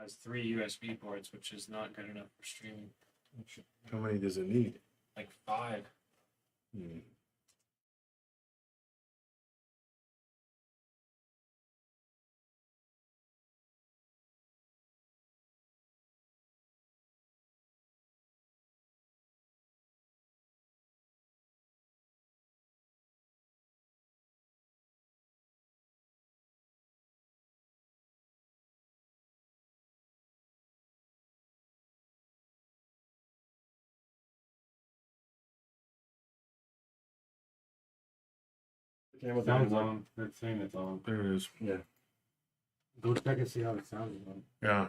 has 3 USB ports, which is not good enough for streaming. How many does it need? Like 5. Hmm. Sounds on. It's saying it's on. There it is. Yeah. Go check and see how it sounds on. Yeah.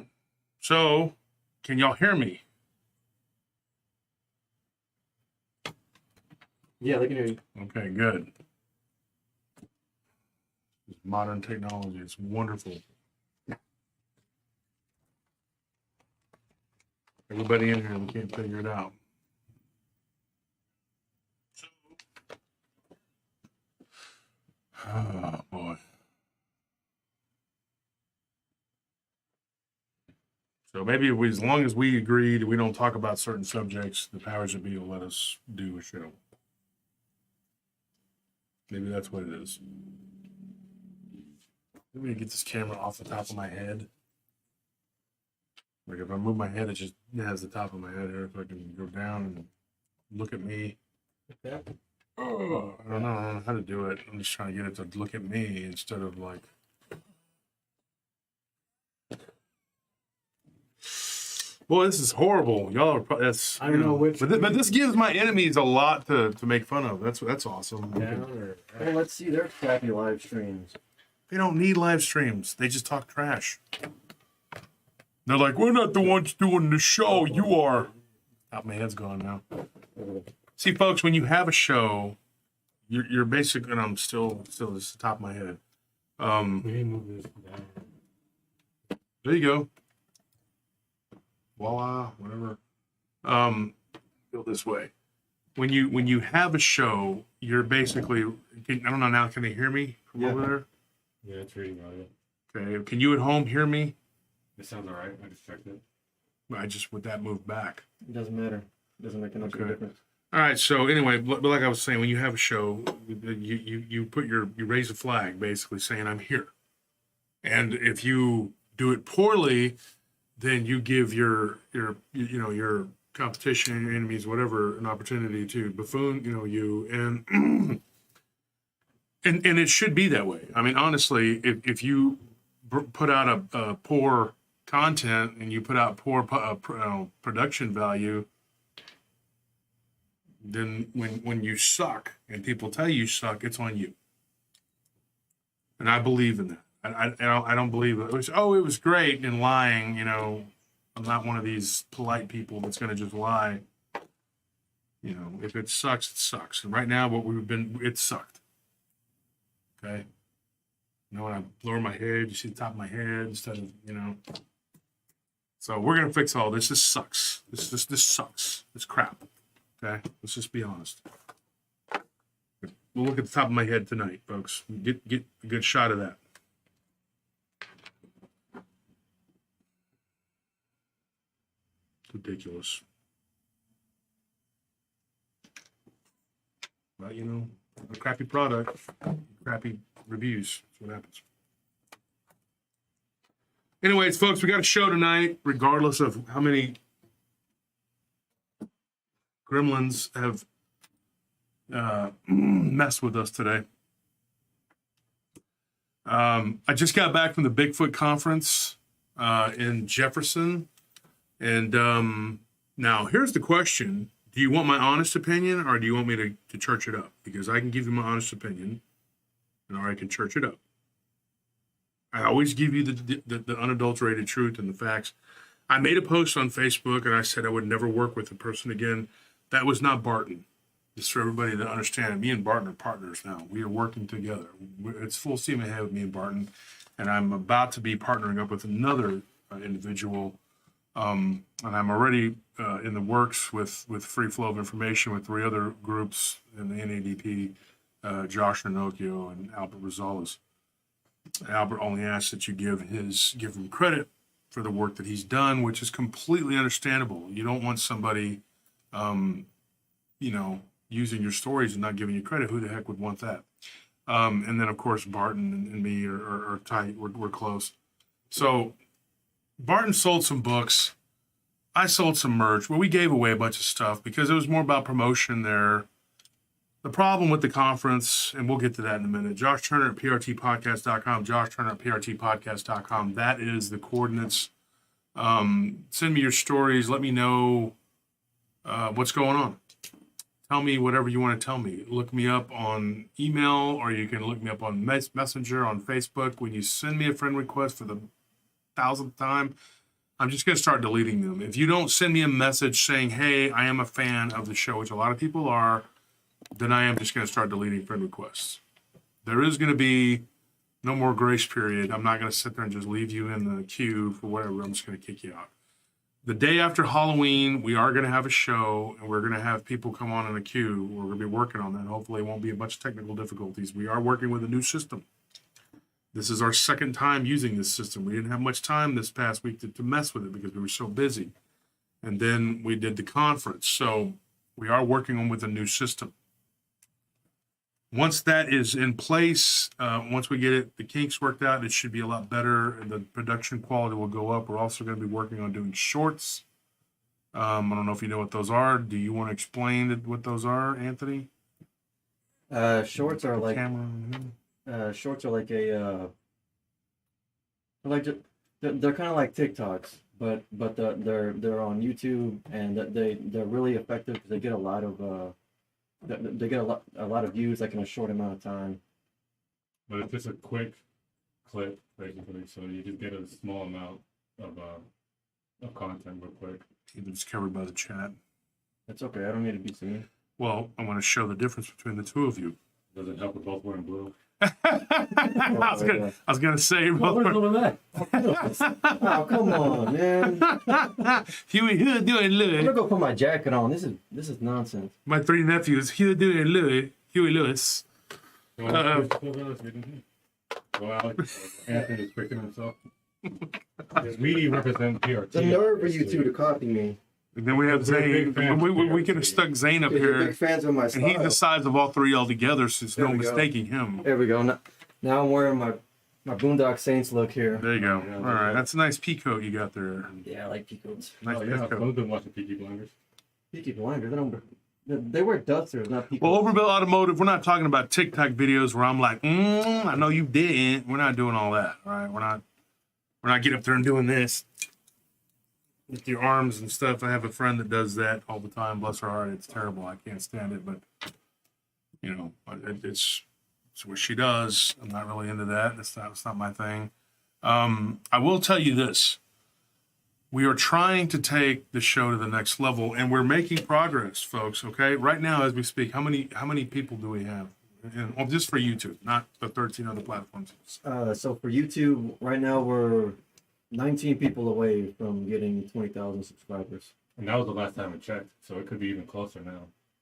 So, can y'all hear me? Yeah, they can hear you. Okay, good. It's modern technology. It's wonderful. Everybody in here, we can't figure it out. Oh, boy. So maybe if we, as long as we agreed we don't talk about certain subjects, the powers that be will let us do a show. Maybe that's what it is. Let me get this camera off the top of my head. Like if I move my head, it just has the top of my head here. If I can go down and look at me. Yeah. Oh, I don't know how to do it. I'm just trying to get it to look at me instead of like. Boy, this is horrible. Y'all are probably, that's. I don't know which. But this gives my enemies a lot to make fun of. That's awesome. Well, let's see their crappy live streams. They don't need live streams. They just talk trash. They're like, we're not the ones doing the show. You are. Oh, my head's gone now. See, folks, when you have a show, you're basically, and I'm still this is the top of my head. We need to move this down. There you go. Voila, whatever. Go this way. When you have a show, you're basically. I don't know now. Can they hear me from over there? Yeah, it's reading audio. Okay. Can you at home hear me? It sounds all right. I just checked it. I just would that move back. It doesn't matter. It doesn't make enough difference. All right. So anyway, but like I was saying, when you have a show, you raise a flag, basically saying I'm here, and if you do it poorly, then you give your competition, your enemies, whatever, an opportunity to buffoon, you and and it should be that way. I mean, honestly, if you put out a poor content and you put out poor production value, then when you suck and people tell you suck, it's on you. And I believe in that. I don't believe it was great in lying. I'm not one of these polite people that's going to just lie. If it sucks, it sucks. And right now, it sucked. Okay. When I lower my head, you see the top of my head instead of, So we're going to fix all this. This sucks. This sucks. It's crap. Okay. Let's just be honest. We'll look at the top of my head tonight, folks. Get a good shot of that. Ridiculous. But a crappy product, crappy reviews. That's what happens. Anyways, folks, we got a show tonight, regardless of how many gremlins have messed with us today. I just got back from the Bigfoot conference in Jefferson. And now here's the question. Do you want my honest opinion or do you want me to church it up? Because I can give you my honest opinion or I can church it up. I always give you the unadulterated truth and the facts. I made a post on Facebook and I said I would never work with a person again. That was not Barton. Just for everybody to understand, me and Barton are partners now. We are working together. It's full steam ahead with me and Barton. And I'm about to be partnering up with another individual. And I'm already in the works with free flow of information with 3 other groups in the NADP, Josh Ranocchio and Albert Rosales. Albert only asks that you give him credit for the work that he's done, which is completely understandable. You don't want somebody, using your stories and not giving you credit. Who the heck would want that? And then, of course, Barton and me are tight. We're close. So Barton sold some books. I sold some merch. Well, we gave away a bunch of stuff because it was more about promotion there. The problem with the conference, and we'll get to that in a minute, Josh Turner at prtpodcast.com, Josh Turner at prtpodcast.com. That is the coordinates. Send me your stories. Let me know what's going on. Tell me whatever you want to tell me. Look me up on email, or you can look me up on Messenger, on Facebook. When you send me a friend request for the 1,000th time, I'm just going to start deleting them. If you don't send me a message saying, hey, I am a fan of the show, which a lot of people are, then I am just going to start deleting friend requests. There is going to be no more grace period. I'm not going to sit there and just leave you in the queue for whatever. I'm just going to kick you out. The day after Halloween, we are going to have a show, and we're going to have people come on in a queue. We're going to be working on that. Hopefully it won't be a bunch of technical difficulties. We are working with a new system. This is our second time using this system. We didn't have much time this past week to mess with it because we were so busy. And then we did the conference. So we are working with a new system. Once that is in place, once we get it, the kinks worked out, it should be a lot better. The production quality will go up. We're also going to be working on doing shorts. I don't know if you know what those are. Do you want to explain what those are, Anthony? Shorts are like shorts are like a they're kind of like TikToks, but they're on YouTube, and they're really effective because they get a lot of a lot of views like in a short amount of time. But it's just a quick clip, basically, so you just get a small amount of content real quick. It's covered by the chat. That's okay. I don't need to be seen. Well, I want to show the difference between the two of you. Does it help with both wearing blue? I was gonna say, Well, where's some of that? Oh, come on, man! Huey doing I'm Louis. gonna go put my jacket on. This is nonsense. My three nephews, Huey doing Louis, Huey Lewis. Well, Anthony's picking himself. We represent PRT. The nerve for you two to copy me. And then we have Zane. We could have stuck Zane up You're here, big fans of my and style. he's the size of all three altogether, so there's There no we go. mistaking him. There we go. Now I'm wearing my Boondock Saints look here. There you go. All right, that's a nice peacoat you got there. Yeah, I like peacoats. Nice Oh, yeah, peacoat. I've been watching Peaky Blinders. Peaky Blinders. They wear dusters, not peacoats. Well, Overbill Automotive, we're not talking about TikTok videos where I'm like, I know you didn't. We're not doing all that, all right? We're not getting up there and doing this with your arms and stuff. I have a friend that does that all the time. Bless her heart. It's terrible. I can't stand it, but it's what she does. I'm not really into that. It's not my thing. I will tell you this. We are trying to take the show to the next level, and we're making progress, folks. Okay, right now as we speak, how many people do we have? And just for YouTube, not the 13 other platforms. So for YouTube, right now we're 19 people away from getting 20,000 subscribers. And that was the last time I checked, so it could be even closer now.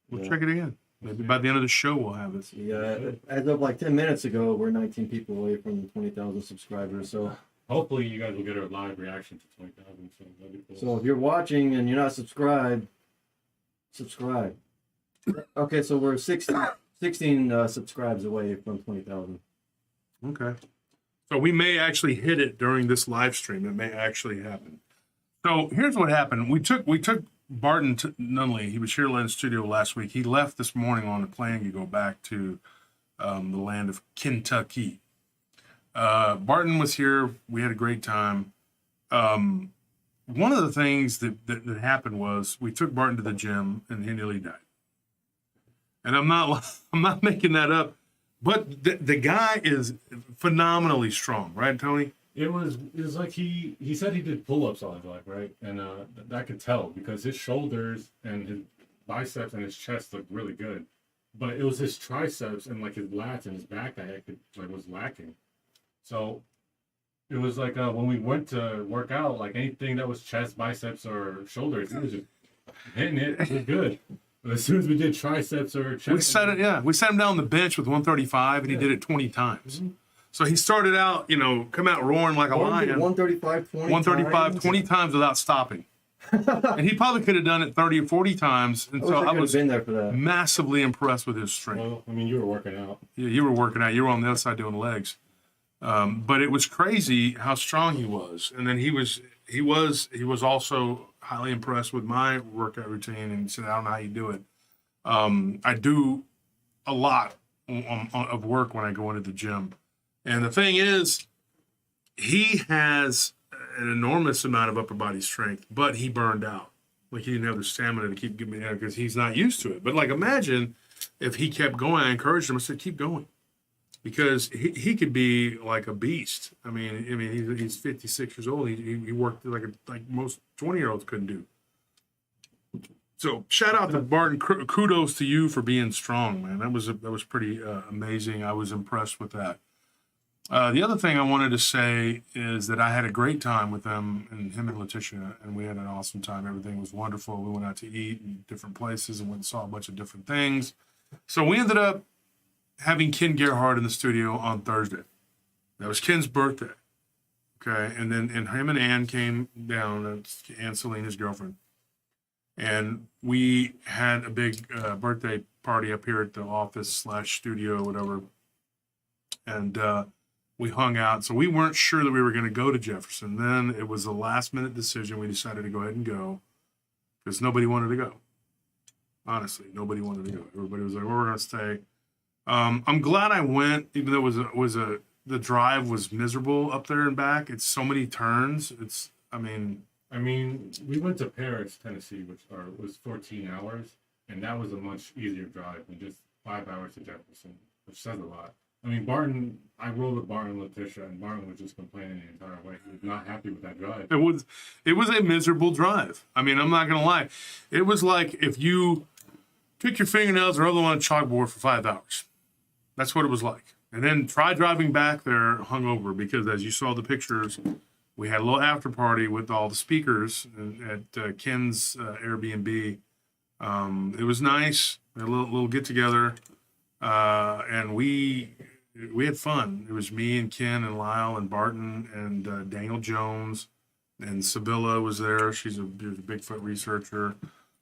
We'll Yeah. check it again. Maybe by the end of the show we'll have it. Yeah, as of like 10 minutes ago, we're 19 people away from 20,000 subscribers. So Hopefully you guys will get a live reaction to 20,000, so that'd be cool. So if you're watching and you're not subscribed, subscribe. Okay, so we're 16 subscribes away from 20,000. Okay. So we may actually hit it during this live stream. It may actually happen. So here's what happened. We took Barton Nunley. He was here in the studio last week. He left this morning on a plane to go back to the land of Kentucky. Barton was here. We had a great time. One of the things that happened was we took Barton to the gym and he nearly died. And I'm not making that up. But the guy is phenomenally strong, right, Tony? It was like he said he did pull-ups all his life, right? And I could tell because his shoulders and his biceps and his chest looked really good. But it was his triceps and like his lats and his back that was lacking. So it was like when we went to work out, like anything that was chest, biceps, or shoulders, he was just hitting it. It was good. But as soon as we did triceps or chest, We set him down on the bench with 135, and he did it 20 times. Mm-hmm. So he started out, come out roaring like a Barton did lion. 135, 20 135, times. 20 times without stopping. And he probably could have done it 30 or 40 times. And so I was been there for that. massively impressed with his strength. Well, I mean, you were working out. Yeah, you were working out. You were on the other side doing legs. But it was crazy how strong he was. And then he was also highly impressed with my workout routine and said, I don't know how you do it. I do a lot of work when I go into the gym. And the thing is, he has an enormous amount of upper body strength, but he burned out. Like he didn't have the stamina to keep getting out because he's not used to it. But like, imagine if he kept going. I encouraged him. I said, keep going, because he could be like a beast. I mean, he's 56 years old. He worked like most 20-year-olds couldn't do. So shout out to Barton. Kudos to you for being strong, man. That was pretty amazing. I was impressed with that. The other thing I wanted to say is that I had a great time with them, and him and Letitia, and we had an awesome time. Everything was wonderful. We went out to eat in different places and went and saw a bunch of different things. So we ended up having Ken Gerhardt in the studio on Thursday. That was Ken's birthday. Okay. And then him and Ann came down, Ann Selena's girlfriend. And we had a big birthday party up here at the office / studio, whatever. And we hung out. So we weren't sure that we were going to go to Jefferson. Then it was a last minute decision. We decided to go ahead and go because nobody wanted to go. Honestly, nobody wanted to go. Everybody was like, well, we're going to stay. I'm glad I went, even though the drive was miserable up there and back. It's so many turns. I mean, we went to Paris, Tennessee, which was 14 hours, and that was a much easier drive than just 5 hours to Jefferson, which says a lot. I mean, Barton, I rode with Barton and Letitia, and Barton was just complaining the entire way. He was not happy with that drive. It was a miserable drive. I mean, I'm not going to lie. It was like if you pick your fingernails or other on a chalkboard for 5 hours. That's what it was like. And then try driving back there hungover, because as you saw the pictures, we had a little after party with all the speakers at Ken's Airbnb. It was nice. We had a little get together, and we had fun. It was me and Ken and Lyle and Barton and Daniel Jones, and Sibylla was there. She's a Bigfoot researcher.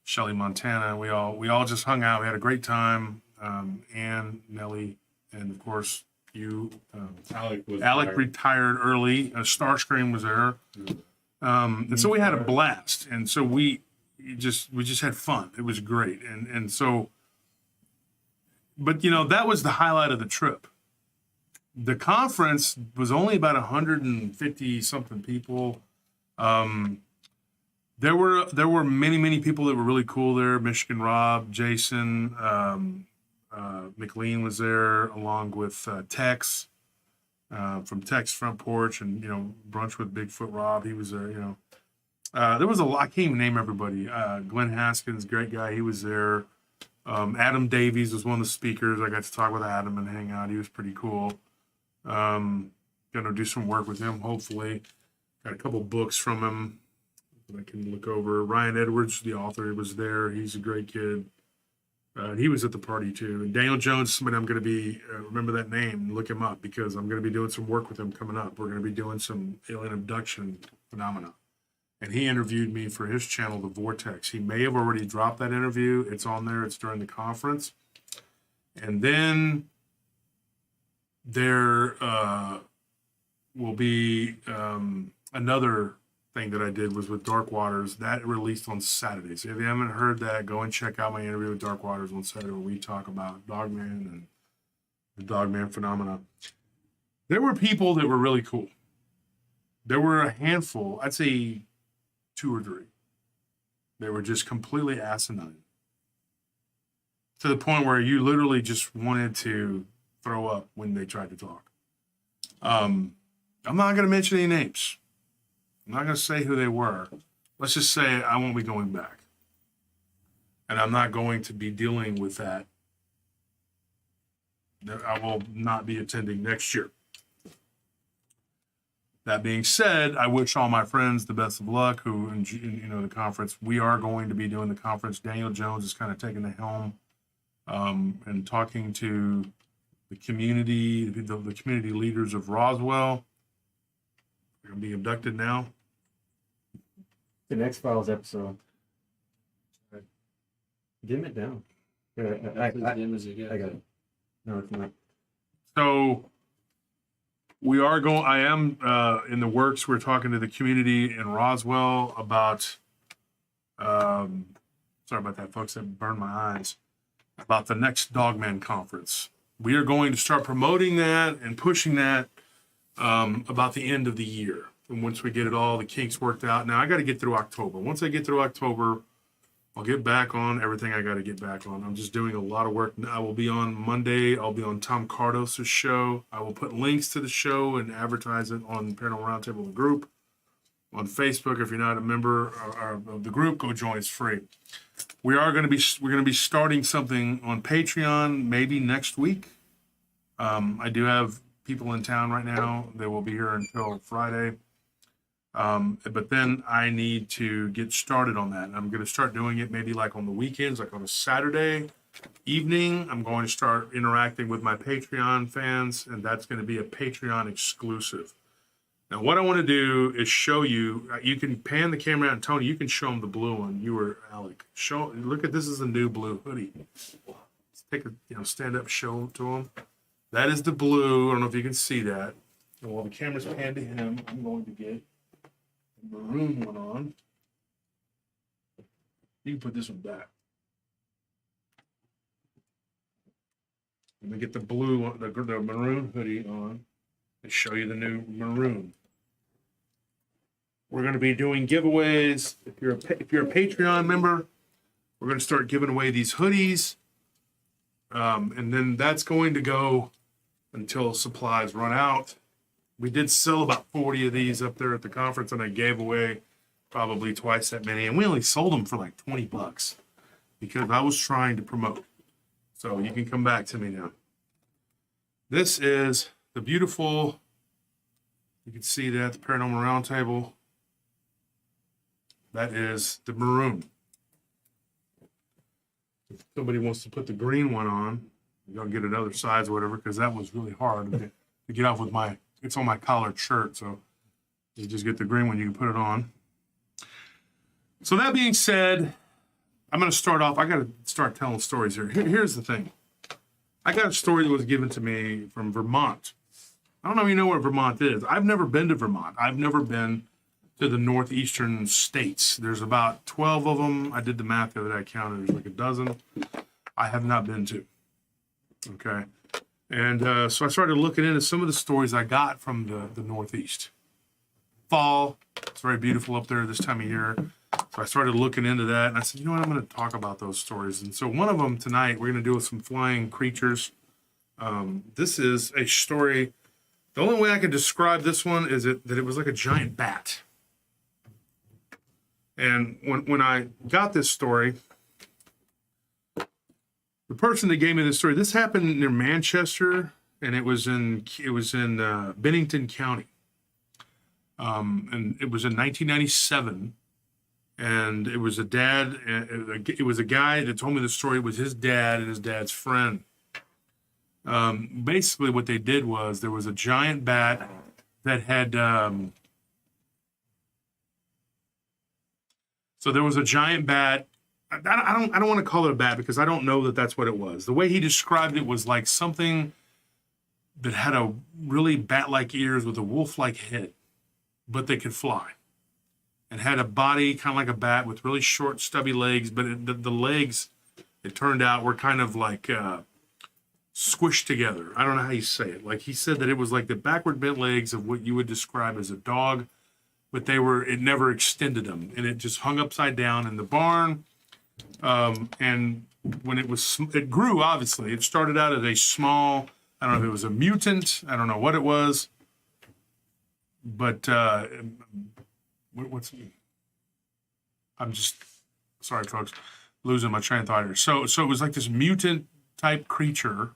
Shelly Montana. We all just hung out. We had a great time. Ann, Nellie, and of course you. Alec retired early. Starscream was there, and so we had a blast. And so we just had fun. It was great. And so, but that was the highlight of the trip. The conference was only about 150 something people. There were many people that were really cool there. Michigan Rob, Jason, McLean was there, along with Tex from Tex Front Porch, and Brunch with Bigfoot Rob. He was there. There was a lot. I can't even name everybody. Glenn Haskins, great guy. He was there. Adam Davies was one of the speakers. I got to talk with Adam and hang out. He was pretty cool. Going to do some work with him. Hopefully, got a couple books from him I can look over. Ryan Edwards, the author, was there. He's a great kid. He was at the party too. And Daniel Jones, somebody I'm going to be, remember that name, look him up, because I'm going to be doing some work with him coming up. We're going to be doing some alien abduction phenomena. And he interviewed me for his channel, The Vortex. He may have already dropped that interview. It's on there. It's during the conference. And then there will be another thing that I did was with Dark Waters. That released on Saturday. So if you haven't heard that, go and check out my interview with Dark Waters on Saturday, where we talk about Dogman and the Dogman phenomena. There were people that were really cool. There were a handful, I'd say 2 or 3. They were just completely asinine, to the point where you literally just wanted to throw up when they tried to talk. I'm not going to mention any names. I'm not going to say who they were. Let's just say I won't be going back. And I'm not going to be dealing with that. I will not be attending next year. That being said, I wish all my friends the best of luck who, the conference. We are going to be doing the conference. Daniel Jones is kind of taking the helm and talking to the community leaders of Roswell. They're gonna be abducted now. The X-Files episode. Dim it down. Here, I got it. No, it's not. So we are going. I am in the works. We're talking to the community in Roswell about. Sorry about that, folks. That burned my eyes. About the next Dogman conference. We are going to start promoting that and pushing that about the end of the year. And once we get it all the kinks worked out. Now I got to get through October. Once I get through October, I'll get back on everything I got to get back on. I'm just doing a lot of work. I will be on Monday. I'll be on Tom Cardos' show. I will put links to the show and advertise it on Paranormal Roundtable the group. On Facebook, if you're not a member of the group, go join. It's free. We're going to be starting something on Patreon maybe next week. I do have people in town right now. They will be here until Friday. But then I need to get started on that. And I'm going to start doing it maybe like on the weekends, like on a Saturday evening. I'm going to start interacting with my Patreon fans, and that's going to be a Patreon exclusive. Now, what I want to do is show you. You can pan the camera out, and Tony, you can show them the blue one. You or Alec, look at this is the new blue hoodie. Let's take a stand up, show to them. That is the blue. I don't know if you can see that. And while the camera's panned to him, I'm going to get the maroon one on. You can put this one back. Let me get the blue one, the maroon hoodie on, and show you the new maroon. We're going to be doing giveaways. If you're a Patreon member, we're going to start giving away these hoodies, and then that's going to go until supplies run out. We did sell about 40 of these up there at the conference, and I gave away probably twice that many, and we only sold them for like $20 because I was trying to promote. So you can come back to me now. This is the beautiful, you can see that, the Paranormal Roundtable. That is the maroon. If somebody wants to put the green one on, you'll get another size or whatever, because that was really hard to get off with it's on my collared shirt. So you just get the green one, you can put it on. So that being said, I'm going to start off. I got to start telling stories here. Here's the thing. I got a story that was given to me from Vermont. I don't know if you know where Vermont is. I've never been to Vermont. I've never been to the northeastern states. There's about 12 of them. I did the math the other day. I counted. There's like a dozen. I have not been to. Okay. And so I started looking into some of the stories I got from the Northeast. Fall. It's very beautiful up there this time of year. So I started looking into that, and I said, you know what, I'm going to talk about those stories. And so one of them tonight, we're going to do with some flying creatures. This is a story. The only way I can describe this one is that it was like a giant bat. And when I got this story, the person that gave me this story, this happened near Manchester, and it was in Bennington County. And it was in 1997. And it was a guy that told me the story. It was his dad and his dad's friend. Basically what they did was there was a giant bat that had, so there was a giant bat. I don't want to call it a bat because I don't know that that's what it was. The way he described it was like something that had a really bat-like ears with a wolf-like head, but they could fly. And had a body kind of like a bat with really short, stubby legs, but the legs, it turned out, were kind of like squished together. I don't know how you say it. Like he said that it was like the backward bent legs of what you would describe as a dog, but it never extended them, and it just hung upside down in the barn. And when it grew, obviously, it started out as a small, I don't know if it was a mutant, I don't know what it was, but I'm just sorry, folks, losing my train of thought here. So it was like this mutant type creature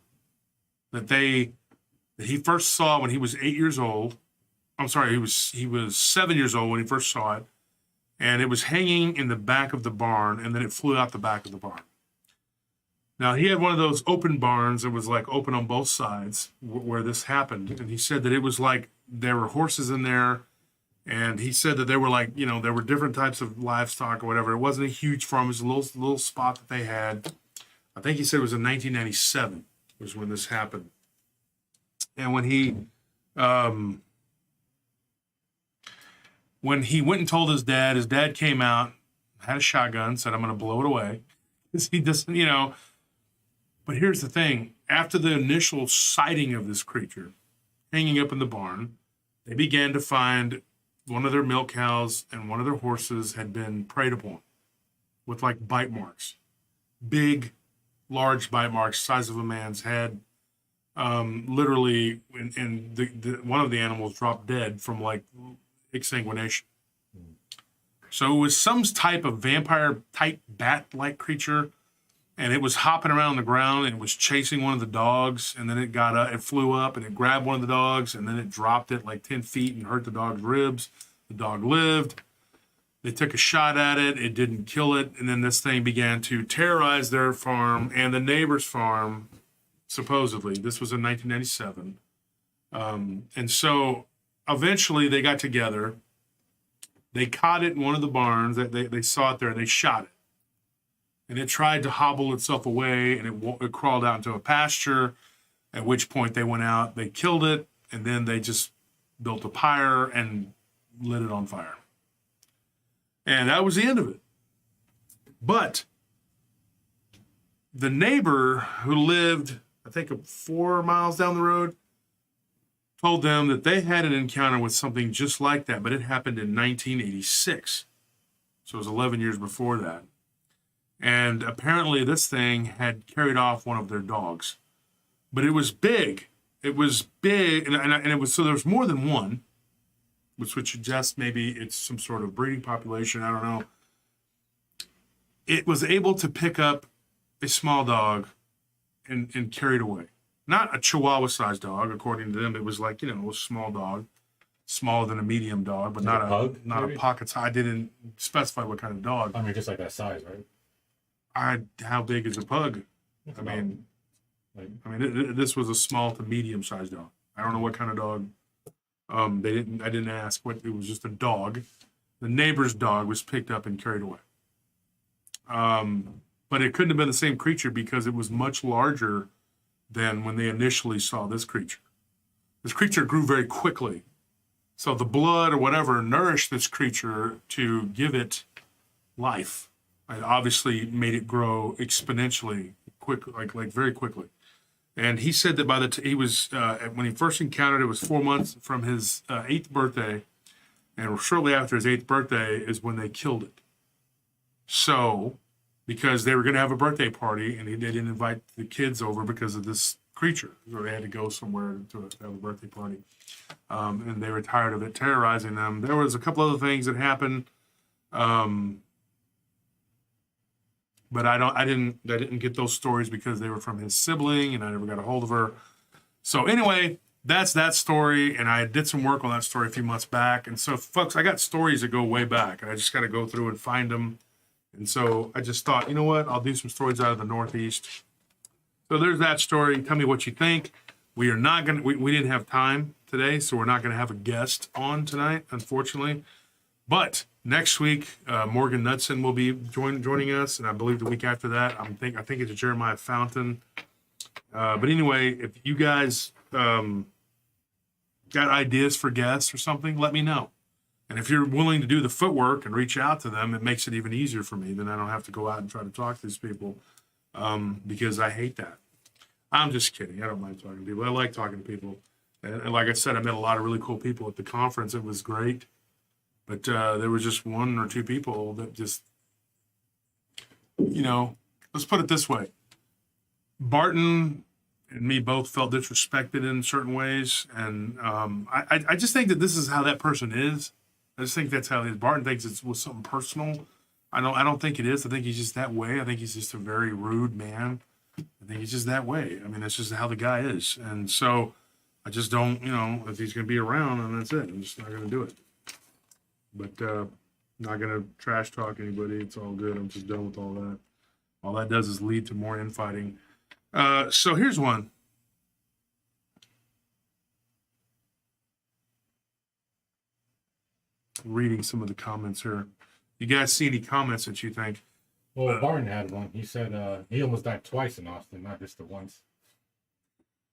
that he first saw when he was 8 years old. I'm sorry, he was 7 years old when he first saw it, and it was hanging in the back of the barn, and then it flew out the back of the barn. Now, he had one of those open barns that was like open on both sides where this happened. And he said that it was like there were horses in there. And he said that there were like, there were different types of livestock or whatever. It wasn't a huge farm. It was a little spot that they had. I think he said it was in 1997 was when this happened. And when he went and told his dad came out, had a shotgun, said, I'm going to blow it away. Because he doesn't, But here's the thing. After the initial sighting of this creature hanging up in the barn, they began to find one of their milk cows and one of their horses had been preyed upon with like bite marks. Big, large bite marks, size of a man's head. Literally, and one of the animals dropped dead from like exsanguination. So it was some type of vampire-type bat-like creature, and it was hopping around on the ground and it was chasing one of the dogs, and then it got up, it flew up and it grabbed one of the dogs, and then it dropped it like 10 feet and hurt the dog's ribs. The dog lived. They took a shot at it. It didn't kill it, and then this thing began to terrorize their farm and the neighbor's farm, supposedly. This was in 1997. And so eventually they got together. They caught it in one of the barns. They saw it there, and they shot it. And it tried to hobble itself away, and it crawled out into a pasture, at which point they went out, they killed it, and then they just built a pyre and lit it on fire. And that was the end of it. But the neighbor who lived, I think, 4 miles down the road, told them that they had an encounter with something just like that, but it happened in 1986. So it was 11 years before that. And apparently this thing had carried off one of their dogs. But it was big. It was big, and it was, so there was more than one, which would suggest maybe it's some sort of breeding population, I don't know. It was able to pick up a small dog and carry it away. Not a Chihuahua-sized dog, according to them. It was like, a small dog, smaller than a medium dog, but not a pocket size. I didn't specify what kind of dog. I mean, just like that size, right? How big is a pug? It's I mean, this was a small to medium-sized dog. I don't know what kind of dog. I didn't ask what. It was just a dog. The neighbor's dog was picked up and carried away. But it couldn't have been the same creature because it was much larger than when they initially saw this creature. This creature grew very quickly. So the blood or whatever nourished this creature to give it life. It obviously made it grow exponentially quick, like very quickly. And he said that when he first encountered it was 4 months from his 8th birthday, and shortly after his 8th birthday is when they killed it. So, because they were going to have a birthday party, and they didn't invite the kids over because of this creature, so they had to go somewhere to have a birthday party, and they were tired of it terrorizing them. There was a couple other things that happened, but I didn't get those stories because they were from his sibling, and I never got a hold of her. So anyway, that's that story, and I did some work on that story a few months back. And so, folks, I got stories that go way back, and I just got to go through and find them. And so I just thought, you know what? I'll do some stories out of the Northeast. So there's that story. Tell me what you think. We are not going to, we didn't have time today, so we're not going to have a guest on tonight, unfortunately. But next week, Morgan Knudsen will be joining us, and I believe the week after that, I think it's Jeremiah Fountain. But anyway, if you guys got ideas for guests or something, let me know. And if you're willing to do the footwork and reach out to them, it makes it even easier for me. Then I don't have to go out and try to talk to these people because I hate that. I'm just kidding. I don't mind talking to people. I like talking to people. And like I said, I met a lot of really cool people at the conference. It was great. But there was just 1 or 2 people that just, let's put it this way. Barton and me both felt disrespected in certain ways. And I just think that this is how that person is. I just think that's how he is. Barton thinks it was something personal. I don't think it is. I think he's just that way. I think he's just a very rude man. I think he's just that way. I mean, that's just how the guy is. And so I just don't, if he's going to be around, then that's it. I'm just not going to do it. But not going to trash talk anybody. It's all good. I'm just done with all that. All that does is lead to more infighting. So here's one. Reading some of the comments here. You guys see any comments that you think? Well, Barton had one. He said he almost died twice in Austin, not just the once.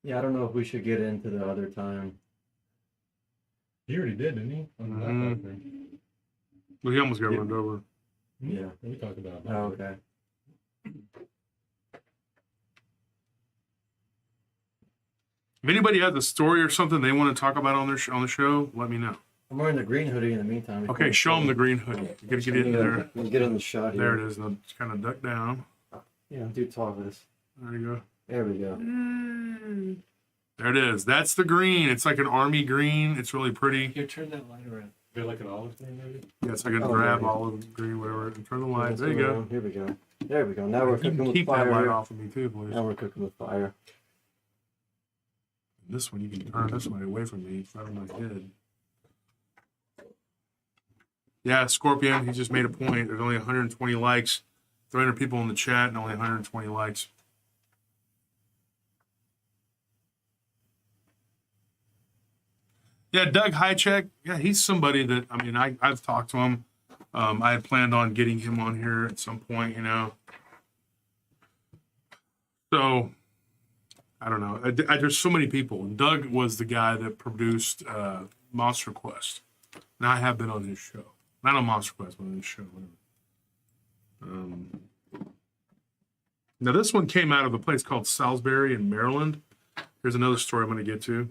Yeah, I don't know if we should get into the other time. He already did, didn't he? On the last thing. Well, he almost got run over. Yeah. We talked about that. Oh, okay. If anybody has a story or something they want to talk about on their on the show, let me know. I'm wearing the green hoodie in the meantime. Okay, show them the green hoodie. You gotta get in there. We'll get in the shot here. There it is. Now just kind of duck down. Yeah, do talk with us. There you go. There we go. There it is. That's the green. It's like an army green. It's really pretty. Here, turn that light around. Feel like an olive green, maybe? Yeah, it's like a drab olive green, whatever. And turn the light. There you go. Here we go. There we go. Now we're You cooking can with keep fire. that light Here. off of me too, please. Now we're cooking with fire. This one you can turn this way away from me, right on my head. Yeah, Scorpion, he just made a point. There's only 120 likes, 300 people in the chat, and only 120 likes. Yeah, Doug Highcheck. Yeah, he's somebody that, I mean, I've talked to him. I had planned on getting him on here at some point, you know. So, I don't know. There's so many people. Doug was the guy that produced Monster Quest. Now I have been on his show. Not on Monster Quest, but on his show. Now this one came out of a place called Salisbury in Maryland. Here's another story I'm going to get to.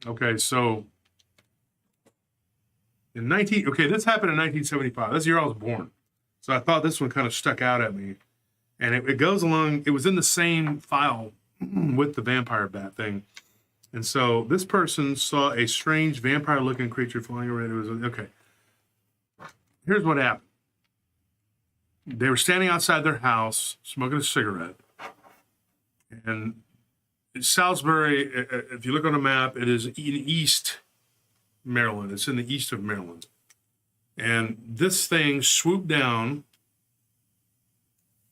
Okay, so this happened in 1975. That's the year I was born. So I thought this one kind of stuck out at me. And it goes along, it was in the same file with the vampire bat thing. And so this person saw a strange vampire-looking creature flying around. It was, okay. Here's what happened. They were standing outside their house, smoking a cigarette. And Salisbury, if you look on a map, it is in East Maryland. It's in the east of Maryland. And this thing swooped down,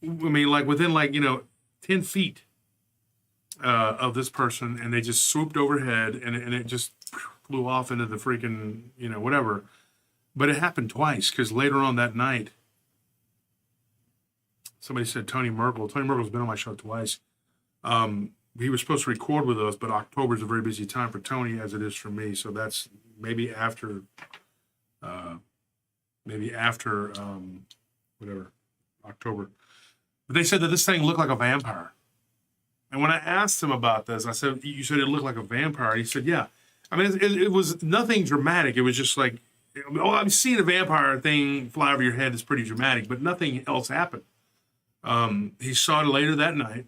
I mean, like within 10 feet of this person, and they just swooped overhead, and it just flew off into the freaking, whatever. But it happened twice, because later on that night, somebody said Tony Merkel. Tony Merkel's been on my show twice. He was supposed to record with us, but October's a very busy time for Tony, as it is for me. So that's maybe after whatever, October. But they said that this thing looked like a vampire. And when I asked him about this, I said, you said it looked like a vampire. He said, yeah. I mean, it was nothing dramatic. It was just like, I'm seeing a vampire thing fly over your head is pretty dramatic, but nothing else happened. He saw it later that night.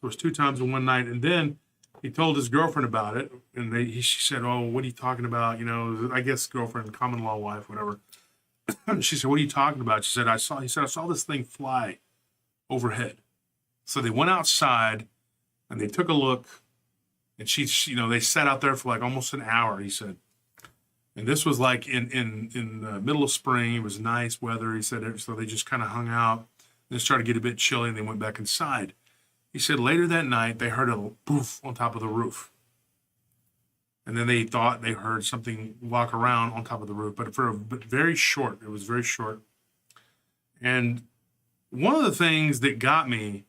So it was 2 times in one night. And then he told his girlfriend about it. And she said, oh, what are you talking about? I guess girlfriend, common law wife, whatever. She said, what are you talking about? She said, I saw this thing fly overhead. So they went outside and they took a look, and they sat out there for like almost an hour, he said. And this was like in the middle of spring. It was nice weather. He said, so they just kind of hung out. And it started to get a bit chilly, and they went back inside. He said later that night, they heard a poof on top of the roof. And then they thought they heard something walk around on top of the roof, but it was very short. And one of the things that got me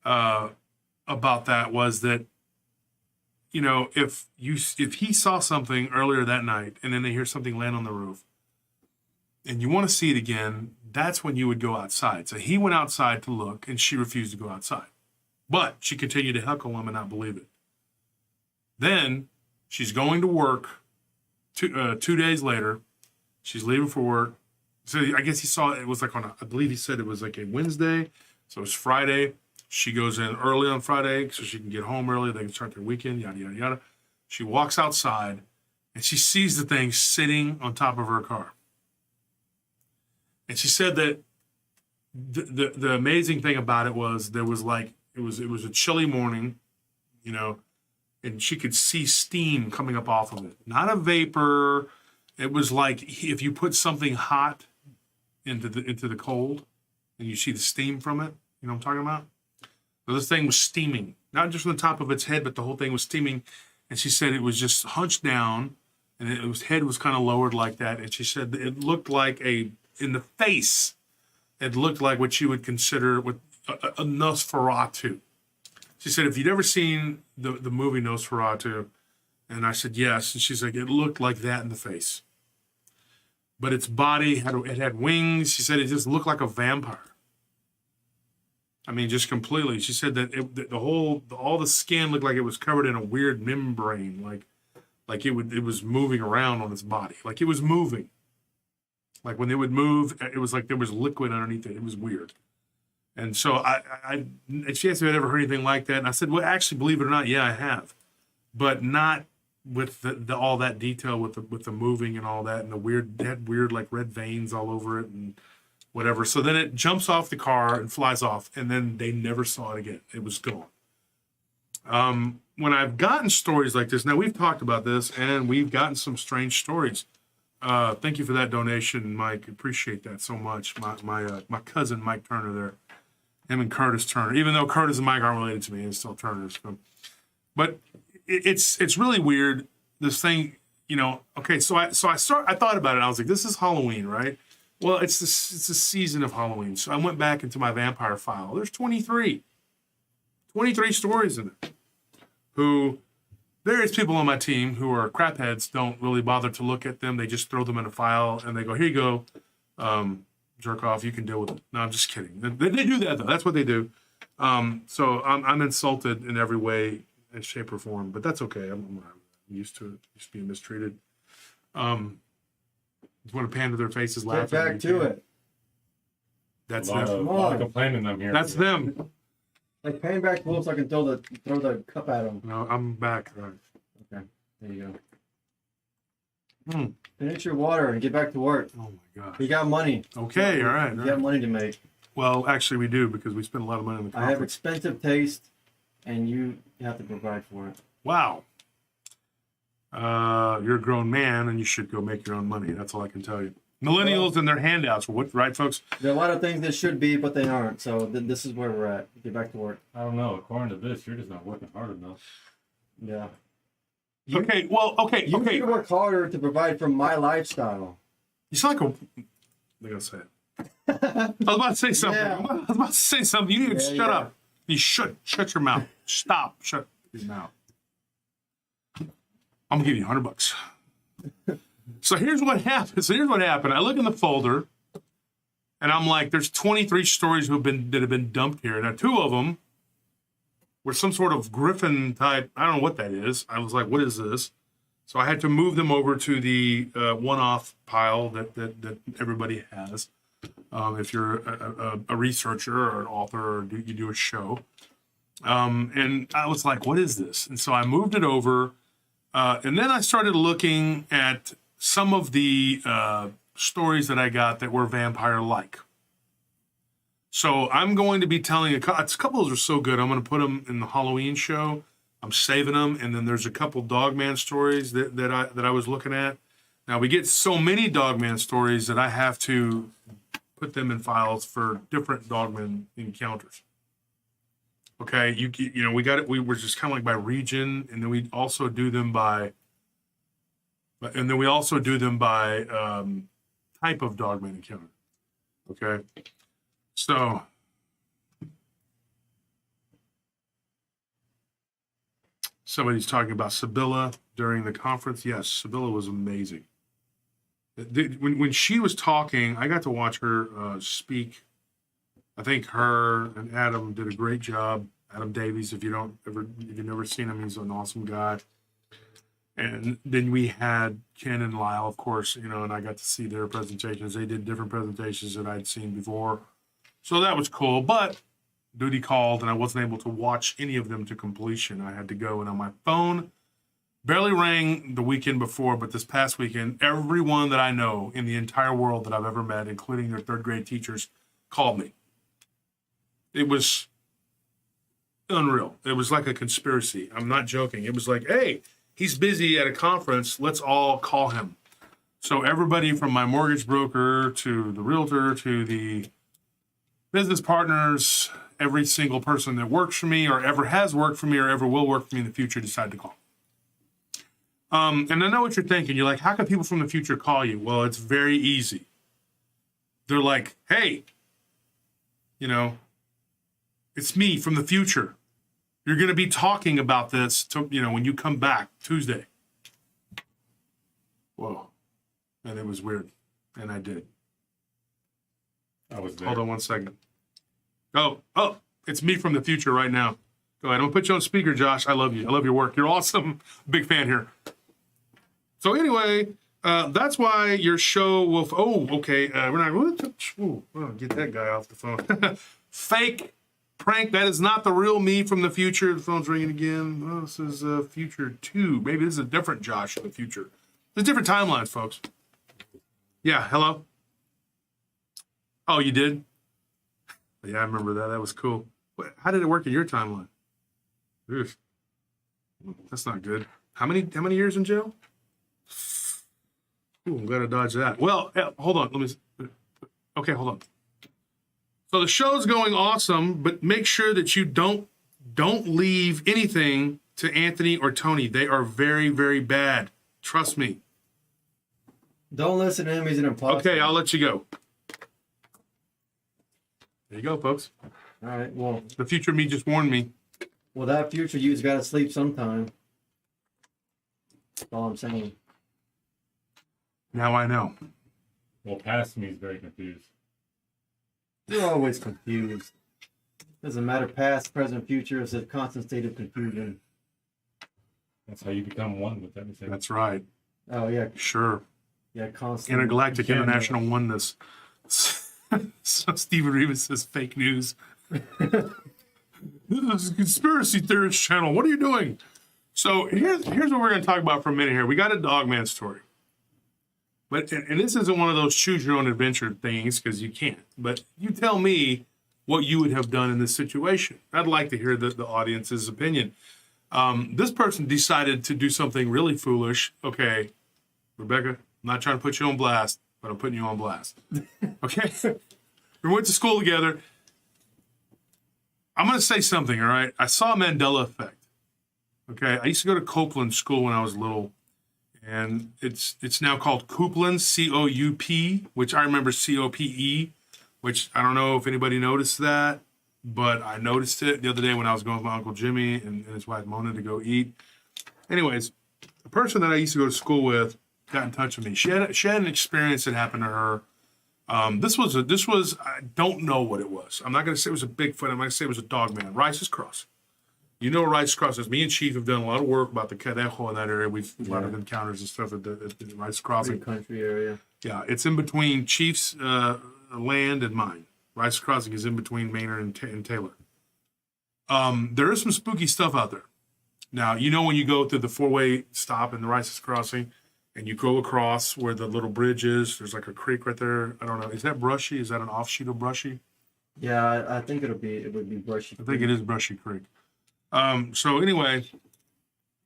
about that was that, if he saw something earlier that night and then they hear something land on the roof and you want to see it again, that's when you would go outside. So he went outside to look, and she refused to go outside. But she continued to heckle him and not believe it. Then she's going to work 2 days later. She's leaving for work. So I guess he saw it was like I believe he said it was like a Wednesday. So it's Friday. She goes in early on Friday so she can get home early. They can start their weekend, yada, yada, yada. She walks outside, and she sees the thing sitting on top of her car. And she said that the amazing thing about it was there was like, it was a chilly morning, and she could see steam coming up off of it. Not a vapor. It was like if you put something hot into the cold, and you see the steam from it. You know what I'm talking about? So this thing was steaming, not just from the top of its head, but the whole thing was steaming. And she said it was just hunched down, and its head was kind of lowered like that. And she said it looked like in the face, it looked like what you would consider with a Nosferatu. She said, if you'd ever seen the movie Nosferatu, and I said, yes. And she's like, it looked like that in the face. But its body had wings. She said it just looked like a vampire. I mean, just completely. She said that all the skin looked like it was covered in a weird membrane, like it was moving around on its body, like it was moving. Like when it would move, it was like there was liquid underneath it. It was weird. And so she asked me if I'd ever heard anything like that, and I said, well, actually, believe it or not, yeah, I have, but not with all that detail with the moving and all that, and it had weird like red veins all over it and whatever. So then it jumps off the car and flies off, and then they never saw it again. It was gone. When I've gotten stories like this, now we've talked about this, and we've gotten some strange stories. Thank you for that donation, Mike. Appreciate that so much. My cousin Mike Turner there, him and Curtis Turner. Even though Curtis and Mike aren't related to me, it's still Turners. But it's really weird. This thing, you know. Okay, so I thought about it. I was like, this is Halloween, right? Well, it's the season of Halloween. So I went back into my vampire file. There's 23 stories in it. Who various people on my team who are crapheads don't really bother to look at them. They just throw them in a file and they go, here you go, jerk off. You can deal with it. No, I'm just kidding. They do that though. That's what they do. So I'm insulted in every way, shape, or form. But that's okay. I'm used to it. Used to being mistreated. Just want to pan to their faces, laugh. Get back to it. That's A them. lot of complaining them here. That's them. Like pan back to so I can throw the cup at them. No, I'm back. Right. Okay, there you go. Hmm. Finish your water and get back to work. Oh my gosh. You got money. Okay, all right. You got money to make. Well, actually, we do because we spend a lot of money on the I have conference. expensive taste, and you have to provide for it. Wow. You're a grown man, and you should go make your own money. That's all I can tell you. Millennials and their handouts. What, right, folks? There are a lot of things that should be, but they aren't. So this is where we're at. Get back to work. I don't know. According to this, you're just not working hard enough. Yeah. Okay. Well. Okay. You Okay. need to work harder to provide for my lifestyle. You sound like a. I'm gonna say it. I was about to say something. Yeah. I was about to say something. You need to shut up. You shut your mouth. Stop. Shut your mouth. I'm gonna give you $100. So here's what happened. I look in the folder, and I'm like, "There's 23 stories that have been dumped here." Now, 2 of them were some sort of griffin type. I don't know what that is. I was like, "What is this?" So I had to move them over to the one-off pile that everybody has. If you're a researcher or an author or you do a show, and I was like, "What is this?" And so I moved it over, and then I started looking at some of the stories that I got that were vampire-like. So I'm going to be telling a couple of those are so good. I'm going to put them in the Halloween show. I'm saving them, and then there's a couple Dogman stories that I was looking at. Now we get so many Dogman stories that I have to put them in files for different Dogman encounters. Okay, you know we got it. We were just kind of like by region, and then we also do them by. And then we also do them by type of Dogman encounter. Okay, so somebody's talking about Sibylla during the conference. Yes, Sibylla was amazing. When she was talking, I got to watch her speak. I think her and Adam did a great job. Adam Davies, if you've never seen him, he's an awesome guy. And then we had Ken and Lyle, of course, you know, and I got to see their presentations. They did different presentations that I'd seen before. So that was cool. But duty called, and I wasn't able to watch any of them to completion. I had to go, and on my phone, barely rang the weekend before, but this past weekend, everyone that I know in the entire world that I've ever met, including their 3rd grade teachers, called me. It was unreal. It was like a conspiracy. I'm not joking. It was like, hey, he's busy at a conference. Let's all call him. So everybody from my mortgage broker to the realtor to the business partners, every single person that works for me or ever has worked for me or ever will work for me in the future decided to call. And I know what you're thinking. You're like, how can people from the future call you? Well, it's very easy. They're like, hey, you know, it's me from the future. You're going to be talking about this, when you come back Tuesday. Whoa. And it was weird. And I did. I was there. Hold on 1 second. Oh, it's me from the future right now. Go ahead. I'm going to put you on speaker, Josh. I love you. I love your work. You're awesome. Big fan here. So anyway, that's why your show will... okay. We're not going to... get that guy off the phone. Fake prank. That is not the real me from the future. The phone's ringing again. Oh, this is future 2. Maybe this is a different Josh in the future. There's different timelines, folks. Yeah, hello? Oh, you did? Yeah, I remember that. That was cool. How did it work in your timeline? Oof. That's not good. How many years in jail? Ooh, I'm glad I dodged that. Well, hold on. Okay, hold on. So the show's going awesome, but make sure that you don't leave anything to Anthony or Tony. They are very, very bad. Trust me. Don't listen to him. He's an imposter. Okay, I'll let you go. There you go, folks. All right. Well, The future me just warned me. well, that future you's got to sleep sometime. That's all I'm saying. Now I know. Well, past me is very confused. You're always confused. Doesn't matter past, present, future. It's a constant state of confusion. That's how you become one with everything. That's right. Oh yeah, Sure. yeah, constant. Intergalactic Yeah, international oneness. So Steven Rivas says fake news. This is a conspiracy theorist channel. What are you doing? So here's what we're going to talk about for a minute here. We got a Dogman story. But and this isn't one of those choose your own adventure things because you can't. But you tell me what you would have done in this situation. I'd like to hear the audience's opinion. This person decided to do something really foolish. Okay, Rebecca, I'm not trying to put you on blast, but I'm putting you on blast. Okay? We went to school together. I'm going to say something, all right? I saw Mandela Effect. Okay? I used to go to Copeland School when I was little, and it's now called Coupland, C-O-U-P, which I remember C-O-P-E, which I don't know if anybody noticed that, but I noticed it the other day when I was going with my Uncle Jimmy and his wife Mona to go eat. Anyways, the person that I used to go to school with got in touch with me. She had an experience that happened to her. This was I don't know what it was. I'm not going to say it was a Bigfoot. I'm going to say it was a Dogman. Rice's Cross. You know what Rice's Cross is. Me and Chief have done a lot of work about the Cadejo in that area. We've a lot of encounters and stuff at the Rice's Crossing. Free country area. Yeah, it's in between Chief's land and mine. Rice's Crossing is in between Maynard and Taylor. There is some spooky stuff out there. Now, you know when you go through the four-way stop in the Rice's Crossing, and you go across where the little bridge is, there's like a creek right there. I don't know. Is that brushy? Is that an offshoot of brushy? Yeah, I think it would be brushy. I think it is Brushy Creek. So anyway,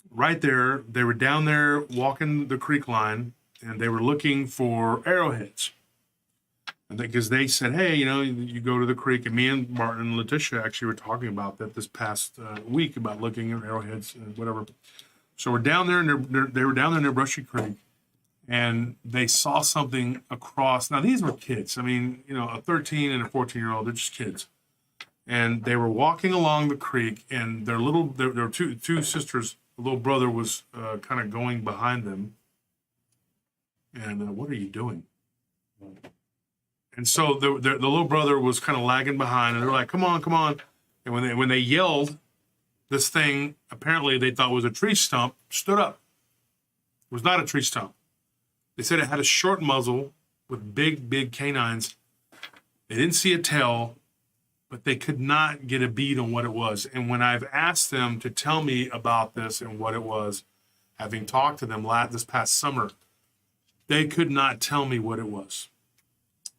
right there, they were down there walking the creek line, and they were looking for arrowheads. And because they said, hey, you go to the creek, and me and Martin and Letitia actually were talking about that this past week about looking at arrowheads and whatever. So we're down there, and they were down there near Brushy Creek, and they saw something across. Now, these were kids. I mean, a 13 and a 14-year-old, they're just kids. And they were walking along the creek, and there were two sisters. The little brother was kind of going behind them. And what are you doing? And so the little brother was kind of lagging behind, and they were like, come on, come on. And when they yelled, this thing, apparently they thought was a tree stump, stood up. It was not a tree stump. They said it had a short muzzle with big, big canines. They didn't see a tail, but they could not get a bead on what it was. And when I've asked them to tell me about this and what it was, having talked to them this past summer, they could not tell me what it was.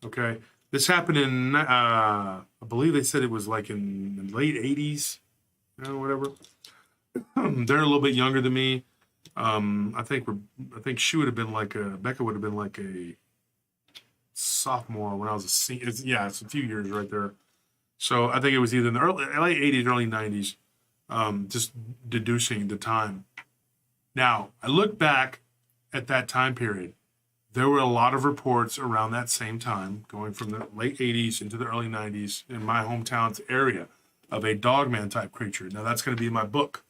Okay? This happened in, I believe they said it was like in the late 80s. whatever. They're a little bit younger than me. I think she would have been like Becca would have been like a sophomore when I was a senior. Yeah, it's a few years right there. So I think it was either in the late 80s, early 90s, just deducing the time. Now, I look back at that time period. There were a lot of reports around that same time, going from the late 80s into the early 90s in my hometown's area of a Dogman type creature. Now, that's going to be in my book,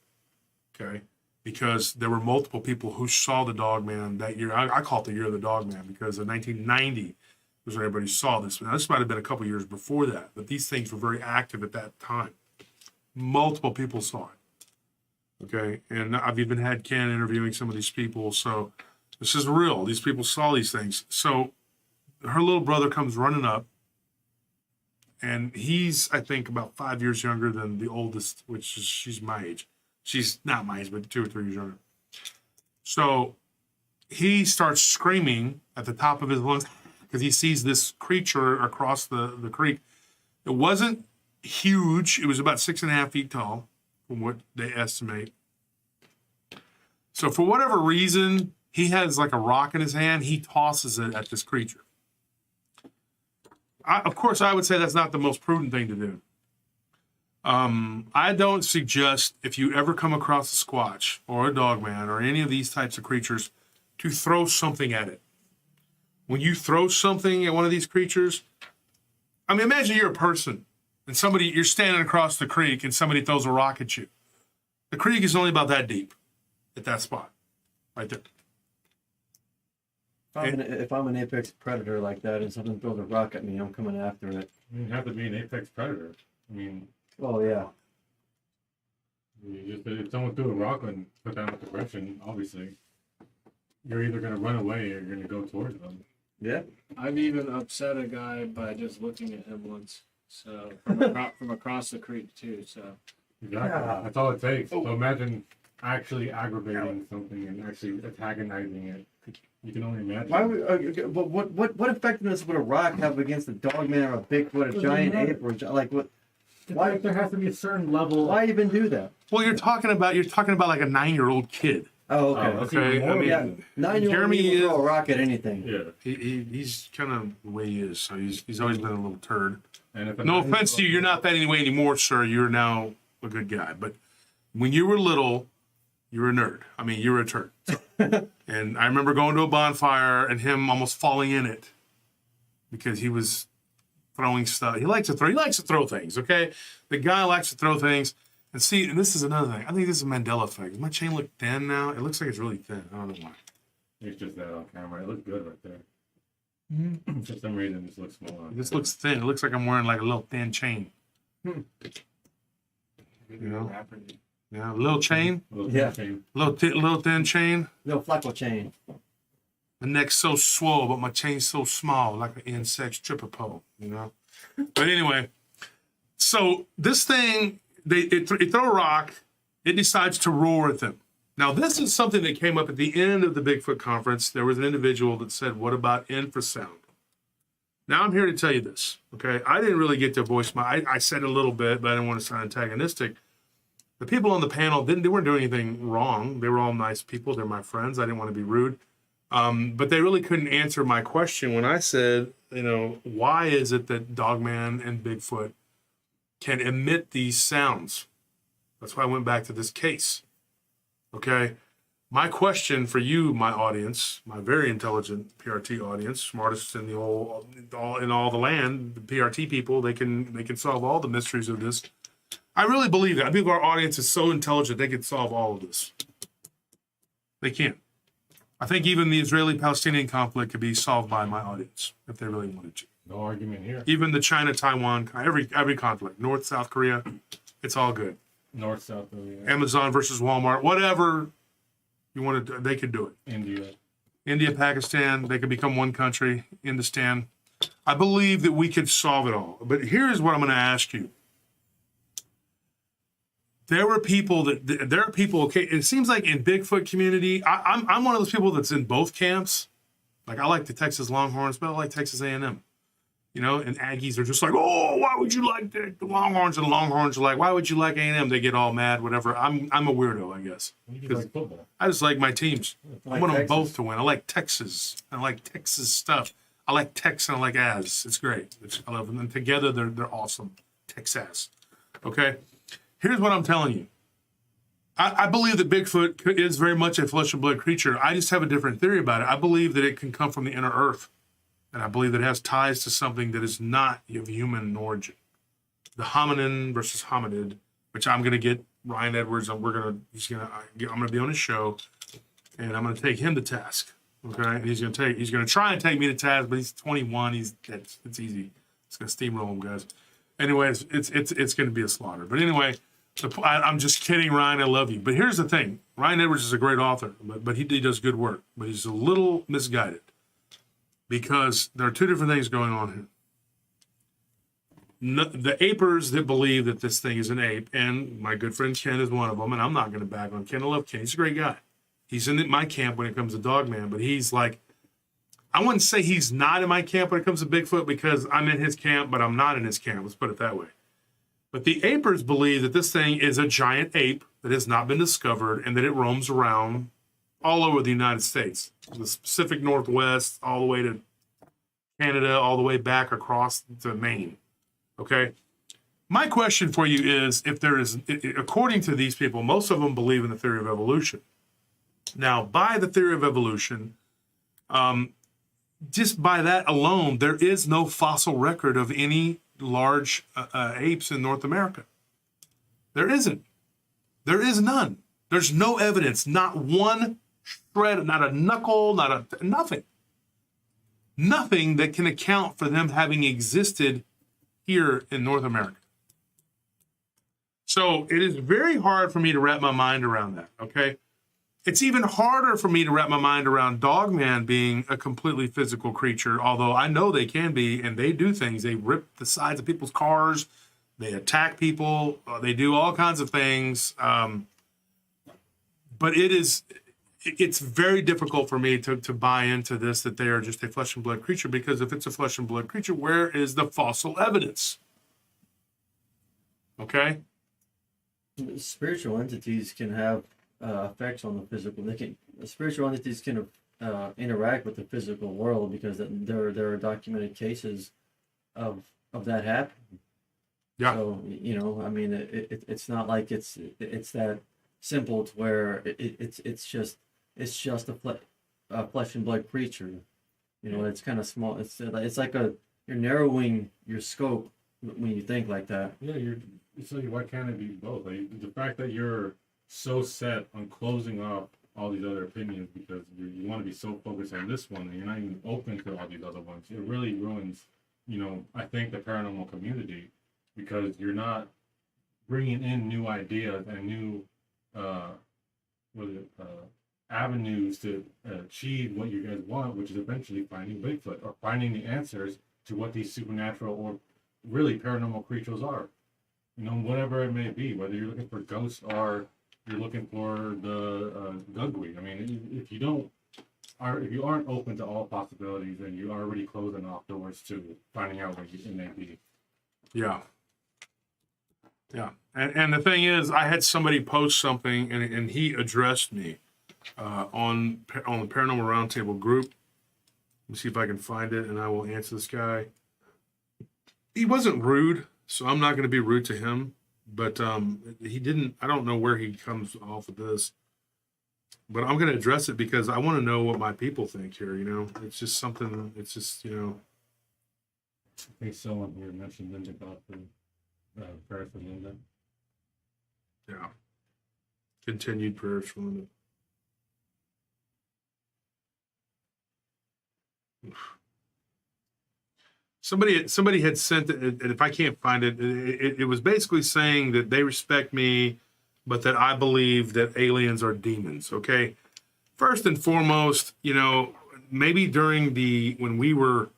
okay? Because there were multiple people who saw the Dogman that year. I call it the year of the Dogman because in 1990 was when everybody saw this. Now, this might have been a couple years before that, but these things were very active at that time. Multiple people saw it, okay? And I've even had Ken interviewing some of these people, so this is real. These people saw these things. So her little brother comes running up, and he's, I think, about 5 years younger than the oldest, which is, she's my age. She's not my age, but 2 or 3 years younger. So he starts screaming at the top of his lungs because he sees this creature across the creek. It wasn't huge. It was about 6.5 feet tall, from what they estimate. So for whatever reason, he has like a rock in his hand. He tosses it at this creature. Of course, I would say that's not the most prudent thing to do. I don't suggest if you ever come across a Squatch or a Dogman or any of these types of creatures to throw something at it. When you throw something at one of these creatures, I mean, imagine you're a person and you're standing across the creek and somebody throws a rock at you. The creek is only about that deep at that spot, right there. If I'm an apex predator like that and something throws a rock at me, I'm coming after it. You have to be an apex predator. I mean, Oh yeah. if someone threw a rock and put down with aggression, obviously, you're either going to run away or you're going to go towards them. Yeah. I've even upset a guy by just looking at him once. So from across the creek too. So Exactly. Yeah. That's all it takes. So imagine actually aggravating something and actually antagonizing it. You can only imagine. Why would, but what effectiveness would a rock have against a Dogman or a Bigfoot, a giant ape, or like what? Why there has to be a certain level? Why even do that? Well, you're talking about like a 9-year-old kid. Oh, okay. that's Okay, even more I mean, Yeah, reason. 9-year-old Jeremy will is- throw a rock at anything. Yeah. He's kind of the way he is. So he's always been a little turd. And if a No 9-year-old offense to you, you're not that anyway anymore, sir. You're now a good guy. But when you were little, you were a nerd. I mean, you were a turd. And I remember going to a bonfire and him almost falling in it because he was throwing stuff. He likes to throw things, okay? The guy likes to throw things. And see, and this is another thing. I think this is a Mandela effect. Does my chain look thin now? It looks like it's really thin. I don't know why. It's just that on camera. It looks good right there. For some reason, it just looks small. It just looks thin. It looks like I'm wearing like a little thin chain. maybe know? a rapper. Yeah, a little chain, Yeah. little thin chain. Little Flacco chain. My neck's so swole, but my chain's so small, like an insect stripper pole, you know? But anyway, so this thing, it throw a rock, it decides to roar at them. Now, this is something that came up at the end of the Bigfoot conference. There was an individual that said, what about infrasound? Now, I'm here to tell you this, okay? I didn't really get to voice I said a little bit, but I didn't want to sound antagonistic. The people on the panel, they weren't doing anything wrong. They were all nice people. They're my friends. I didn't want to be rude. But they really couldn't answer my question when I said, why is it that Dogman and Bigfoot can emit these sounds? That's why I went back to this case. Okay? My question for you, my audience, my very intelligent PRT audience, smartest in all the land, the PRT people, they can solve all the mysteries of this. I really believe that. I believe our audience is so intelligent they can solve all of this. They can. I think even the Israeli-Palestinian conflict could be solved by my audience if they really wanted to. No argument here. Even the China-Taiwan, every conflict, North, South Korea, it's all good. North, South, Amazon versus Walmart, whatever you want to do, they could do it. India, Pakistan, they could become one country, Hindustan. I believe that we could solve it all. But here's what I'm going to ask you. There are people, okay, it seems like in Bigfoot community, I'm one of those people that's in both camps. Like, I like the Texas Longhorns, but I like Texas A&M. You know, and Aggies are just like, oh, why would you like the Longhorns? And the Longhorns are like, why would you like A&M? They get all mad, whatever. I'm a weirdo, I guess. You like football. I just like my teams. Like I want them Texas. both to win. I like Texas. I like Texas stuff. I like Tex and I like Az. It's great. I love them. And together, they're awesome. Texas. Okay? Here's what I'm telling you. I believe that Bigfoot is very much a flesh and blood creature. I just have a different theory about it. I believe that it can come from the inner earth. And I believe that it has ties to something that is not of human origin. The hominin versus hominid, which I'm going to get Ryan Edwards, and I'm going to be on his show, and I'm going to take him to task. Okay, and he's going to try and take me to task, but he's 21. It's easy. It's going to steamroll him, guys. Anyways, it's going to be a slaughter. But anyway, I'm just kidding, Ryan. I love you. But here's the thing: Ryan Edwards is a great author, but he does good work. But he's a little misguided. Because there are two different things going on here. The apers that believe that this thing is an ape, and my good friend Ken is one of them, and I'm not going to back on Ken. I love Ken. He's a great guy. He's in my camp when it comes to Dogman, but he's like, I wouldn't say he's not in my camp when it comes to Bigfoot because I'm in his camp, but I'm not in his camp. Let's put it that way. But the apers believe that this thing is a giant ape that has not been discovered and that it roams around all over the United States, the Pacific Northwest, all the way to Canada, all the way back across to Maine. Okay? My question for you is, if there is, according to these people, most of them believe in the theory of evolution. Now, by the theory of evolution, just by that alone, there is no fossil record of any large apes in North America. There isn't. There is none. There's no evidence, not one shred, not a knuckle, nothing. Nothing that can account for them having existed here in North America. So it is very hard for me to wrap my mind around that, okay? It's even harder for me to wrap my mind around Dogman being a completely physical creature, although I know they can be, and they do things. They rip the sides of people's cars, they attack people, they do all kinds of things. But it's very difficult for me to buy into this, that they are just a flesh and blood creature, because if it's a flesh and blood creature, where is the fossil evidence? Okay? Spiritual entities can have effects on the physical. Spiritual entities can interact with the physical world, because there are documented cases of that happening. Yeah. So, you know, I mean, it's not like it's that simple to where it's just a flesh and blood creature. You know, it's kind of small. It's like you're narrowing your scope when you think like that. Yeah, so why can't it be both? Like, the fact that you're so set on closing off all these other opinions because you want to be so focused on this one, and you're not even open to all these other ones. It really ruins, you know, I think, the paranormal community, because you're not bringing in new ideas and new avenues to achieve what you guys want, which is eventually finding Bigfoot or finding the answers to what these supernatural or really paranormal creatures are. You know, whatever it may be, whether you're looking for ghosts or you're looking for the Gugwe. I mean, if you aren't open to all possibilities, then you're already closing off doors to finding out what it may be. Yeah. Yeah. And the thing is, I had somebody post something, and he addressed me on the Paranormal Roundtable group. Let me see if I can find it, and I will answer this guy. He wasn't rude, so I'm not going to be rude to him. But he didn't, I don't know where he comes off of this. But I'm going to address it because I want to know what my people think here, you know. It's just something, it's just, you know. I think someone here mentioned Linda Godfrey, prayers for Linda. Yeah. Continued prayers for Linda. Somebody had sent it, and if I can't find it, it was basically saying that they respect me, but that I believe that aliens are demons. Okay, first and foremost, you know, maybe during when we were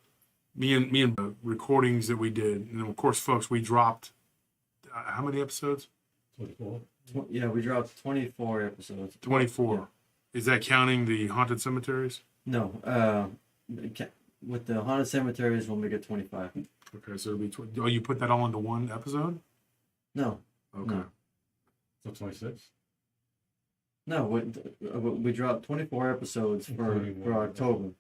me and the recordings that we did, and of course, folks, we dropped how many episodes? 24. Yeah, we dropped 24 episodes. 24. Yeah. Is that counting the haunted cemeteries? No, with the haunted cemeteries, we'll make it 25. Okay, so it'll be. Oh, you put that all into one episode? No, Okay. No. So 26. no, we dropped 24 episodes for Including October,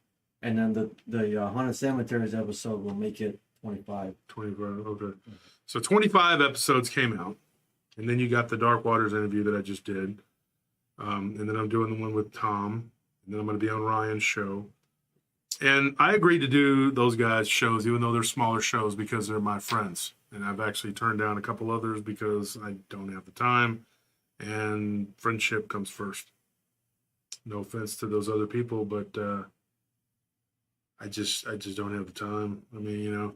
and then the haunted cemeteries episode will make it 25. 25. Okay. So 25 episodes came out, and then you got the Dark Waters interview that I just did, and then I'm doing the one with Tom, and then I'm going to be on Ryan's show. And I agreed to do those guys' shows, even though they're smaller shows, because they're my friends. And I've actually turned down a couple others because I don't have the time, and friendship comes first. No offense to those other people, but I just don't have the time. I mean, you know,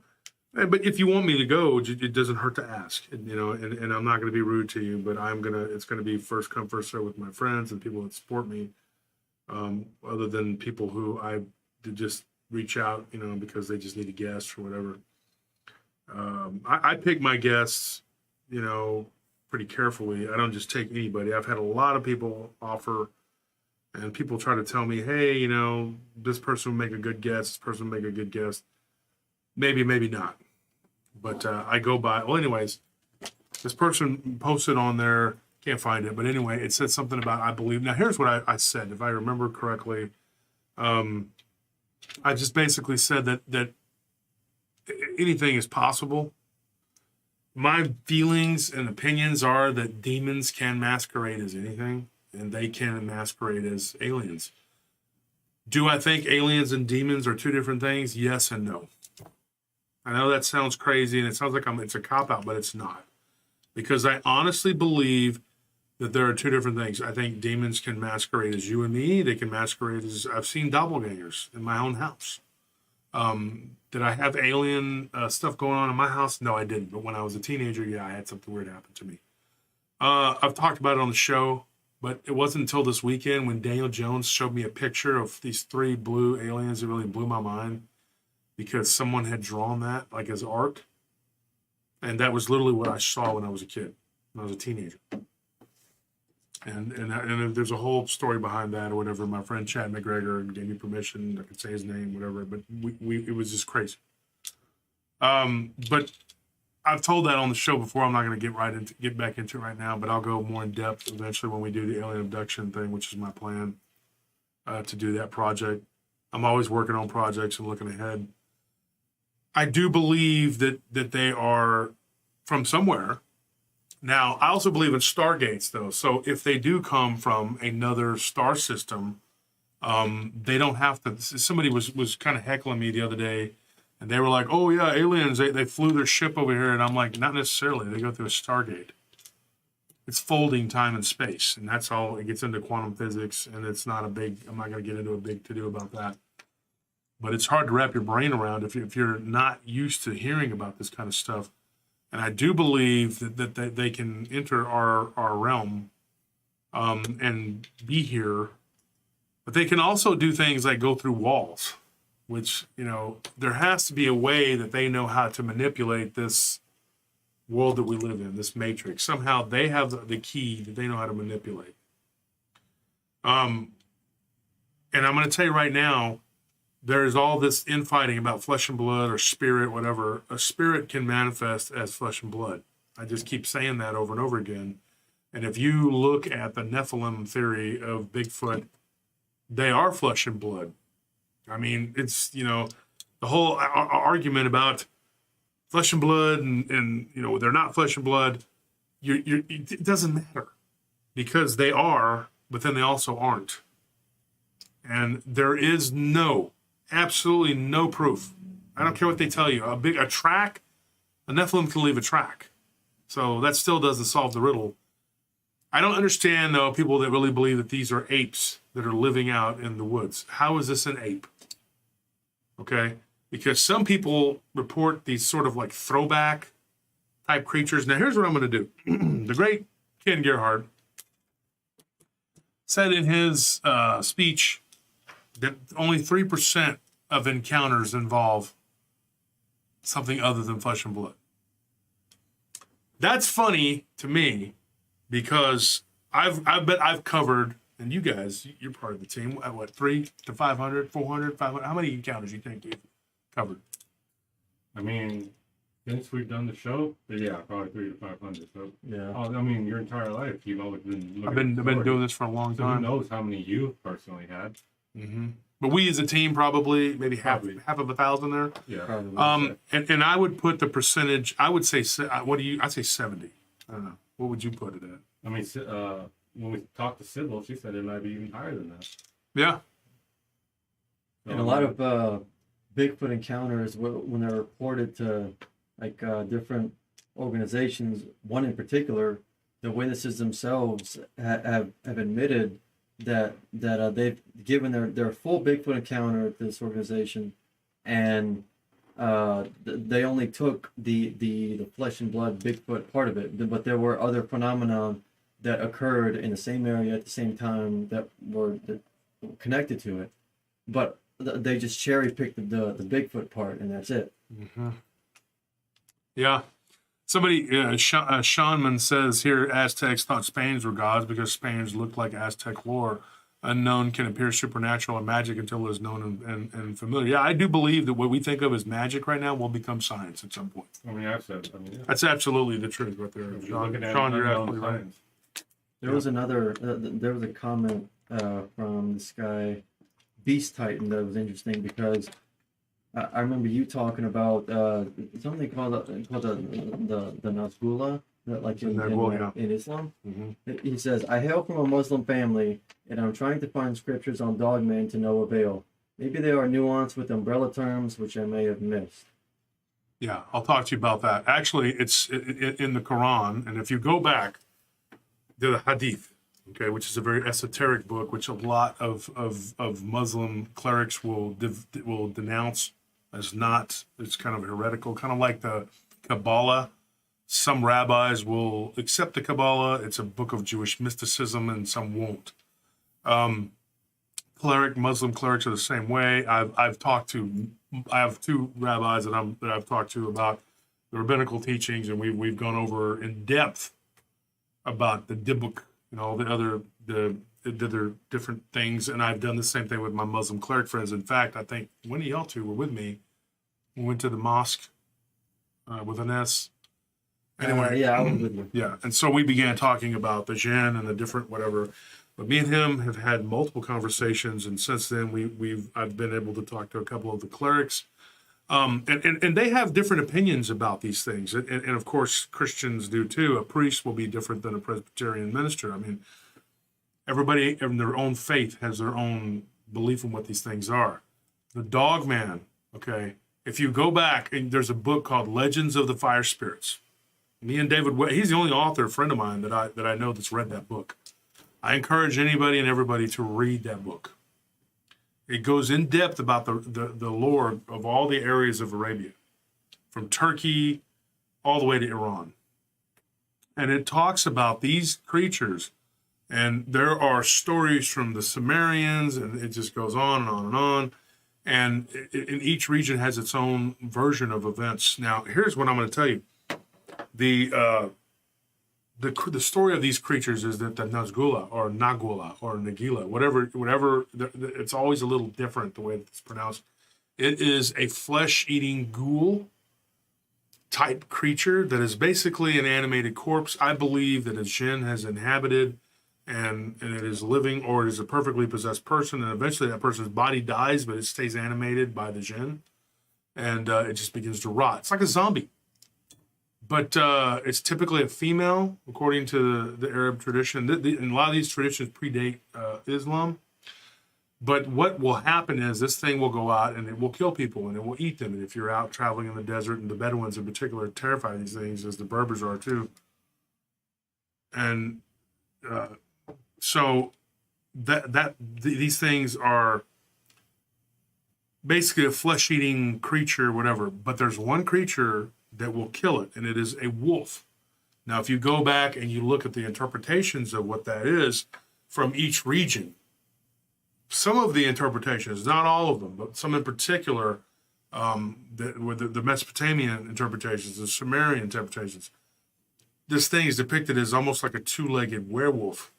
but if you want me to go, it doesn't hurt to ask. And, you know, and I'm not going to be rude to you, but it's going to be first come first serve with my friends and people that support me. Other than people who I just reach out, you know, because they just need a guest or whatever. I pick my guests, you know, pretty carefully. I don't just take anybody. I've had a lot of people offer, and people try to tell me, hey, you know, this person will make a good guest, this person will make a good guest. Maybe, maybe not. But I go by, well, anyways, this person posted on there, can't find it, but anyway, it said something about, I believe. Now, here's what I said, if I remember correctly. I just basically said that anything is possible. My feelings and opinions are that demons can masquerade as anything, and they can masquerade as aliens. Do I think aliens and demons are two different things? Yes and no. I know that sounds crazy, and it sounds like it's a cop-out, but it's not. Because I honestly believe that there are two different things. I think demons can masquerade as you and me. They can masquerade as, I've seen doppelgangers in my own house. Did I have alien stuff going on in my house? No, I didn't. But when I was a teenager, yeah, I had something weird happen to me. I've talked about it on the show, but it wasn't until this weekend when Daniel Jones showed me a picture of these 3 blue aliens that really blew my mind, because someone had drawn that like as art. And that was literally what I saw when I was a kid, when I was a teenager. And there's a whole story behind that or whatever. My friend Chad McGregor gave me permission. I could say his name, whatever. But it was just crazy. But I've told that on the show before. I'm not going to get back into it right now. But I'll go more in depth eventually when we do the alien abduction thing, which is my plan to do that project. I'm always working on projects and looking ahead. I do believe that they are from somewhere. Now, I also believe in stargates, though. So if they do come from another star system, they don't have to. Somebody was kind of heckling me the other day, and they were like, "Oh yeah, aliens! They flew their ship over here," and I'm like, "Not necessarily. They go through a stargate. It's folding time and space, and that's all. It gets into quantum physics, and it's not a big. I'm not going to get into a big to do about that. But it's hard to wrap your brain around if you're not used to hearing about this kind of stuff. And I do believe that they can enter our realm and be here. But they can also do things like go through walls, which, you know, there has to be a way that they know how to manipulate this world that we live in, this matrix. Somehow they have the key that they know how to manipulate. And I'm going to tell you right now, there's all this infighting about flesh and blood or spirit, whatever. A spirit can manifest as flesh and blood. I just keep saying that over and over again. And if you look at the Nephilim theory of Bigfoot, they are flesh and blood. I mean, it's, you know, the whole argument about flesh and blood and you know, they're not flesh and blood. It doesn't matter, because they are, but then they also aren't. And there is absolutely no proof. I don't care what they tell you. A track, a Nephilim can leave a track. So that still doesn't solve the riddle. I don't understand, though, people that really believe that these are apes that are living out in the woods. How is this an ape? Okay? Because some people report these sort of like throwback type creatures. Now, here's what I'm going to do. The great Ken Gerhard said in his speech that only 3% of encounters involve something other than flesh and blood. That's funny to me, because I bet I've covered, and you guys, you're part of the team, what, 3 to 500, 400, 500, how many encounters you think, Keith? covered? I mean, since we've done the show, yeah, probably 300 to 500. So, Yeah. I mean, your entire life, you've always been looking. I've been doing this for a long So who time. knows how many you personally had? Mm-hmm. But we as a team probably maybe Probably. half of 1,000 there. Yeah. Probably. And I would put the percentage. I would say what do you? I say 70. I don't know. What would you put it at? I mean, when we talked to Sybil, she said it might be even higher than that. Yeah. And a lot of Bigfoot encounters, when they're reported to like different organizations, one in particular, the witnesses themselves have admitted that they've given their full Bigfoot encounter to this organization, and they only took the flesh and blood Bigfoot part of it, but there were other phenomena that occurred in the same area at the same time that were connected to it, but they just cherry picked the Bigfoot part, and that's it. Mm-hmm. Yeah. Somebody, Shawnman says here, Aztecs thought Spaniards were gods because Spaniards looked like Aztec lore. Unknown can appear supernatural and magic until it is known and familiar. Yeah, I do believe that what we think of as magic right now will become science at some point. I mean, I've said. I mean, yeah. That's absolutely the truth right there. If you're looking at Sean, you're unknown absolutely right. science. There was another. There was a comment from this guy, Beast Titan, that was interesting because I remember you talking about something called the Nazgula, that like in Islam. Mm-hmm. He says, "I hail from a Muslim family, and I'm trying to find scriptures on Dogman to no avail. Maybe they are nuanced with umbrella terms, which I may have missed." Yeah, I'll talk to you about that. Actually, it's in the Quran, and if you go back to the Hadith, okay, which is a very esoteric book, which a lot of Muslim clerics will denounce as not, it's kind of heretical, kind of like the Kabbalah. Some rabbis will accept the Kabbalah. It's a book of Jewish mysticism, and some won't. Muslim clerics are the same way. I have two rabbis that I've talked to about the rabbinical teachings, and we've gone over in depth about the Dibbuk, the other different things, and I've done the same thing with my Muslim cleric friends. In fact, I think one of y'all two were with me. We went to the mosque with an S. Anyway, yeah, I was with you. yeah, and so we began talking about the jinn and the different whatever. But me and him have had multiple conversations, and since then I've been able to talk to a couple of the clerics, and they have different opinions about these things, and of course Christians do too. A priest will be different than a Presbyterian minister. I mean, everybody in their own faith has their own belief in what these things are. The Dogman, okay. If you go back, and there's a book called Legends of the Fire Spirits. Me and David, he's the only author, friend of mine that I know that's read that book. I encourage anybody and everybody to read that book. It goes in depth about the lore of all the areas of Arabia, from Turkey all the way to Iran. And it talks about these creatures, and there are stories from the Sumerians, and it just goes on and on and on. And in each region has its own version of events. Now, here's what I'm going to tell you. The story of these creatures is that the Nazgula or Nagula or Nagila, whatever, it's always a little different the way that it's pronounced. It is a flesh-eating ghoul type creature that is basically an animated corpse. I believe that a jinn has inhabited and it is living, or it is a perfectly possessed person, and eventually that person's body dies, but it stays animated by the jinn, and it just begins to rot. It's like a zombie. But it's typically a female, according to the Arab tradition. And a lot of these traditions predate Islam. But what will happen is this thing will go out and it will kill people and it will eat them. And if you're out traveling in the desert, and the Bedouins in particular are terrified of these things, as the Berbers are too. And so these things are basically a flesh-eating creature, whatever. But there's one creature that will kill it, and it is a wolf. Now, if you go back and you look at the interpretations of what that is from each region, some of the interpretations, not all of them, but some in particular, the Mesopotamian interpretations, the Sumerian interpretations, this thing is depicted as almost like a two-legged werewolf.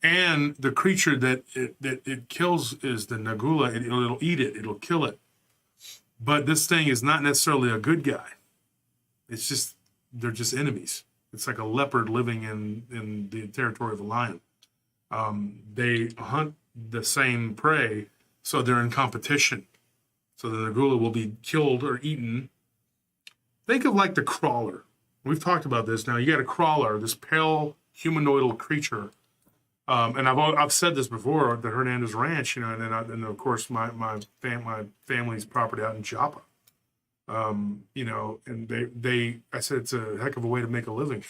And the creature that it kills is the Nagula. It'll eat it. It'll kill it. But this thing is not necessarily a good guy. It's just, they're just enemies. It's like a leopard living in the territory of a lion. They hunt the same prey, so they're in competition. So the Nagula will be killed or eaten. Think of like the crawler. We've talked about this now. You got a crawler, this pale humanoidal creature. And I've said this before at the Hernandez Ranch, you know, and then of course my family's property out in Joppa. You know, and I said it's a heck of a way to make a living.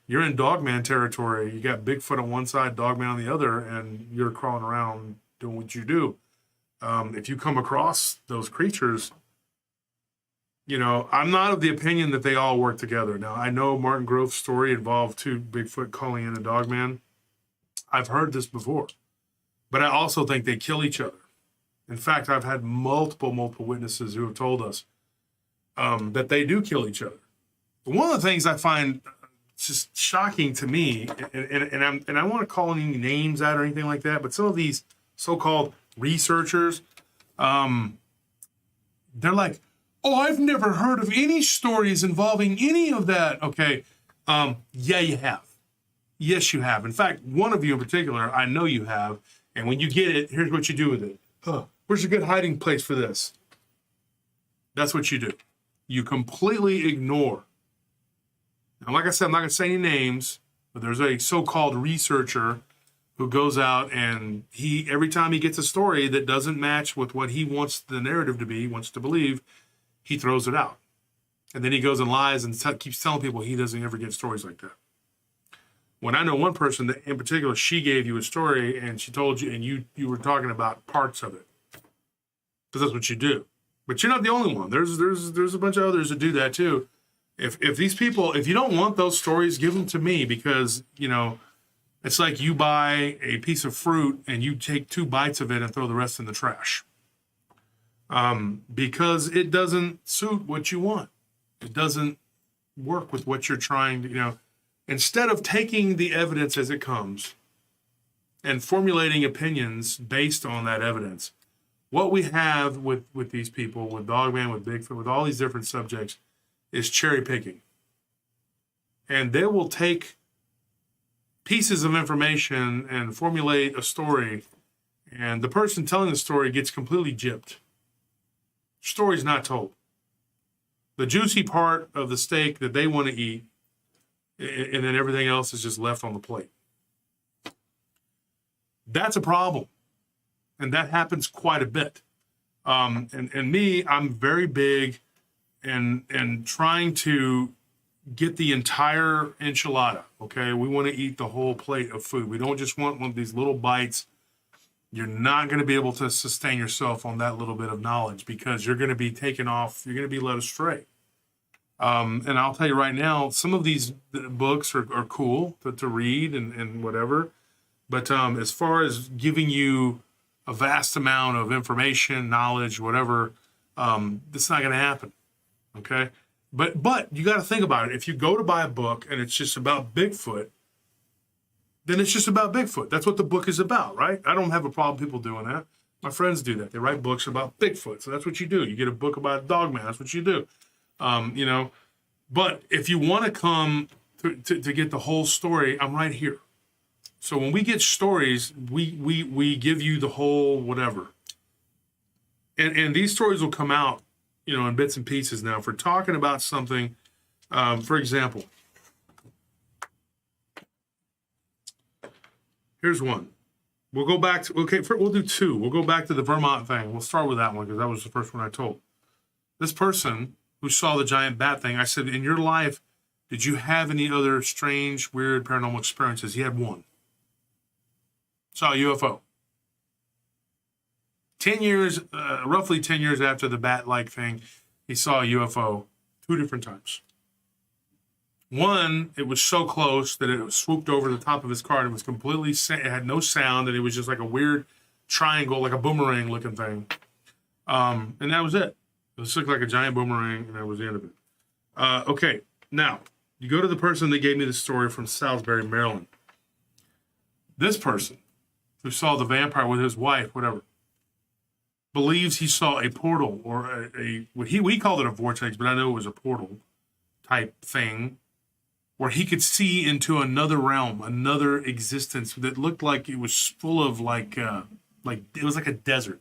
You're in Dogman territory. You got Bigfoot on one side, Dogman on the other, and you're crawling around doing what you do. If you come across those creatures, you know, I'm not of the opinion that they all work together. Now, I know Martin Grove's story involved 2 Bigfoot calling in a Dogman. I've heard this before, but I also think they kill each other. In fact, I've had multiple witnesses who have told us that they do kill each other. But one of the things I find just shocking to me, and I want to call any names out or anything like that, but some of these so-called researchers, they're like, oh, I've never heard of any stories involving any of that. Okay, yeah, you have. Yes, you have. In fact, one of you in particular, I know you have. And when you get it, here's what you do with it. Where's a good hiding place for this? That's what you do. You completely ignore. Now, like I said, I'm not going to say any names, but there's a so-called researcher who goes out and every time he gets a story that doesn't match with what he wants the narrative to be, wants to believe, he throws it out. And then he goes and lies and keeps telling people he doesn't ever get stories like that. When I know one person that in particular, she gave you a story and she told you, and you were talking about parts of it. Because that's what you do. But you're not the only one. There's a bunch of others that do that too. If these people, if you don't want those stories, give them to me, because, you know, it's like you buy a piece of fruit and you take 2 bites of it and throw the rest in the trash. Because it doesn't suit what you want. It doesn't work with what you're trying to, you know. Instead of taking the evidence as it comes and formulating opinions based on that evidence, what we have with these people, with Dogman, with Bigfoot, with all these different subjects, is cherry picking. And they will take pieces of information and formulate a story, and the person telling the story gets completely gypped. Story's not told. The juicy part of the steak that they want to eat, and then everything else is just left on the plate. That's a problem. And that happens quite a bit. And me, I'm very big in trying to get the entire enchilada, okay? We want to eat the whole plate of food. We don't just want one of these little bites. You're not going to be able to sustain yourself on that little bit of knowledge, because you're going to be taken off, you're going to be led astray. And I'll tell you right now, some of these books are cool to read and whatever. But as far as giving you a vast amount of information, knowledge, whatever, it's not going to happen. Okay? But you got to think about it. If you go to buy a book and it's just about Bigfoot, then it's just about Bigfoot. That's what the book is about, right? I don't have a problem with people doing that. My friends do that. They write books about Bigfoot. So that's what you do. You get a book about Dogman. That's what you do. You know, but if you want to come to get the whole story, I'm right here. So when we get stories, we give you the whole whatever. And these stories will come out, you know, in bits and pieces. Now, if we're talking about something, for example, here's one. We'll go back to, we'll do 2. We'll go back to the Vermont thing. We'll start with that one because that was the first one I told. This person who saw the giant bat thing, I said, in your life, did you have any other strange, weird paranormal experiences? He had one. Saw a UFO. 10 years, roughly 10 years after the bat-like thing, he saw a UFO 2 different times. One, it was so close that it swooped over the top of his car and it was completely, it had no sound, and it was just like a weird triangle, like a boomerang looking thing. And that was it. It looked like a giant boomerang, and that was the end of it. Okay, now, you go to the person that gave me the story from Salisbury, Maryland. This person who saw the vampire with his wife, whatever, believes he saw a portal or we called it a vortex, but I know it was a portal type thing where he could see into another realm, another existence that looked like it was full of like it was like a desert.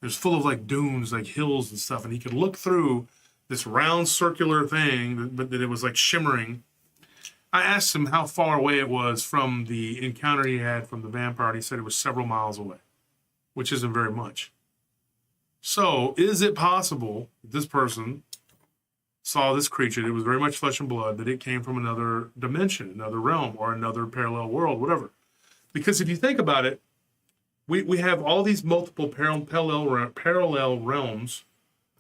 It was full of like dunes, like hills and stuff, and he could look through this round circular thing, but that it was like shimmering. I asked him how far away it was from the encounter he had from the vampire, and he said it was several miles away, which isn't very much. So, is it possible that this person saw this creature that was very much flesh and blood, that it came from another dimension, another realm, or another parallel world, whatever? Because if you think about it, we have all these multiple parallel realms.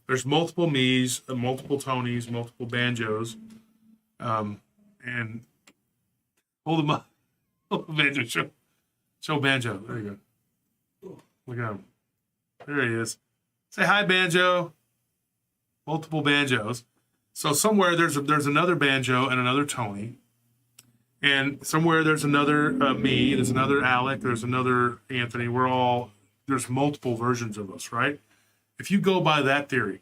There's multiple me's, multiple Tonys, multiple banjos, and hold them up. Banjo, show Banjo. There you go. Look at him. There he is. Say hi, Banjo. Multiple banjos. So somewhere there's another banjo and another Tony, and somewhere there's another me. There's another Alec. There's another Anthony. There's multiple versions of us, right? If you go by that theory,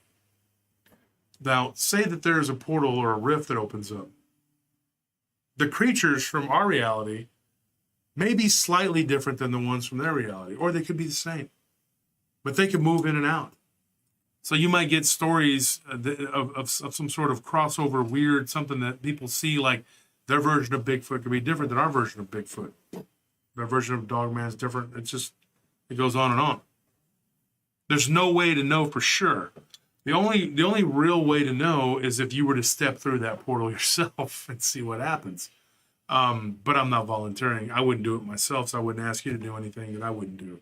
now say that there's a portal or a rift that opens up. The creatures from our reality may be slightly different than the ones from their reality, or they could be the same, but they could move in and out. So you might get stories of some sort of crossover, weird, something that people see, like their version of Bigfoot could be different than our version of Bigfoot. Their version of Dogman is different. It goes on and on. There's no way to know for sure. The only real way to know is if you were to step through that portal yourself and see what happens. But I'm not volunteering. I wouldn't do it myself, so I wouldn't ask you to do anything that I wouldn't do.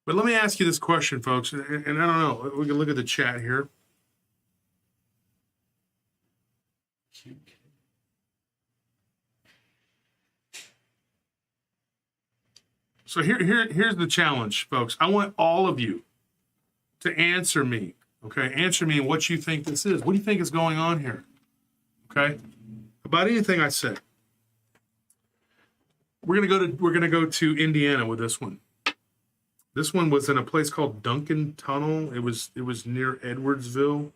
But let me ask you this question, folks, and I don't know. We can look at the chat here. So here's the challenge, folks. I want all of you to answer me. Okay, answer me what you think this is. What do you think is going on here? Okay, about anything I said. We're gonna go to Indiana with this one. This one was in a place called Duncan Tunnel. It was near Edwardsville,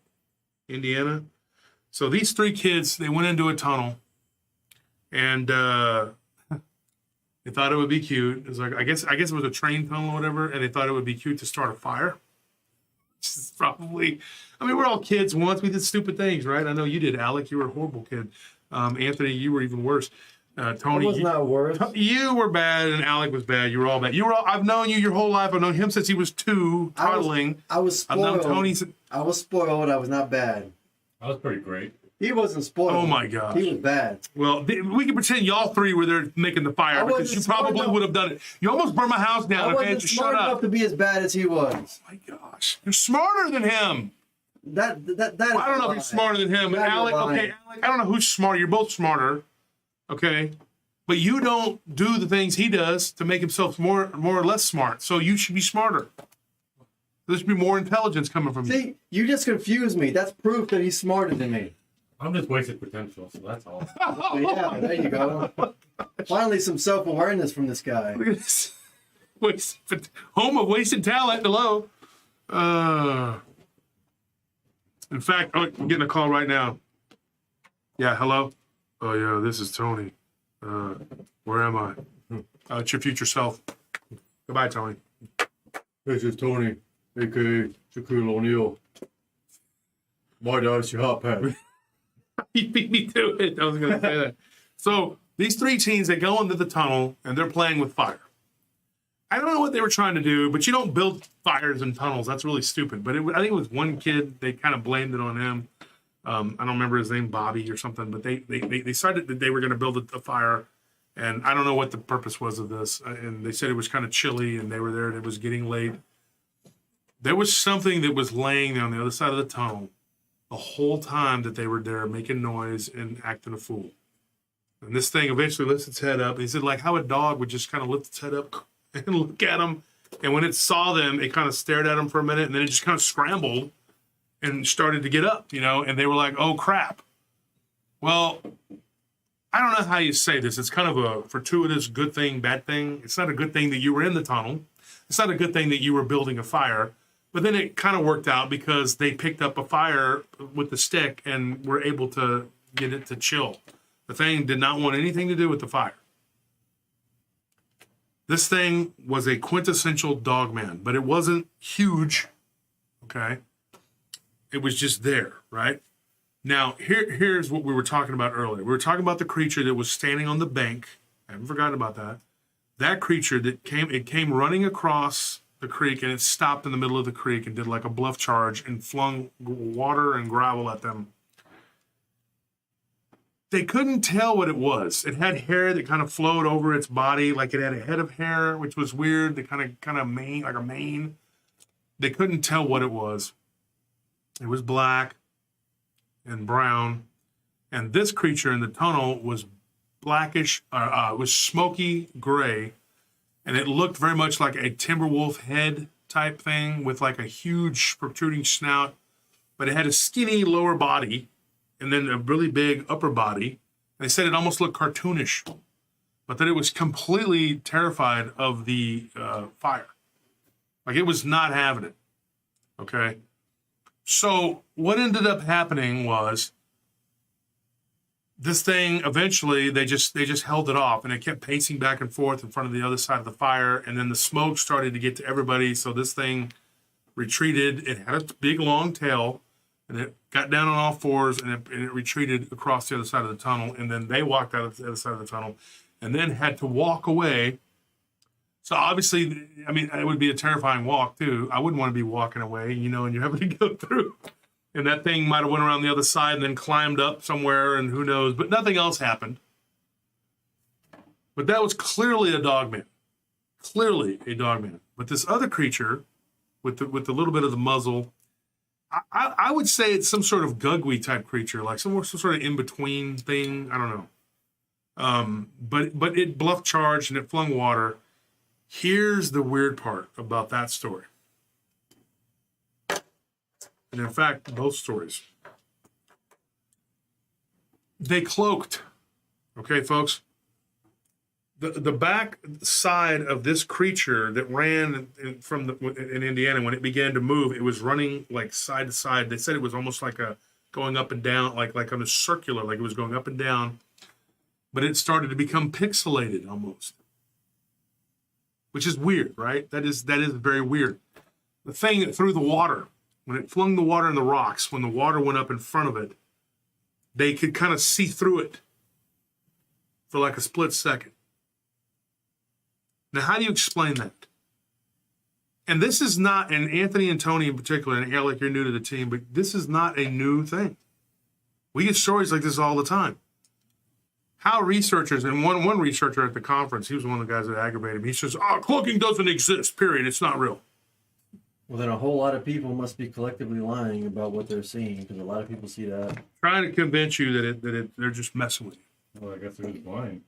Indiana. So these three kids, they went into a tunnel, and they thought it would be cute. It was like I guess it was a train tunnel or whatever, and they thought it would be cute to start a fire. Which is probably, I mean, we're all kids once. We did stupid things, right? I know you did, Alec. You were a horrible kid. Anthony, you were even worse. Tony, I was not worse. You were bad, and Alec was bad. You were all bad. I've known you your whole life. I've known him since he was 2, toddling. I was spoiled. I've known Tony. I was spoiled. I was not bad. I was pretty great. He wasn't spoiled. Oh my gosh. He was bad. Well, we can pretend y'all three were there making the fire because you probably would have done it. You almost burned my house down. I Okay, wasn't just smart shut enough up. to be as bad as he was. Oh my gosh, you're smarter than him. That Well, I don't know if you're smarter than him, but Alec. Okay, Alec. I don't know who's smarter. You're both smarter. Okay. But you don't do the things he does to make himself more or less smart. So you should be smarter. There should be more intelligence coming from you. See, you just confused me. That's proof that he's smarter than me. I'm just wasted potential, so that's all. So yeah, there you go. Finally, some self-awareness from this guy. Look at this. Home of wasted talent. Hello. In fact, I'm getting a call right now. Yeah, hello. Oh yeah, this is Tony. Where am I? It's your future self. Goodbye, Tony. This is Tony, a.k.a. Shaquille O'Neal. My dad's your hot pad. You beat me to it. I was going to say that. So these three teens, they go into the tunnel and they're playing with fire. I don't know what they were trying to do, but you don't build fires in tunnels. That's really stupid. But I think it was one kid. They kind of blamed it on him. I don't remember his name, Bobby or something. But they decided that they were going to build a fire. And I don't know what the purpose was of this. And they said it was kind of chilly and they were there and it was getting late. There was something that was laying on the other side of the tunnel the whole time that they were there making noise and acting a fool. And this thing eventually lifts its head up. And he said, like how a dog would just kind of lift its head up and look at them. And when it saw them, it kind of stared at them for a minute. And then it just kind of scrambled and started to get up, and they were like, oh, crap. Well, I don't know how you say this. It's kind of a fortuitous good thing, bad thing. It's not a good thing that you were in the tunnel. It's not a good thing that you were building a fire. But then it kind of worked out because they picked up a fire with the stick and were able to get it to chill. The thing did not want anything to do with the fire. This thing was a quintessential Dogman, but it wasn't huge, okay? It was just there, right? Now, here's what we were talking about earlier. We were talking about the creature that was standing on the bank. I haven't forgotten about that. That creature that came running across the creek, and it stopped in the middle of the creek and did like a bluff charge and flung water and gravel at them. They couldn't tell what it was. It had hair that kind of flowed over its body, like it had a head of hair, which was weird. The kind of mane, like a mane. They couldn't tell what it was. It was black and brown, and this creature in the tunnel was blackish, was smoky gray, and it looked very much like a timberwolf head type thing with like a huge protruding snout, but it had a skinny lower body and then a really big upper body. They said it almost looked cartoonish, but that it was completely terrified of the fire. Like it was not having it. Okay. So what ended up happening was this thing eventually they just held it off, and it kept pacing back and forth in front of the other side of the fire, and then the smoke started to get to everybody. So this thing retreated. It had a big long tail, and it got down on all fours, and it retreated across the other side of the tunnel. And then they walked out of the other side of the tunnel, and then had to walk away. So obviously, I mean, it would be a terrifying walk too. I wouldn't want to be walking away, and you're having to go through. And that thing might have went around the other side and then climbed up somewhere, and who knows. But nothing else happened. But that was clearly a Dogman. Clearly a Dogman. But this other creature, with the little bit of the muzzle, I would say it's some sort of Gugwe type creature, like some sort of in-between thing. I don't know. But it bluff charged and it flung water. Here's the weird part about that story. And in fact, both stories. They cloaked. Okay, folks? The back side of this creature that ran in Indiana, when it began to move, it was running like side to side. They said it was almost like going up and down, like on a circular, like it was going up and down. But it started to become pixelated almost. Which is weird, right? That is very weird. The thing that threw the water, when it flung the water in the rocks, when the water went up in front of it, they could kind of see through it for like a split second. Now, how do you explain that? And this is not, and Anthony and Tony in particular, and Alec, you're new to the team, but this is not a new thing. We get stories like this all the time. How researchers, and one researcher at the conference, he was one of the guys that aggravated me. He says, cloaking doesn't exist, period. It's not real. Well, then a whole lot of people must be collectively lying about what they're seeing, because a lot of people see that. Trying to convince you that they're just messing with you. Well, I guess they're just blind.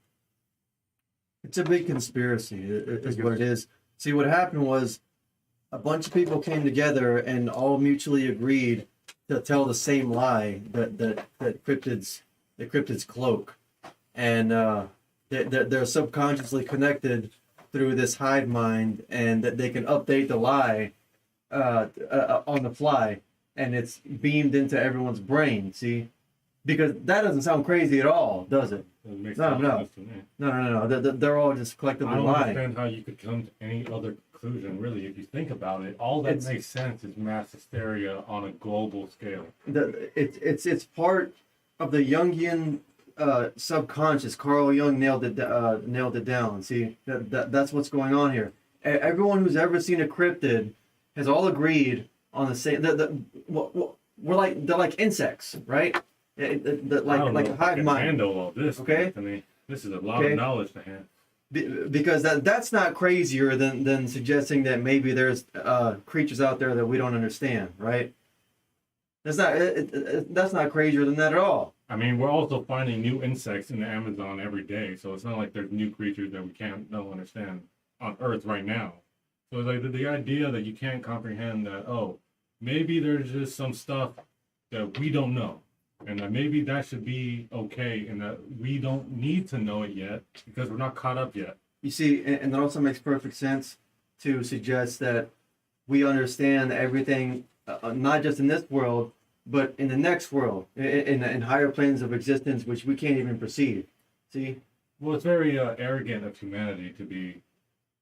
It's a big conspiracy, is what it is. See, what happened was a bunch of people came together and all mutually agreed to tell the same lie that cryptids cloak. And they're subconsciously connected through this hive mind, and that they can update the lie on the fly, and it's beamed into everyone's brain. See, because that doesn't sound crazy at all, does it? It makes No. sense to me. No. They're all just I collectively don't lying. understand how you could come to any other conclusion, really. If you think about it, all that makes sense is mass hysteria on a global scale. It's part of the Jungian subconscious. Carl Jung nailed it down. See, that's what's going on here. Everyone who's ever seen a cryptid has all agreed on the same. They're like insects, right? Like a hive mind. Handle all this. Okay. I mean, this is a lot of knowledge to handle. Because that's not crazier than suggesting that maybe there's creatures out there that we don't understand, right? That's not crazier than that at all. I mean, we're also finding new insects in the Amazon every day, so it's not like there's new creatures that we don't understand on Earth right now. So like the idea that you can't comprehend that, maybe there's just some stuff that we don't know. And maybe that should be okay, and that we don't need to know it yet because we're not caught up yet. You see, and that also makes perfect sense to suggest that we understand everything, not just in this world, but in the next world, in higher planes of existence, which we can't even perceive. See? Well, it's very arrogant of humanity to be.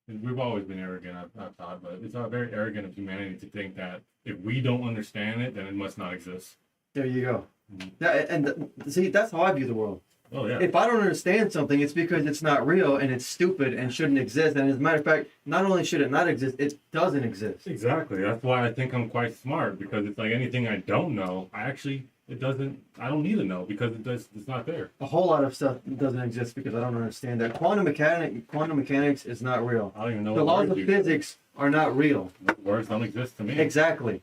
We've always been arrogant, I've thought, but it's not very arrogant of humanity to think that if we don't understand it, then it must not exist. There you go. See, that's how I view the world. Oh yeah. If I don't understand something, it's because it's not real and it's stupid and shouldn't exist. And as a matter of fact, not only should it not exist, it doesn't exist. Exactly. That's why I think I'm quite smart, because it's like anything I don't know, I don't need to know because it's not there. A whole lot of stuff doesn't exist because I don't understand that. Quantum mechanics is not real. I don't even know The what laws words of you- physics are not real. Words don't exist to me. Exactly.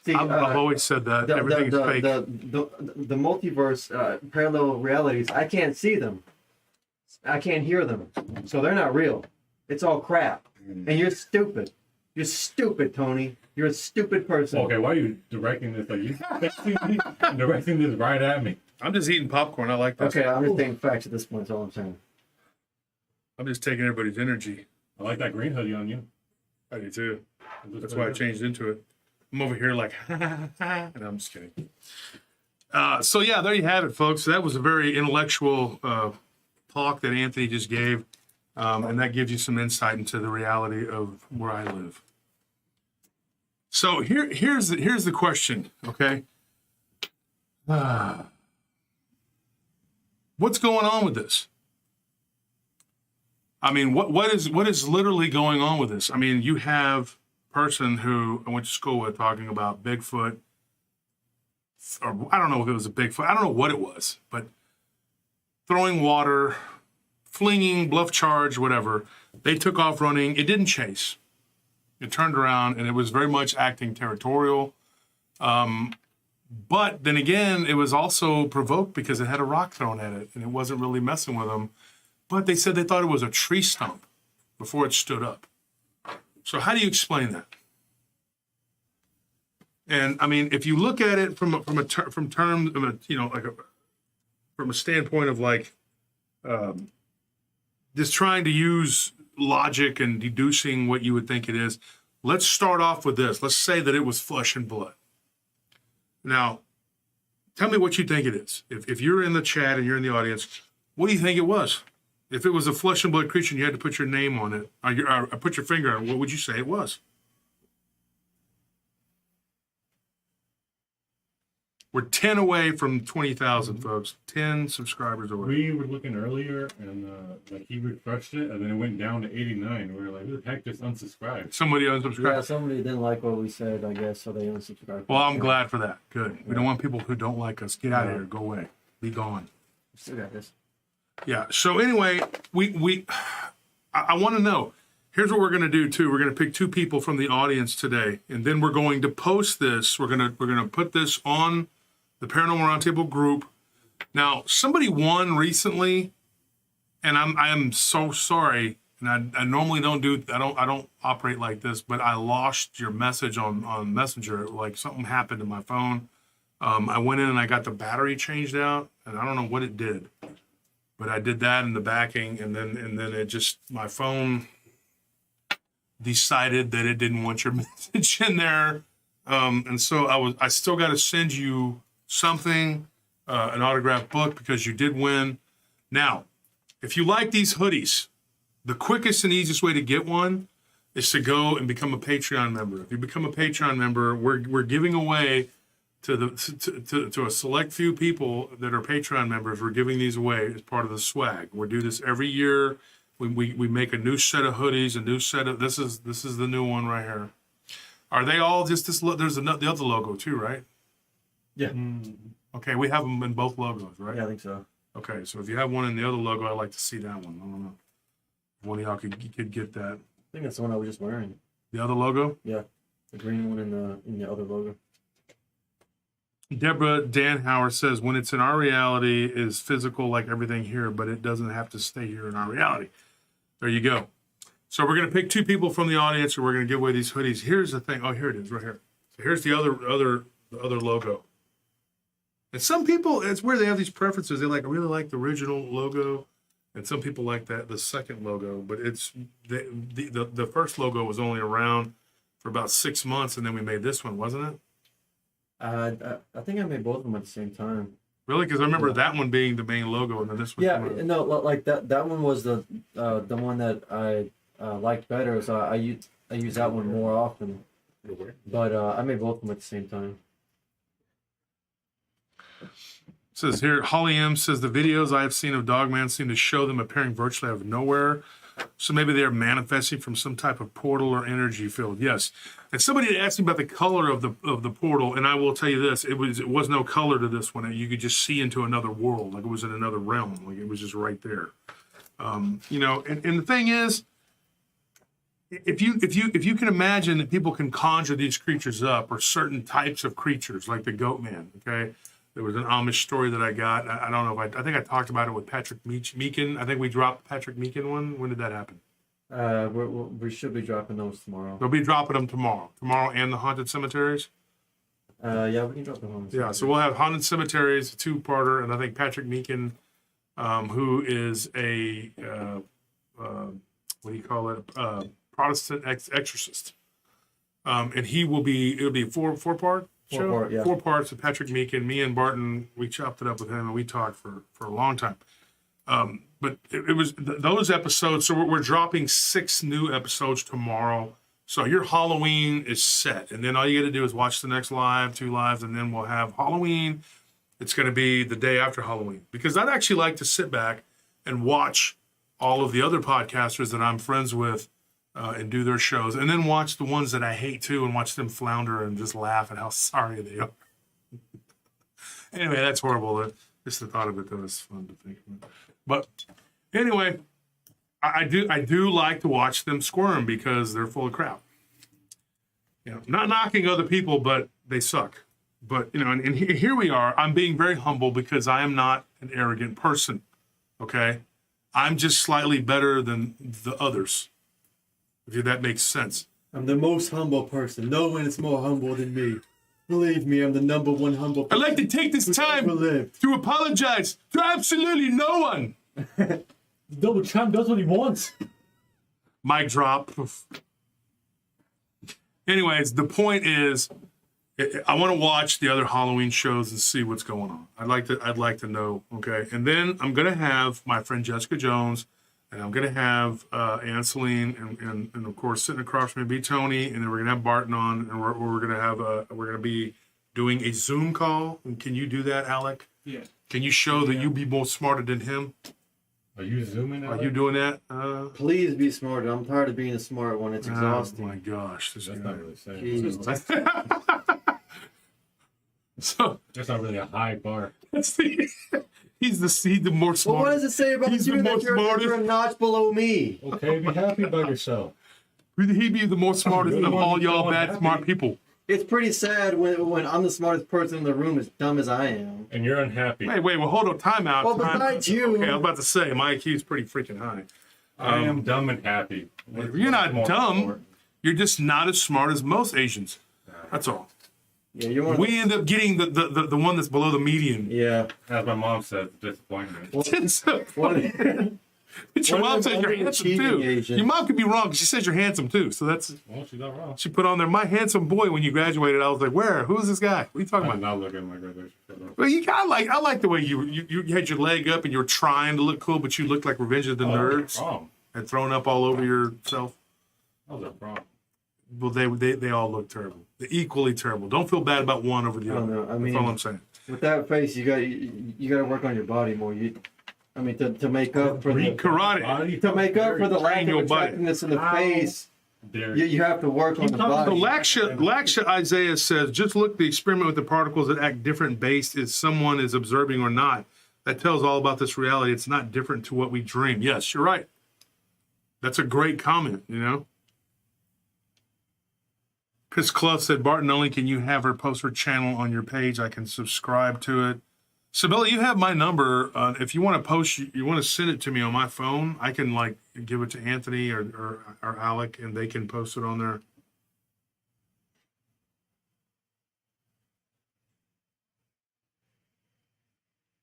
See, I've always said that everything is fake. The multiverse, parallel realities, I can't see them. I can't hear them. So they're not real. It's all crap. And you're stupid. You're stupid, Tony. You're a stupid person. Okay, why are you directing this? Like you directing this right at me? I'm just eating popcorn. I like this. Okay, I'm just taking facts at this point. That's all I'm saying. I'm just taking everybody's energy. I like that green hoodie on you. I do too. That's why I changed into it. I'm over here like, and I'm just kidding. So yeah, there you have it, folks. That was a very intellectual talk that Anthony just gave, and that gives you some insight into the reality of where I live. So here's the question, okay? What's going on with this? I mean, what is literally going on with this? I mean, you have a person who I went to school with talking about Bigfoot, or I don't know if it was a Bigfoot. I don't know what it was, but throwing water, flinging, bluff charge, whatever. They took off running. It didn't chase. It turned around, and it was very much acting territorial. But then again, it was also provoked because it had a rock thrown at it, and it wasn't really messing with them. But they said they thought it was a tree stump before it stood up. So how do you explain that? And I mean, if you look at it from a standpoint of like just trying to use logic and deducing what you would think it is, let's start off with this. Let's say that it was flesh and blood. Now, tell me what you think it is. If you're in the chat and you're in the audience, what do you think it was? If it was a flesh and blood creature and you had to put your name on it, or put your finger on it, what would you say it was? We're 10 away from 20,000, folks. 10 subscribers away. We were looking earlier, and like he refreshed it, and then it went down to 89. We were like, "Who the heck just unsubscribed?" Somebody unsubscribed. Yeah, somebody didn't like what we said, I guess, so they unsubscribed. Well, I'm glad for that. Good. We don't want people who don't like us. Get out of here. Go away. Be gone. Still got this. Yeah. So anyway, I want to know. Here's what we're going to do too. We're going to pick two people from the audience today, and then we're going to post this. We're going to put this on the Paranormal Roundtable group. Now, somebody won recently, and I am so sorry. And I normally don't operate like this, but I lost your message on Messenger. Like something happened to my phone. I went in and I got the battery changed out, and I don't know what it did. But I did that in the backing, and then it just, my phone decided that it didn't want your message in there, and so I still got to send you something, an autographed book, because you did win. Now, if you like these hoodies, the quickest and easiest way to get one is to go and become a Patreon member. If you become a Patreon member, we're giving away to a select few people that are Patreon members. We're giving these away as part of the swag. We do this every year. We make a new set of hoodies, a new set of, this is the new one right here. Are they all just this? There's the other logo too, right? Yeah. Okay, we have them in both logos, right? Yeah, I think so. Okay, so if you have one in the other logo, I'd like to see that one. I don't know. If one of y'all could get that. I think that's the one I was just wearing. The other logo? Yeah, the green one in the other logo. Deborah Danhauer says, when it's in our reality is physical like everything here, but it doesn't have to stay here in our reality. There you go. So we're going to pick two people from the audience, and we're going to give away these hoodies. Here's the thing. Oh, here it is right here. So here's the other logo. And some people, it's where they have these preferences. They like really like the original logo, and some people like the second logo. But it's the first logo was only around for about 6 months, and then we made this one, wasn't it? I think I made both of them at the same time. Really? Because I remember that one being the main logo, and then this one. Yeah, no, like that one was the one that I liked better, so I use that one more often. But I made both of them at the same time. It says here, Holly M says the videos I have seen of Dogman seem to show them appearing virtually out of nowhere. So maybe they are manifesting from some type of portal or energy field. Yes. And somebody had asked me about the color of the portal, and I will tell you this: it was no color to this one. You could just see into another world, like it was in another realm, like it was just right there. You know, and the thing is, if you can imagine that people can conjure these creatures up, or certain types of creatures, like the Goatman. Okay, there was an Amish story that I got. I don't know if I think I talked about it with Patrick Meekin. I think we dropped the Patrick Meekin one. When did that happen? We should be dropping those tomorrow. They'll be dropping them tomorrow. Tomorrow and the haunted cemeteries. Yeah, we can drop them home. Yeah, so we'll have haunted cemeteries, a two-parter, and I think Patrick Meekin, who is a what do you call it? Protestant exorcist, and it'll be four-part show. Four-part, yeah. 4 parts of Patrick Meekin. Me and Barton, we chopped it up with him, and we talked for a long time. But it was those episodes. So we're dropping 6 new episodes tomorrow. So your Halloween is set, and then all you got to do is watch the next live, 2 lives, and then we'll have Halloween. It's going to be the day after Halloween, because I'd actually like to sit back and watch all of the other podcasters that I'm friends with and do their shows, and then watch the ones that I hate too, and watch them flounder and just laugh at how sorry they are. Anyway, that's horrible. Just the thought of it, though, is fun to think about. But anyway, I do like to watch them squirm because they're full of crap. You know, not knocking other people, but they suck. But you know, and here we are. I'm being very humble because I am not an arrogant person. Okay, I'm just slightly better than the others. If that makes sense. I'm the most humble person. No one is more humble than me. Believe me, I'm the number one humble person. I'd like to take this time to apologize to absolutely no one. The double champ does what he wants. Mic drop. Anyways, the point is, I want to watch the other Halloween shows and see what's going on. I'd like to know. Okay, and then I'm gonna have my friend Jessica Jones, and I'm gonna have Anseline, and of course sitting across from me be Tony, and then we're gonna have Barton on, and we're gonna be doing a Zoom call. And can you do that, Alec? Yeah. Can you show that you be more smarter than him? Are you zooming? Are you doing that? Please be smarter. I'm tired of being a smart one. It's exhausting. Oh my gosh, this That's guy. not really saying. Jeez. So That's not really a high bar. that's he's the more smart. Well, what does it say about He's you the that most you're a notch below me? Okay, be happy about yourself. He'd be the more smartest really of want all to y'all sound bad happy. smart people. It's pretty sad when I'm the smartest person in the room, as dumb as I am. And you're unhappy. Wait, well, hold on, time out. Well, time besides you- Okay, I was about to say, my IQ is pretty freaking high. I am dumb and happy. You're not More dumb. important. You're just not as smart as most Asians. That's all. Yeah, you're one of We end up getting the one that's below the median. Yeah. As my mom said, disappointment. It's so One funny. But your one of mom them says you're handsome underachieving too. Asians. Your mom could be wrong because she says you're handsome too. So that's Well, she's not wrong. she put on there. My handsome boy. When you graduated, I was like, where? Who's this guy? What are you talking I'm about? not looking at my graduation photo. Well, I like the way you had your leg up and you were trying to look cool, but you looked like Revenge of the Nerds Prom. and thrown up all over yourself. That was a prom. Well, they all look terrible. They're equally terrible. Don't feel bad about one over the I other. don't know. I That's mean, all I'm saying. with that face, you got to work on your body more. To make up for the Karate. to make up for the lack Train your of body. attractiveness in the How face. dare You have to work on the So body. Laksha Isaiah says, just look the experiment with the particles that act different based if someone is observing or not. That tells all about this reality. It's not different to what we dream. Yes, you're right. That's a great comment, you know. Chris Clough said, Barton, only can you have her post her channel on your page? I can subscribe to it. Sabella, you have my number. If you want to post, you want to send it to me on my phone, I can like give it to Anthony or Alec, and they can post it on there.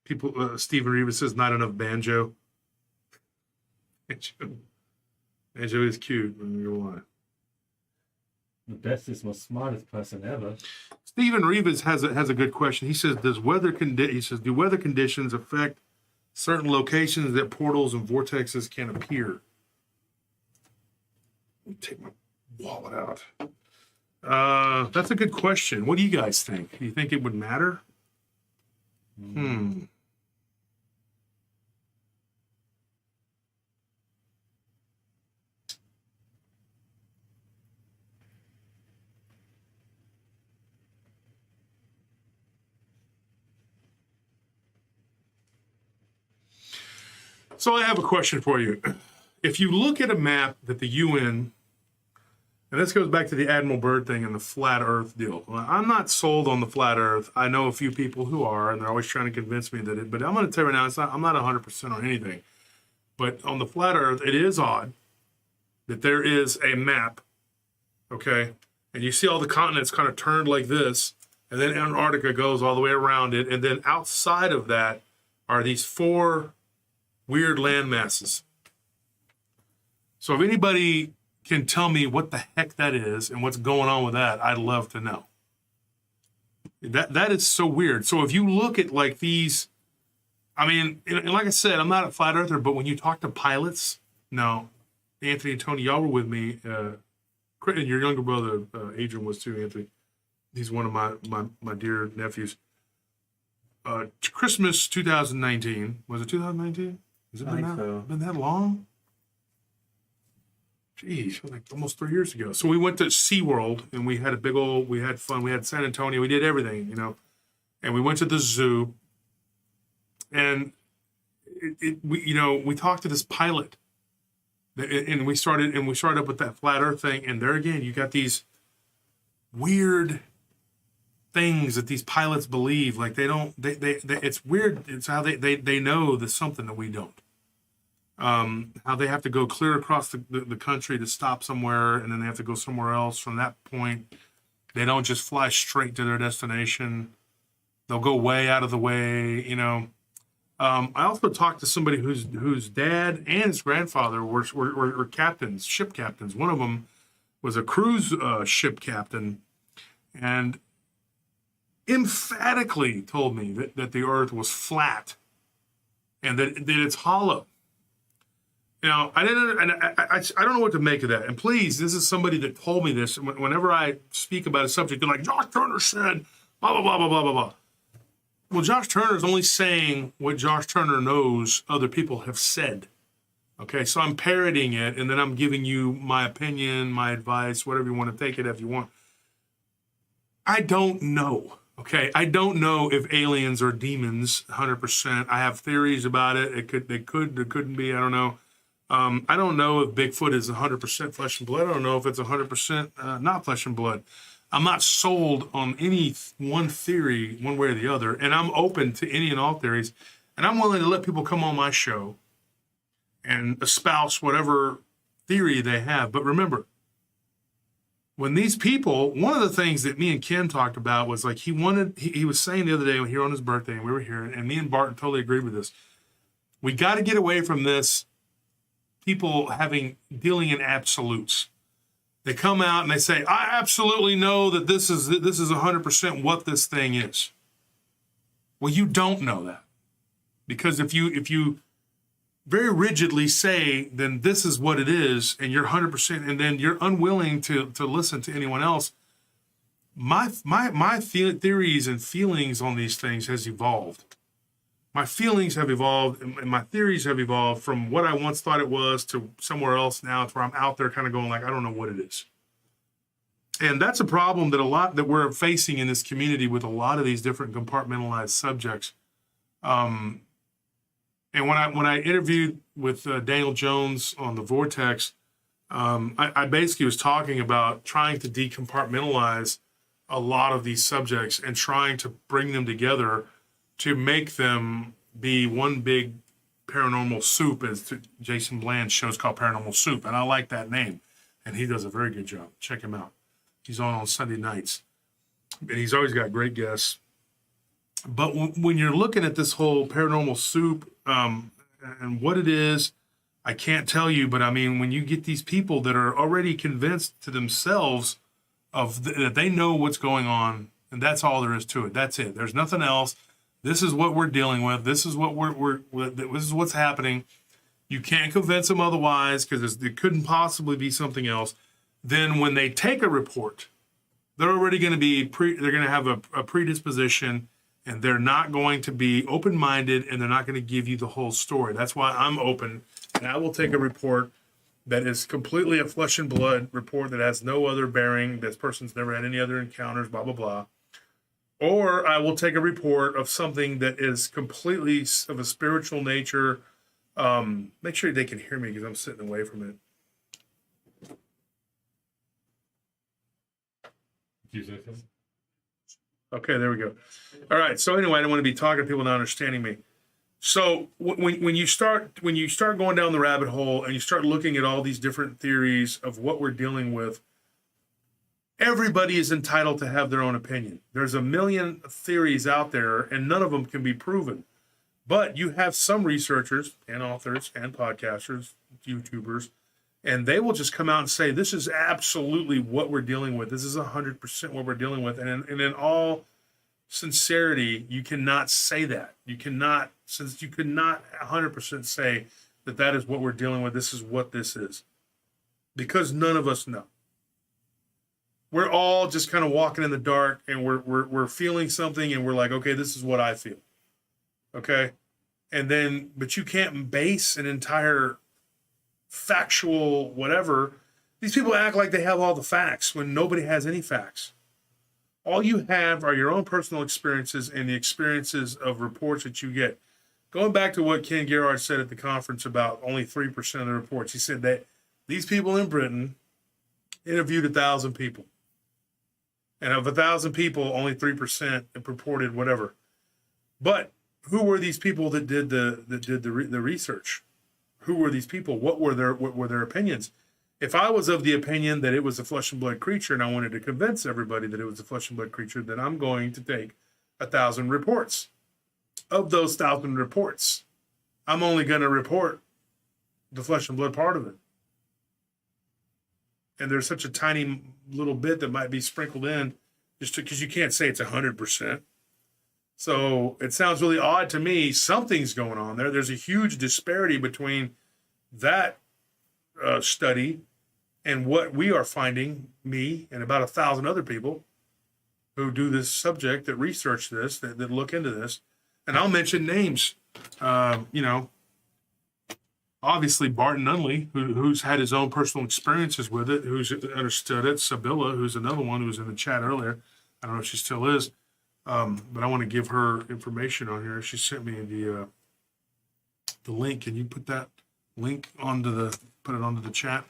People, Steven Rivas says not enough banjo. Banjo is cute. I don't know why. The bestest, most smartest person ever. Steven Rivas has a good question. He says, do weather conditions affect certain locations that portals and vortexes can appear? Let me take my wallet out. That's a good question. What do you guys think? Do you think it would matter? So I have a question for you. If you look at a map that the UN, and this goes back to the Admiral Byrd thing and the flat Earth deal. I'm not sold on the flat Earth. I know a few people who are, and they're always trying to convince me that it. But I'm going to tell you right now, I'm not 100% on anything. But on the flat Earth, it is odd that there is a map, okay, and you see all the continents kind of turned like this, and then Antarctica goes all the way around it, and then outside of that are these 4 weird land masses. So if anybody can tell me what the heck that is and what's going on with that, I'd love to know. That is so weird. So if you look at like these, I mean, and like I said, I'm not a flat earther, but when you talk to pilots, no, Anthony and Tony, y'all were with me. And your younger brother, Adrian, was too, Anthony. He's one of my dear nephews. Christmas 2019. Was it 2019? Has it been that long? Jeez, like almost 3 years ago. So we went to SeaWorld and we had we had fun. We had San Antonio. We did everything, and we went to the zoo. And we talked to this pilot, and we started up with that flat Earth thing. And there again, you got these weird things that these pilots believe. Like it's weird. It's how they know there's something that we don't. How they have to go clear across the country to stop somewhere, and then they have to go somewhere else. From that point, they don't just fly straight to their destination. They'll go way out of the way, I also talked to somebody whose dad and his grandfather were captains, ship captains. One of them was a cruise ship captain, and emphatically told me that the Earth was flat and that it's hollow. I don't know what to make of that. And please, this is somebody that told me this. Whenever I speak about a subject, they're like, Josh Turner said, blah, blah, blah, blah, blah, blah, blah. Well, Josh Turner is only saying what Josh Turner knows other people have said. Okay, so I'm parroting it, and then I'm giving you my opinion, my advice, whatever you want to take it if you want. I don't know. Okay, I don't know if aliens are demons 100%. I have theories about it. They couldn't be. I don't know. I don't know if Bigfoot is 100% flesh and blood. I don't know if it's 100% not flesh and blood. I'm not sold on any one theory, one way or the other, and I'm open to any and all theories, and I'm willing to let people come on my show and espouse whatever theory they have. But remember, when these people, one of the things that me and Ken talked about was like he was saying the other day when he was on his birthday and we were here, and me and Barton totally agreed with this. We got to get away from this. People dealing in absolutes. They come out and they say, I absolutely know that this is 100% what this thing is. Well, you don't know that. Because if you very rigidly say, then this is what it is, and you're 100%, and then you're unwilling to listen to anyone else, my theories and feelings on these things has evolved. My feelings have evolved, and my theories have evolved from what I once thought it was to somewhere else now, to where I'm out there kind of going like, I don't know what it is. And that's a problem that we're facing in this community with a lot of these different compartmentalized subjects. And when I interviewed with Daniel Jones on the Vortex, I basically was talking about trying to decompartmentalize a lot of these subjects and trying to bring them together to make them be one big paranormal soup, as Jason Bland's show's called Paranormal Soup. And I like that name. And he does a very good job. Check him out. He's on Sunday nights. And he's always got great guests. But when you're looking at this whole paranormal soup and what it is, I can't tell you. But I mean, when you get these people that are already convinced to themselves that they know what's going on, and that's all there is to it. That's it. There's nothing else. This is what we're dealing with. This is what this is what's happening. You can't convince them otherwise because it couldn't possibly be something else. Then when they take a report, they're already going to be they're going to have a predisposition, and they're not going to be open-minded, and they're not going to give you the whole story. That's why I'm open, and I will take a report that is completely a flesh and blood report that has no other bearing. This person's never had any other encounters, blah, blah, blah. Or I will take a report of something that is completely of a spiritual nature. Make sure they can hear me because I'm sitting away from it. Did you say something? Okay, there we go. All right. So anyway, I don't want to be talking to people not understanding me. So when you start going down the rabbit hole and you start looking at all these different theories of what we're dealing with, everybody is entitled to have their own opinion. There's a million theories out there, and none of them can be proven. But you have some researchers and authors and podcasters, YouTubers, and they will just come out and say, this is absolutely what we're dealing with. This is 100% what we're dealing with. And in all sincerity, you cannot say that. You cannot 100% say that is what we're dealing with. This is what this is. Because none of us know. We're all just kind of walking in the dark, and we're feeling something, and we're like, okay, this is what I feel. Okay? And then, but you can't base an entire factual whatever. These people act like they have all the facts when nobody has any facts. All you have are your own personal experiences and the experiences of reports that you get. Going back to what Ken Gerard said at the conference about only 3% of the reports, he said that these people in Britain interviewed 1,000 people. And of 1,000 people, only 3% purported whatever. But who were these people that did the research? Who were these people? What were their opinions? If I was of the opinion that it was a flesh and blood creature, and I wanted to convince everybody that it was a flesh and blood creature, then I'm going to take 1,000 reports. Of those 1,000 reports, I'm only going to report the flesh and blood part of it. And there's such a tiny little bit that might be sprinkled in, just because you can't say it's 100%. So it sounds really odd to me. Something's going on there. There's a huge disparity between that study and what we are finding, me and about 1,000 other people who do this subject, that research this, that look into this. And I'll mention names. Obviously Barton Nunley, who's had his own personal experiences with it, who's understood it. Sabilla, who's another one who was in the chat earlier. I don't know if she still is. But I want to give her information on here. She sent me the link. Can you put that link onto the chat?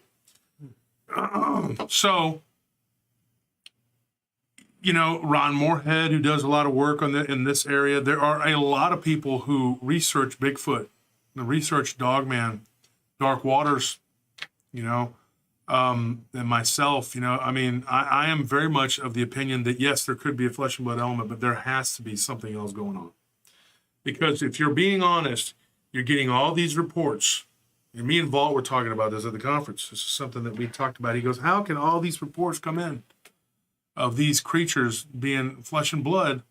So, Ron Moorhead, who does a lot of work in this area. There are a lot of people who research Bigfoot, research Dogman, Dark Waters, and myself, I am very much of the opinion that, yes, there could be a flesh and blood element, but there has to be something else going on. Because if you're being honest, you're getting all these reports. And me and Vault were talking about this at the conference. This is something that we talked about. He goes, how can all these reports come in of these creatures being flesh and blood?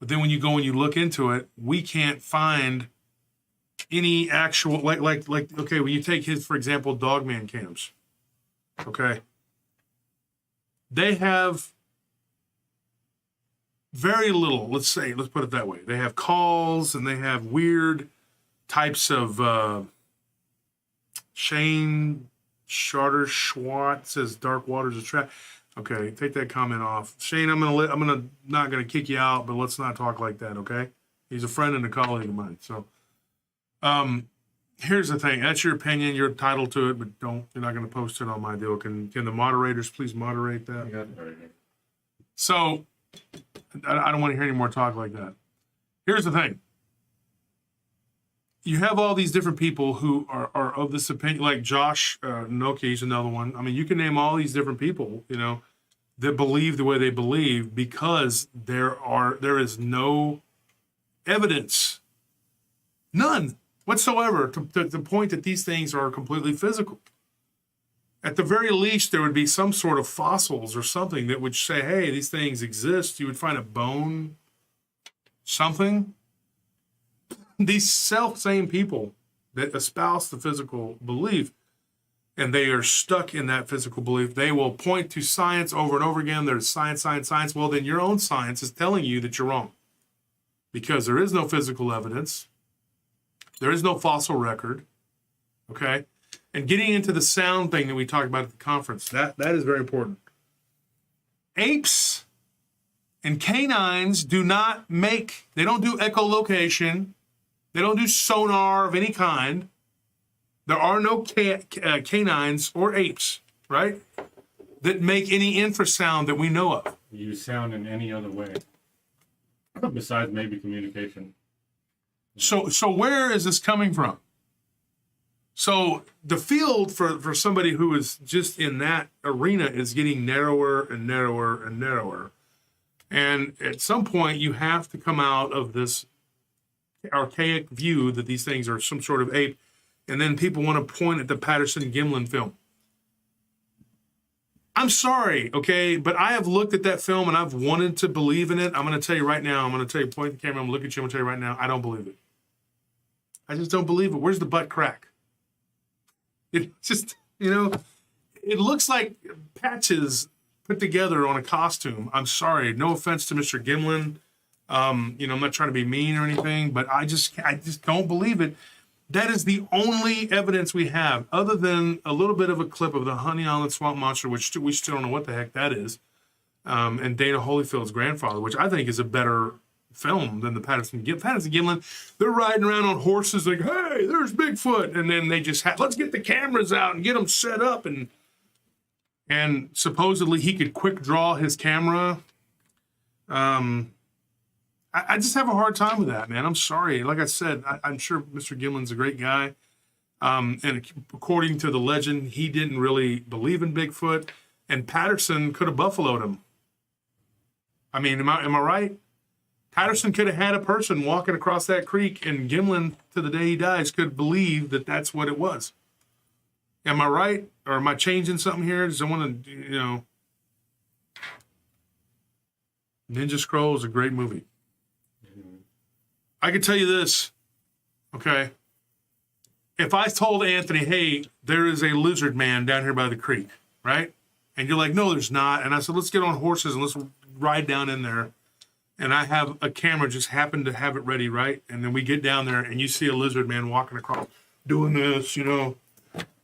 But then when you go and you look into it, we can't find any actual, like, okay, when you take his, for example, Dogman cams. Okay. They have very little, let's put it that way. They have calls and they have weird types of Shane Charter Schwat says Dark Waters is trap. Okay, take that comment off. Shane, I'm not gonna kick you out, but let's not talk like that, okay? He's a friend and a colleague of mine. So here's the thing. That's your opinion. You're entitled to it, but you're not going to post it on my deal. Can the moderators please moderate that? I got it right here. So I don't want to hear any more talk like that. Here's the thing. You have all these different people who are of this opinion, like Josh Noki is another one. I mean, you can name all these different people, that believe the way they believe, because there is no evidence. None whatsoever to the point that these things are completely physical. At the very least, there would be some sort of fossils or something that would say, hey, these things exist. You would find a bone, something. These self-same people that espouse the physical belief, and they are stuck in that physical belief, they will point to science over and over again. There's science, science, science. Well, then your own science is telling you that you're wrong, because there is no physical evidence. There is no fossil record. Okay? And getting into the sound thing that we talked about at the conference, that is very important. Apes and canines do not they don't do echolocation. They don't do sonar of any kind. There are no canines or apes, right, that make any infrasound that we know of. Use sound in any other way besides maybe communication. So where is this coming from? So the field for somebody who is just in that arena is getting narrower and narrower and narrower. And at some point, you have to come out of this archaic view that these things are some sort of ape, and then people want to point at the Patterson-Gimlin film. I'm sorry, okay, but I have looked at that film and I've wanted to believe in it. I'm going to tell you right now, point the camera, I'm going to look at you, I'm going to tell you right now, I don't believe it. I just don't believe it. Where's the butt crack? It just, it looks like patches put together on a costume. I'm sorry. No offense to Mr. Gimlin. I'm not trying to be mean or anything, but I just don't believe it. That is the only evidence we have, other than a little bit of a clip of the Honey Island Swamp Monster, which we still don't know what the heck that is, and Dana Holyfield's grandfather, which I think is a better film than the Patterson-Gimlin. They're riding around on horses like, hey, there's Bigfoot, and then they just let's get the cameras out and get them set up, and supposedly he could quick draw his camera. I just have a hard time with that, man. I'm sorry. Like I said, I'm sure Mr. Gimlin's a great guy. And according to the legend, he didn't really believe in Bigfoot, and Patterson could have buffaloed him. I mean, am I right? Patterson could have had a person walking across that creek, and Gimlin, to the day he dies, could believe that that's what it was. Am I right? Or am I changing something here? Does someone, Ninja Scroll is a great movie. I can tell you this, okay? If I told Anthony, hey, there is a lizard man down here by the creek, right? And you're like, no, there's not. And I said, let's get on horses and let's ride down in there. And I have a camera, just happen to have it ready, right? And then we get down there and you see a lizard man walking across, doing this, There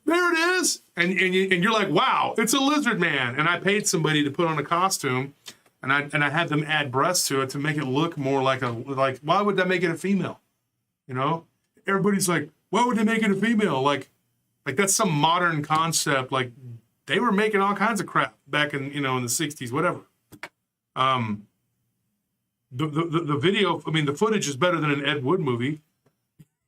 it is. And you're like, wow, it's a lizard man. And I paid somebody to put on a costume. And I had them add breasts to it to make it look more like why would that make it a female? Everybody's like, why would they make it a female? Like that's some modern concept. Like they were making all kinds of crap back in in the 60s, whatever. The video, the footage is better than an Ed Wood movie.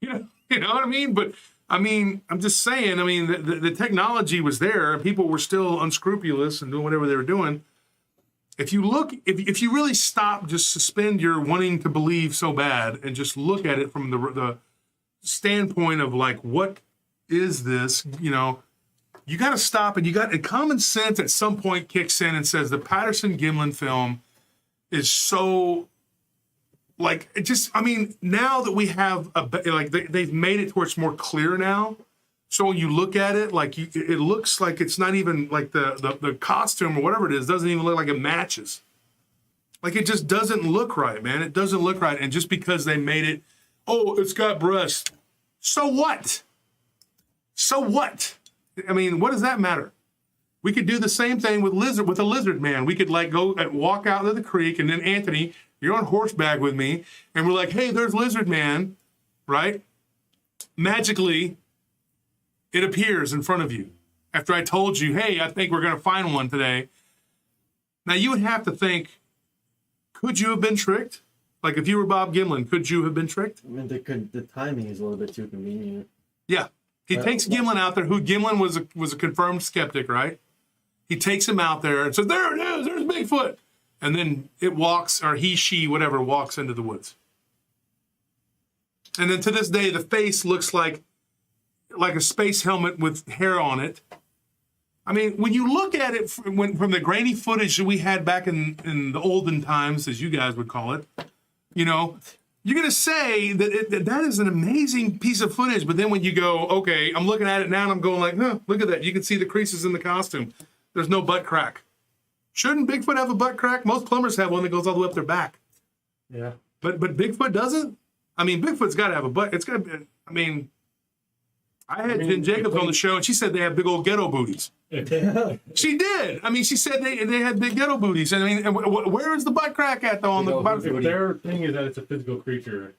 You know what I mean? But I'm just saying. The technology was there. People were still unscrupulous and doing whatever they were doing. If you really stop, just suspend your wanting to believe so bad and just look at it from the standpoint of like, what is this? You got to stop, and common sense at some point kicks in and says the Patterson-Gimlin film is so now that we have they've made it to where it's more clear now. So when you look at it, it looks like it's not even like the costume or whatever it is doesn't even look like it matches. Like it just doesn't look right, man. It doesn't look right. And just because they made it, it's got breasts. So what? So what? What does that matter? We could do the same thing with a lizard man. We could go walk out to the creek, and then Anthony, you're on horseback with me, and we're like, hey, there's lizard man, right? Magically, it appears in front of you after I told you, hey, I think we're going to find one today. Now, you would have to think, could you have been tricked? Like, if you were Bob Gimlin, could you have been tricked? The timing is a little bit too convenient. Yeah. He takes Gimlin out there, who Gimlin was a confirmed skeptic, right? He takes him out there and says, there it is, there's Bigfoot. And then it walks, or he, she, whatever, walks into the woods. And then to this day, the face looks like a space helmet with hair on it. I mean, when you look at it from the grainy footage that we had back in the olden times, as you guys would call it, you know, you're going to say that that is an amazing piece of footage. But then when you go, okay, I'm looking at it now and I'm going like, huh, look at that. You can see the creases in the costume. There's no butt crack. Shouldn't Bigfoot have a butt crack? Most plumbers have one that goes all the way up their back. Yeah. But Bigfoot doesn't? I mean, Bigfoot's got to have a butt. It's got to be, I mean, I had Jen Jacobs on the show, and she said they have big old ghetto booties. She did. I mean, she said they had big ghetto booties. I mean, where is the butt crack at, though, on the butt? If their thing is that it's a physical creature,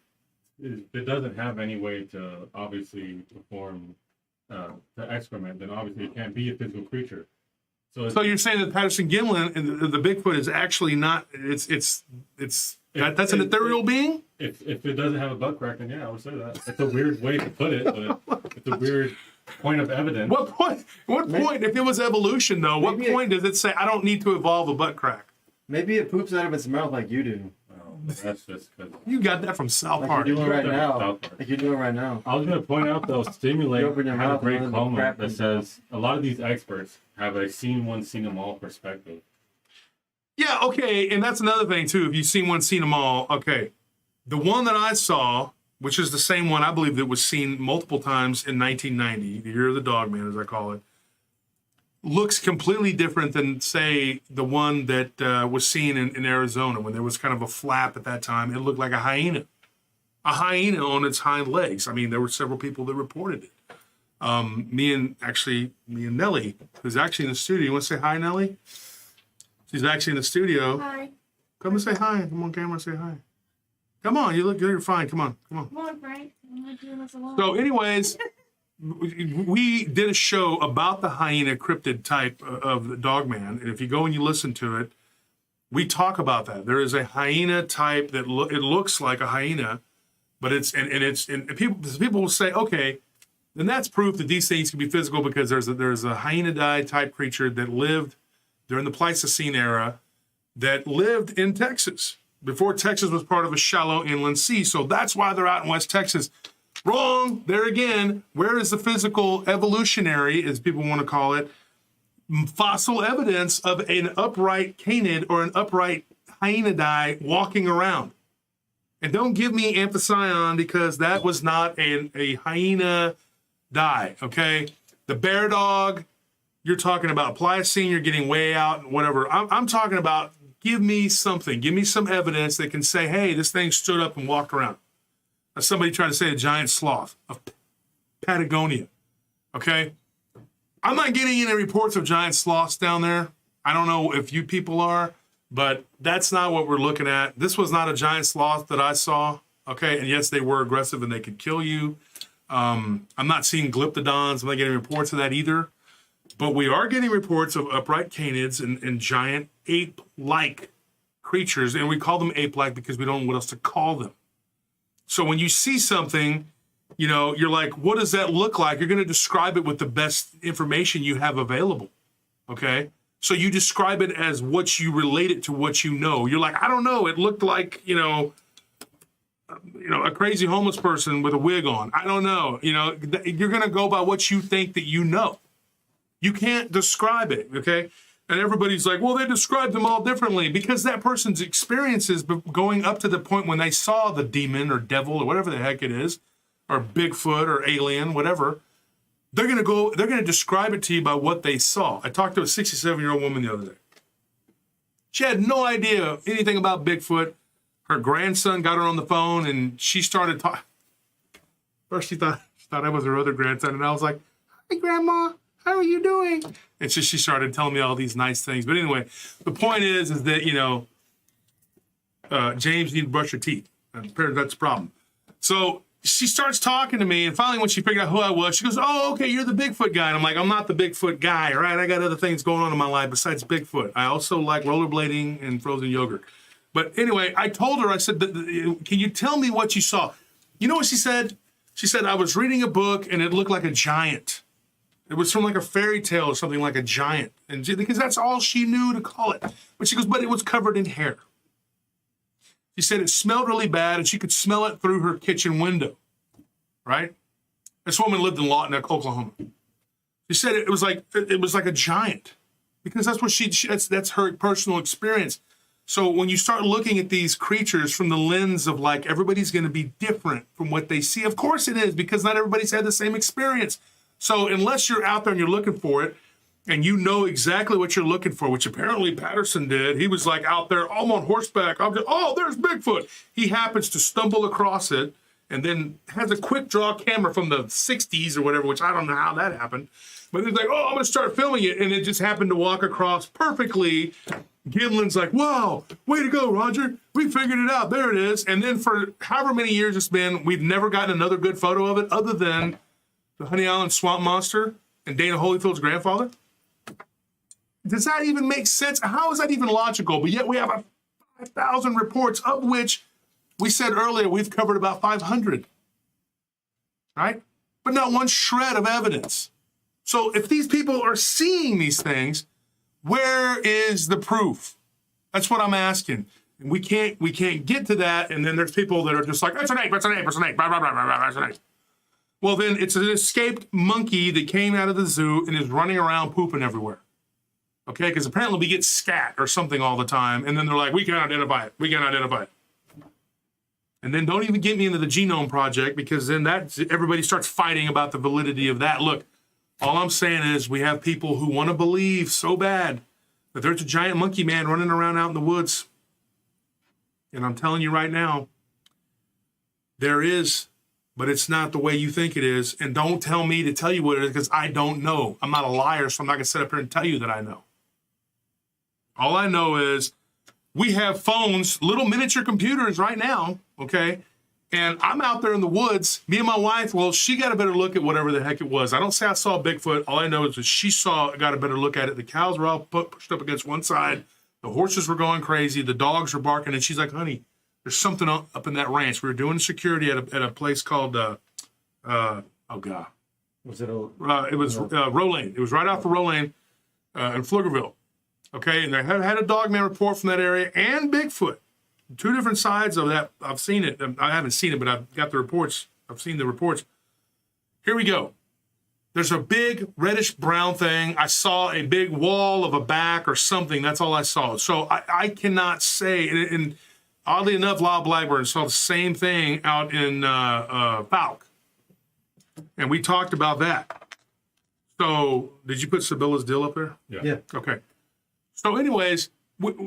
it doesn't have any way to obviously perform the excrement, then obviously it can't be a physical creature. So you're saying that Patterson Gimlin and the Bigfoot is actually not, that's an ethereal being? If it doesn't have a butt crack, then yeah, I would say that. It's a weird way to put it, but it's a weird point of evidence. What point, if it was evolution, though, what point does it say, I don't need to evolve a butt crack? Maybe it poops out of its mouth like you do. That's just because. You got that from South Like Park. you're doing right now. South Park. Like you're doing right now. I was going to point out, though, Stimulate You open your had a mouth great and the comment crap that comes says a lot of these experts have a seen one, seen them all perspective. Yeah, okay, and that's another thing, too. If you've seen one, seen them all, okay. The one that I saw, which is the same one I believe that was seen multiple times in 1990, the year of the Dogman, as I call it, looks completely different than, say, the one that was seen in Arizona when there was kind of a flap at that time. It looked like a hyena on its hind legs. I mean, there were several people that reported it. Me and Nellie, who's actually in the studio. You want to say hi, Nellie? She's actually in the studio. Hi. Come and say hi. Come on camera, say hi. Come on, you look good. You're fine. Come on. Come on, Frank. I'm not doing this alone. So, anyways, we did a show about the hyena cryptid type of the Dogman, and if you go and you listen to it, we talk about that. There is a hyena type that it looks like a hyena, but it's people will say, okay, then that's proof that these things can be physical because there's a hyena type creature that lived during the Pleistocene era that lived in Texas before Texas was part of a shallow inland sea. So that's why they're out in West Texas. Wrong. There again, where is the physical evolutionary, as people want to call it, fossil evidence of an upright canid or an upright hyenidae walking around? And don't give me Amphitryon because that was not a hyena die, okay? The bear dog, you're talking about Pliocene, you're getting way out and whatever. I'm talking about give me something. Give me some evidence that can say, hey, this thing stood up and walked around. Somebody tried to say a giant sloth of Patagonia, okay? I'm not getting any reports of giant sloths down there. I don't know if you people are, but that's not what we're looking at. This was not a giant sloth that I saw, okay? And yes, they were aggressive and they could kill you. I'm not seeing glyptodons. I'm not getting reports of that either. But we are getting reports of upright canids and giant ape-like creatures, and we call them ape-like because we don't know what else to call them. So when you see something, you know, you're like, what does that look like? You're going to describe it with the best information you have available, okay? So you describe it as what you relate it to what you know. You're like, I don't know. It looked like, you know, a crazy homeless person with a wig on. I don't know. You know, you're going to go by what you think that you know. You can't describe it, okay? And everybody's like, well, they described them all differently because that person's experiences going up to the point when they saw the demon or devil or whatever the heck it is, or Bigfoot or alien, whatever, they're going to describe it to you by what they saw. I talked to a 67-year-old woman the other day. She had no idea anything about Bigfoot. Her grandson got her on the phone and she started talking. First she thought I was her other grandson, and I was like, hi, Grandma. How are you doing? And so she started telling me all these nice things. But anyway, the point is that, you know, James, you need to brush your teeth. Apparently that's the problem. So she starts talking to me, and finally when she figured out who I was, she goes, oh, okay, you're the Bigfoot guy. And I'm like, I'm not the Bigfoot guy, all right? I got other things going on in my life besides Bigfoot. I also like rollerblading and frozen yogurt. But anyway, I told her, I said, can you tell me what you saw? You know what she said? She said, I was reading a book, and it looked like a giant. It was from like a fairy tale or something, like a giant. And because that's all she knew to call it. But she goes, but it was covered in hair. She said it smelled really bad and she could smell it through her kitchen window. right? This woman lived in Lawton, Oklahoma. She said it was like a giant, because that's what that's her personal experience. So when you start looking at these creatures from the lens of like everybody's going to be different from what they see, of course it is, because not everybody's had the same experience. So unless you're out there and you're looking for it, and you know exactly what you're looking for, which apparently Patterson did. He was like out there, I'm on horseback. Oh, there's Bigfoot. He happens to stumble across it and then has a quick draw camera from the 60s or whatever, which I don't know how that happened. But he's like, oh, I'm going to start filming it. And it just happened to walk across perfectly. Gimlin's like, wow, way to go, Roger. We figured it out. There it is. And then for however many years it's been, we've never gotten another good photo of it other than the Honey Island swamp monster and Dana Holyfield's grandfather. Does that even make sense? How is that even logical? But yet we have 5,000 reports, of which we said earlier we've covered about 500, right? But not one shred of evidence. So if these people are seeing these things, where is the proof? That's what I'm asking. And we can't get to that. And then there's people that are just like, it's an ape, it's an ape, it's an ape, blah, blah, blah, blah, blah, it's an ape. Well, then it's an escaped monkey that came out of the zoo and is running around pooping everywhere. Okay, because apparently we get scat or something all the time, and then they're like, we can't identify it. We can't identify it. And then don't even get me into the genome project, because then everybody starts fighting about the validity of that. Look, all I'm saying is we have people who want to believe so bad that there's a giant monkey man running around out in the woods. And I'm telling you right now, there is, but it's not the way you think it is. And don't tell me to tell you what it is, because I don't know. I'm not a liar, so I'm not going to sit up here and tell you that I know. All I know is we have phones, little miniature computers right now, okay? And I'm out there in the woods. Me and my wife, well, she got a better look at whatever the heck it was. I don't say I saw Bigfoot. All I know is that she got a better look at it. The cows were all pushed up against one side. The horses were going crazy. The dogs were barking. And she's like, honey, there's something up in that ranch. We were doing security at a place called, oh, God. Was it It was Rolane. It was right off of Rolane in Pflugerville. Okay, and they had a Dogman report from that area and Bigfoot. Two different sides of that. I've seen it. I haven't seen it, but I've got the reports. I've seen the reports. Here we go. There's a big reddish brown thing. I saw a big wall of a back or something. That's all I saw. So I cannot say. And oddly enough, Lyle Blackburn saw the same thing out in Falk. And we talked about that. So did you put Sibylla's deal up there? Yeah. Okay. So anyways,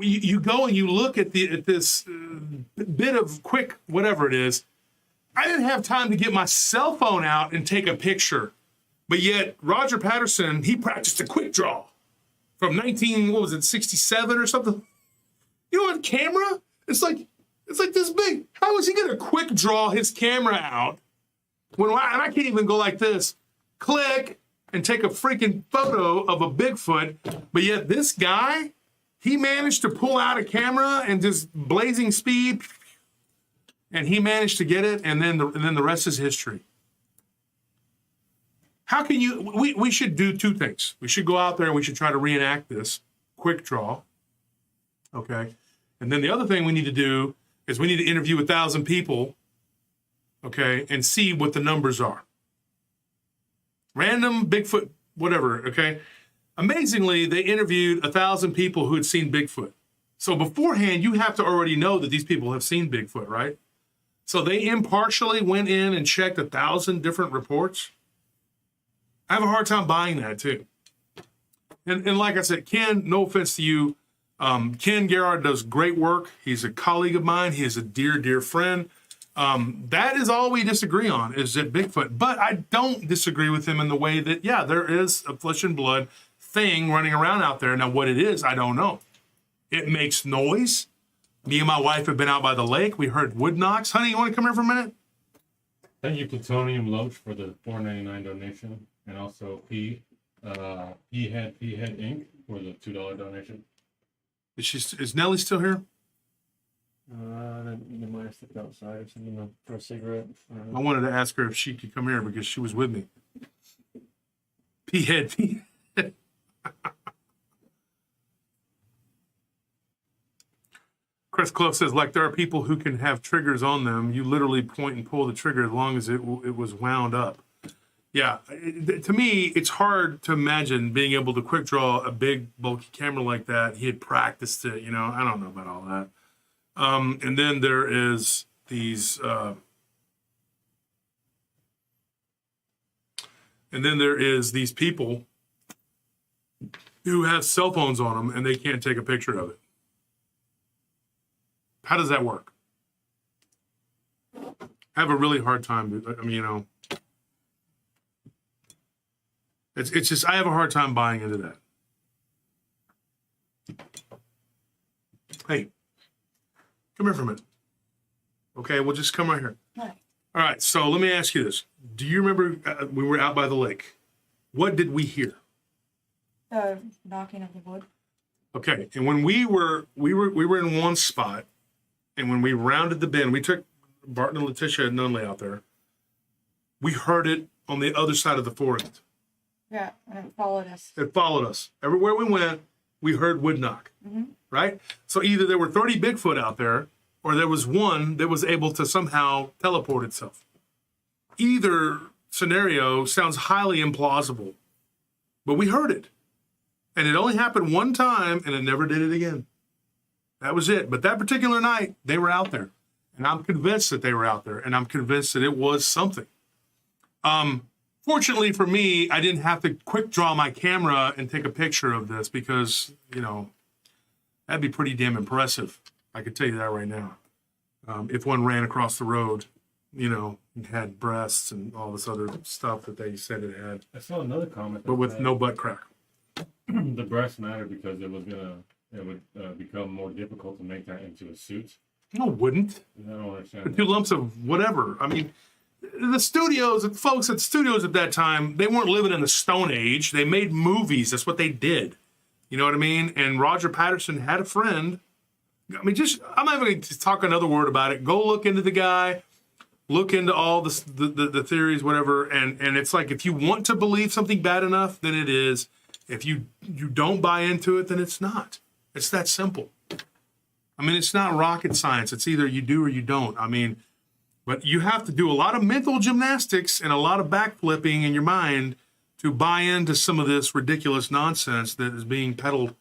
you go and you look at this bit of quick whatever it is. I didn't have time to get my cell phone out and take a picture. But yet Roger Patterson, he practiced a quick draw from 67 or something. You know what, camera? It's like this big. How is he going to quick draw his camera out when I can't even go like this, click, and take a freaking photo of a Bigfoot? But yet this guy, he managed to pull out a camera and just blazing speed, and he managed to get it, and then the rest is history. How can you? We should do two things. We should go out there and we should try to reenact this quick draw. Okay, and then the other thing we need to do is we need to interview 1,000 people. Okay, and see what the numbers are. Random Bigfoot, whatever. Okay, amazingly, they interviewed 1,000 people who had seen Bigfoot. So beforehand, you have to already know that these people have seen Bigfoot, right? So they impartially went in and checked 1,000 different reports. I have a hard time buying that too. And like I said, Ken, no offense to you, Ken Gerard does great work. He's a colleague of mine. He is a dear, dear friend. That is all we disagree on, is that Bigfoot. But I don't disagree with him in the way that, yeah, there is a flesh and blood thing running around out there. Now, what it is, I don't know. It makes noise. Me and my wife have been out by the lake. We heard wood knocks. Honey, you want to come here for a minute? Thank you, Plutonium Loach, for the $4.99 donation, and also P Head Inc. for the $2 donation. Is Nellie still here? They might have stepped outside or something for a cigarette. I wanted to ask her if she could come here because she was with me. P-head. Chris Close says, like there are people who can have triggers on them. You literally point and pull the trigger as long as it was wound up. Yeah, to me, it's hard to imagine being able to quick draw a big, bulky camera like that. He had practiced it, you know. I don't know about all that. And then there is these... and then there is these people who have cell phones on them and they can't take a picture of it. How does that work? I have a really hard time. I mean, you know, it's just, I have a hard time buying into that. Hey, come here for a minute. Okay, we'll just come right here. Hi. All right, so let me ask you this. Do you remember we were out by the lake? What did we hear? The knocking of the wood. Okay, and when we were in one spot, and when we rounded the bend, we took Barton and Letitia and Nunley out there. We heard it on the other side of the forest. Yeah, and it followed us. It followed us. Everywhere we went, we heard wood knock, right? So either there were 30 Bigfoot out there, or there was one that was able to somehow teleport itself. Either scenario sounds highly implausible, but we heard it. And it only happened one time, and it never did it again. That was it. But that particular night, they were out there. And I'm convinced that they were out there, and I'm convinced that it was something. Fortunately for me, I didn't have to quick draw my camera and take a picture of this because, you know, that'd be pretty damn impressive. I could tell you that right now. If one ran across the road, you know, and had breasts and all this other stuff that they said it had, I saw another comment, but with no butt crack. the breast mattered because it would become more difficult to make that into a suit. No, it wouldn't. I don't The understand. two lumps of whatever. I mean, the studios, folks at studios at that time, they weren't living in the Stone Age. They made movies. That's what they did. You know what I mean? And Roger Patterson had a friend. I mean, I'm not even going to talk another word about it. Go look into the guy. Look into all the theories, whatever. And it's like, if you want to believe something bad enough, then it is. If you don't buy into it, then it's not. It's that simple. I mean, it's not rocket science. It's either you do or you don't. I mean, but you have to do a lot of mental gymnastics and a lot of backflipping in your mind to buy into some of this ridiculous nonsense that is being peddled.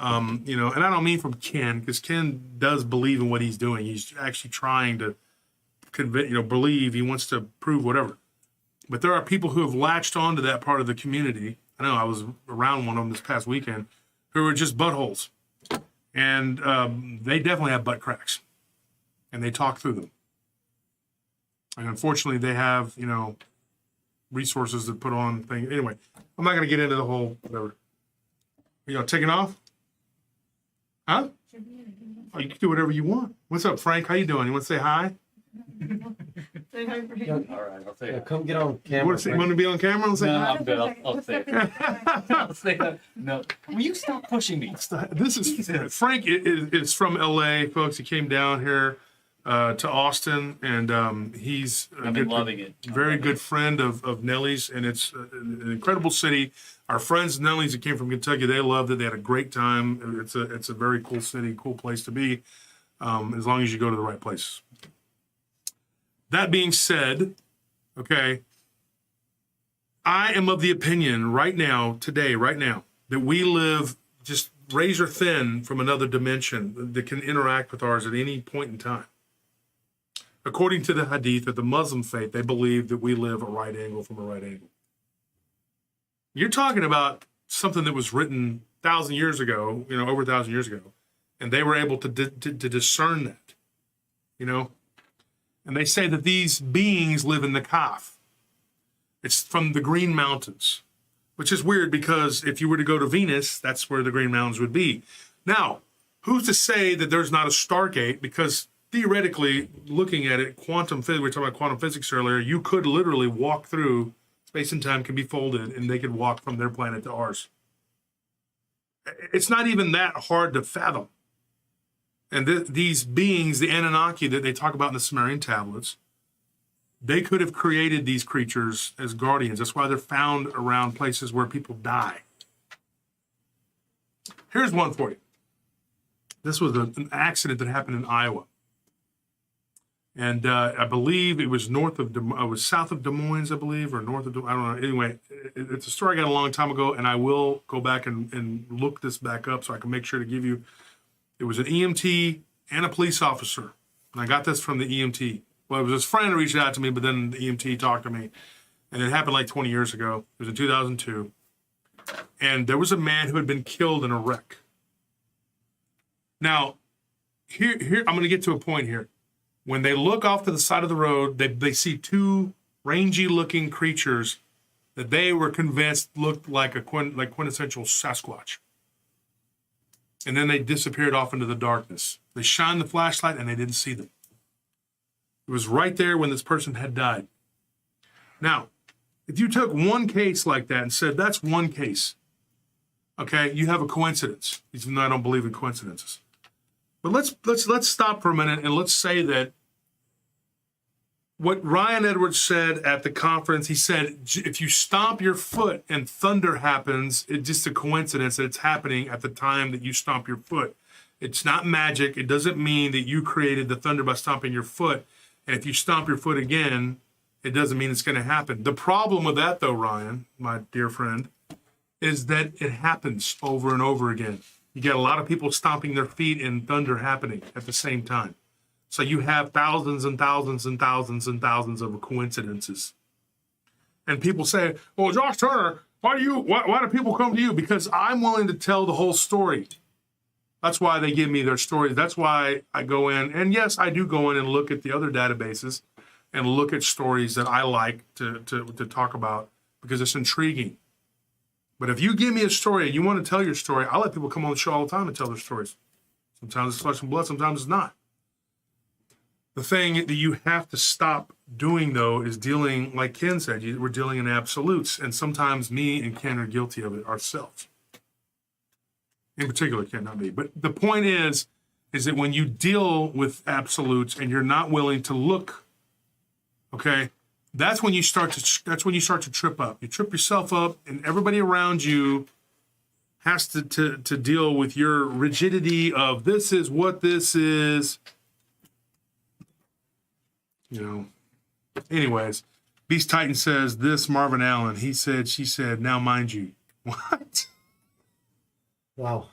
You know, and I don't mean from Ken, because Ken does believe in what he's doing. He's actually trying to believe. He wants to prove whatever. But there are people who have latched onto that part of the community. I know I was around one of them this past weekend who are just buttholes. And they definitely have butt cracks. And they talk through them. And unfortunately, they have, you know, resources that put on things. Anyway, I'm not going to get into the whole whatever. You know, taking off? Huh? Oh, you can do whatever you want. What's up, Frank? How you doing? You want to say hi? Say hi for Yeah, him. All right, I'll say yeah, it. come get on You camera. want to be on camera and say No, hi? I'm good. I'll say it. I'll say that. No, will you stop pushing me? This is Frank is from LA, folks. He came down here to Austin, and he's I've been loving it. very good friend of Nellie's, and it's an incredible city. Our friends Nellie's that came from Kentucky, they loved it. They had a great time. It's a very cool city, cool place to be, as long as you go to the right place. That being said, okay, I am of the opinion right now, that we live just razor thin from another dimension that can interact with ours at any point in time. According to the Hadith of the Muslim faith, they believe that we live a right angle from a right angle. You're talking about something that was written 1,000 years ago, you know, over 1,000 years ago, and they were able to discern that, you know. And they say that these beings live in the Kaf. It's from the Green Mountains, which is weird because if you were to go to Venus, that's where the Green Mountains would be. Now, who's to say that there's not a Stargate? Because theoretically, looking at it, quantum physics, we were talking about quantum physics earlier, you could literally walk through, space and time can be folded, and they could walk from their planet to ours. It's not even that hard to fathom. And these beings, the Anunnaki that they talk about in the Sumerian tablets, they could have created these creatures as guardians. That's why they're found around places where people die. Here's one for you. This was an accident that happened in Iowa. And I believe it was south of Des Moines, I believe, or north of, I don't know. Anyway, it's a story I got a long time ago, and I will go back and look this back up so I can make sure to give you. It was an EMT and a police officer. And I got this from the EMT. Well, it was his friend who reached out to me, but then the EMT talked to me. And it happened like 20 years ago. It was in 2002. And there was a man who had been killed in a wreck. Now, here I'm going to get to a point here. When they look off to the side of the road, they see two rangy-looking creatures that they were convinced looked like quintessential Sasquatch. And then they disappeared off into the darkness. They shined the flashlight, and they didn't see them. It was right there when this person had died. Now, if you took one case like that and said, that's one case, okay, you have a coincidence, even though I don't believe in coincidences. But let's stop for a minute and let's say that what Ryan Edwards said at the conference, he said, if you stomp your foot and thunder happens, it's just a coincidence that it's happening at the time that you stomp your foot. It's not magic. It doesn't mean that you created the thunder by stomping your foot. And if you stomp your foot again, it doesn't mean it's going to happen. The problem with that, though, Ryan, my dear friend, is that it happens over and over again. You get a lot of people stomping their feet and thunder happening at the same time. So you have thousands and thousands and thousands and thousands of coincidences. And people say, well, Josh Turner, why do people come to you? Because I'm willing to tell the whole story. That's why they give me their stories. That's why I go in. And yes, I do go in and look at the other databases and look at stories that I like to talk about because it's intriguing. But if you give me a story and you want to tell your story, I let people come on the show all the time and tell their stories. Sometimes it's flesh and blood, sometimes it's not. The thing that you have to stop doing, though, is dealing, like Ken said, we're dealing in absolutes. And sometimes me and Ken are guilty of it ourselves. In particular, Ken, not me. But the point is that when you deal with absolutes and you're not willing to look, okay, that's when you start to trip up. You trip yourself up, and everybody around you has to deal with your rigidity of this is what this is. You know. Anyways, Beast Titan says this, Marvin Allen. He said, she said, now mind you. What? Wow.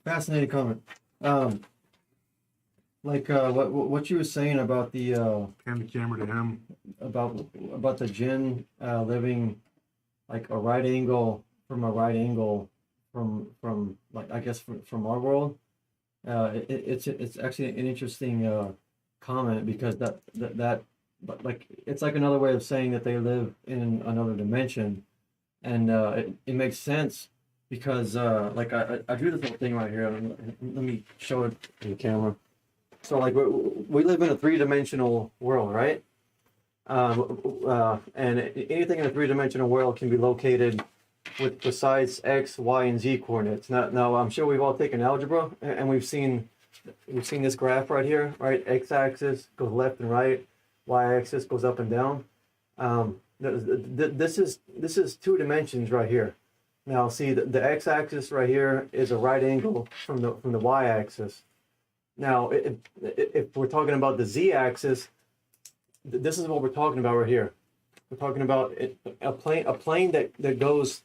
Fascinating comment. What you were saying about the Hand the camera to him. about the jinn living like a right angle from like I guess from our world. It's actually an interesting comment because that but like it's like another way of saying that they live in another dimension, and it makes sense because like I drew this little thing right here. Let me show it to the camera. So like we live in a three-dimensional world, right? And anything in a three-dimensional world can be located with precise X, Y, and Z coordinates. Now I'm sure we've all taken algebra, and we've seen this graph right here, right? X-axis goes left and right, Y-axis goes up and down. This is two dimensions right here. Now see the X-axis right here is a right angle from the Y-axis. Now, if we're talking about the Z-axis, this is what we're talking about right here. We're talking about a plane that goes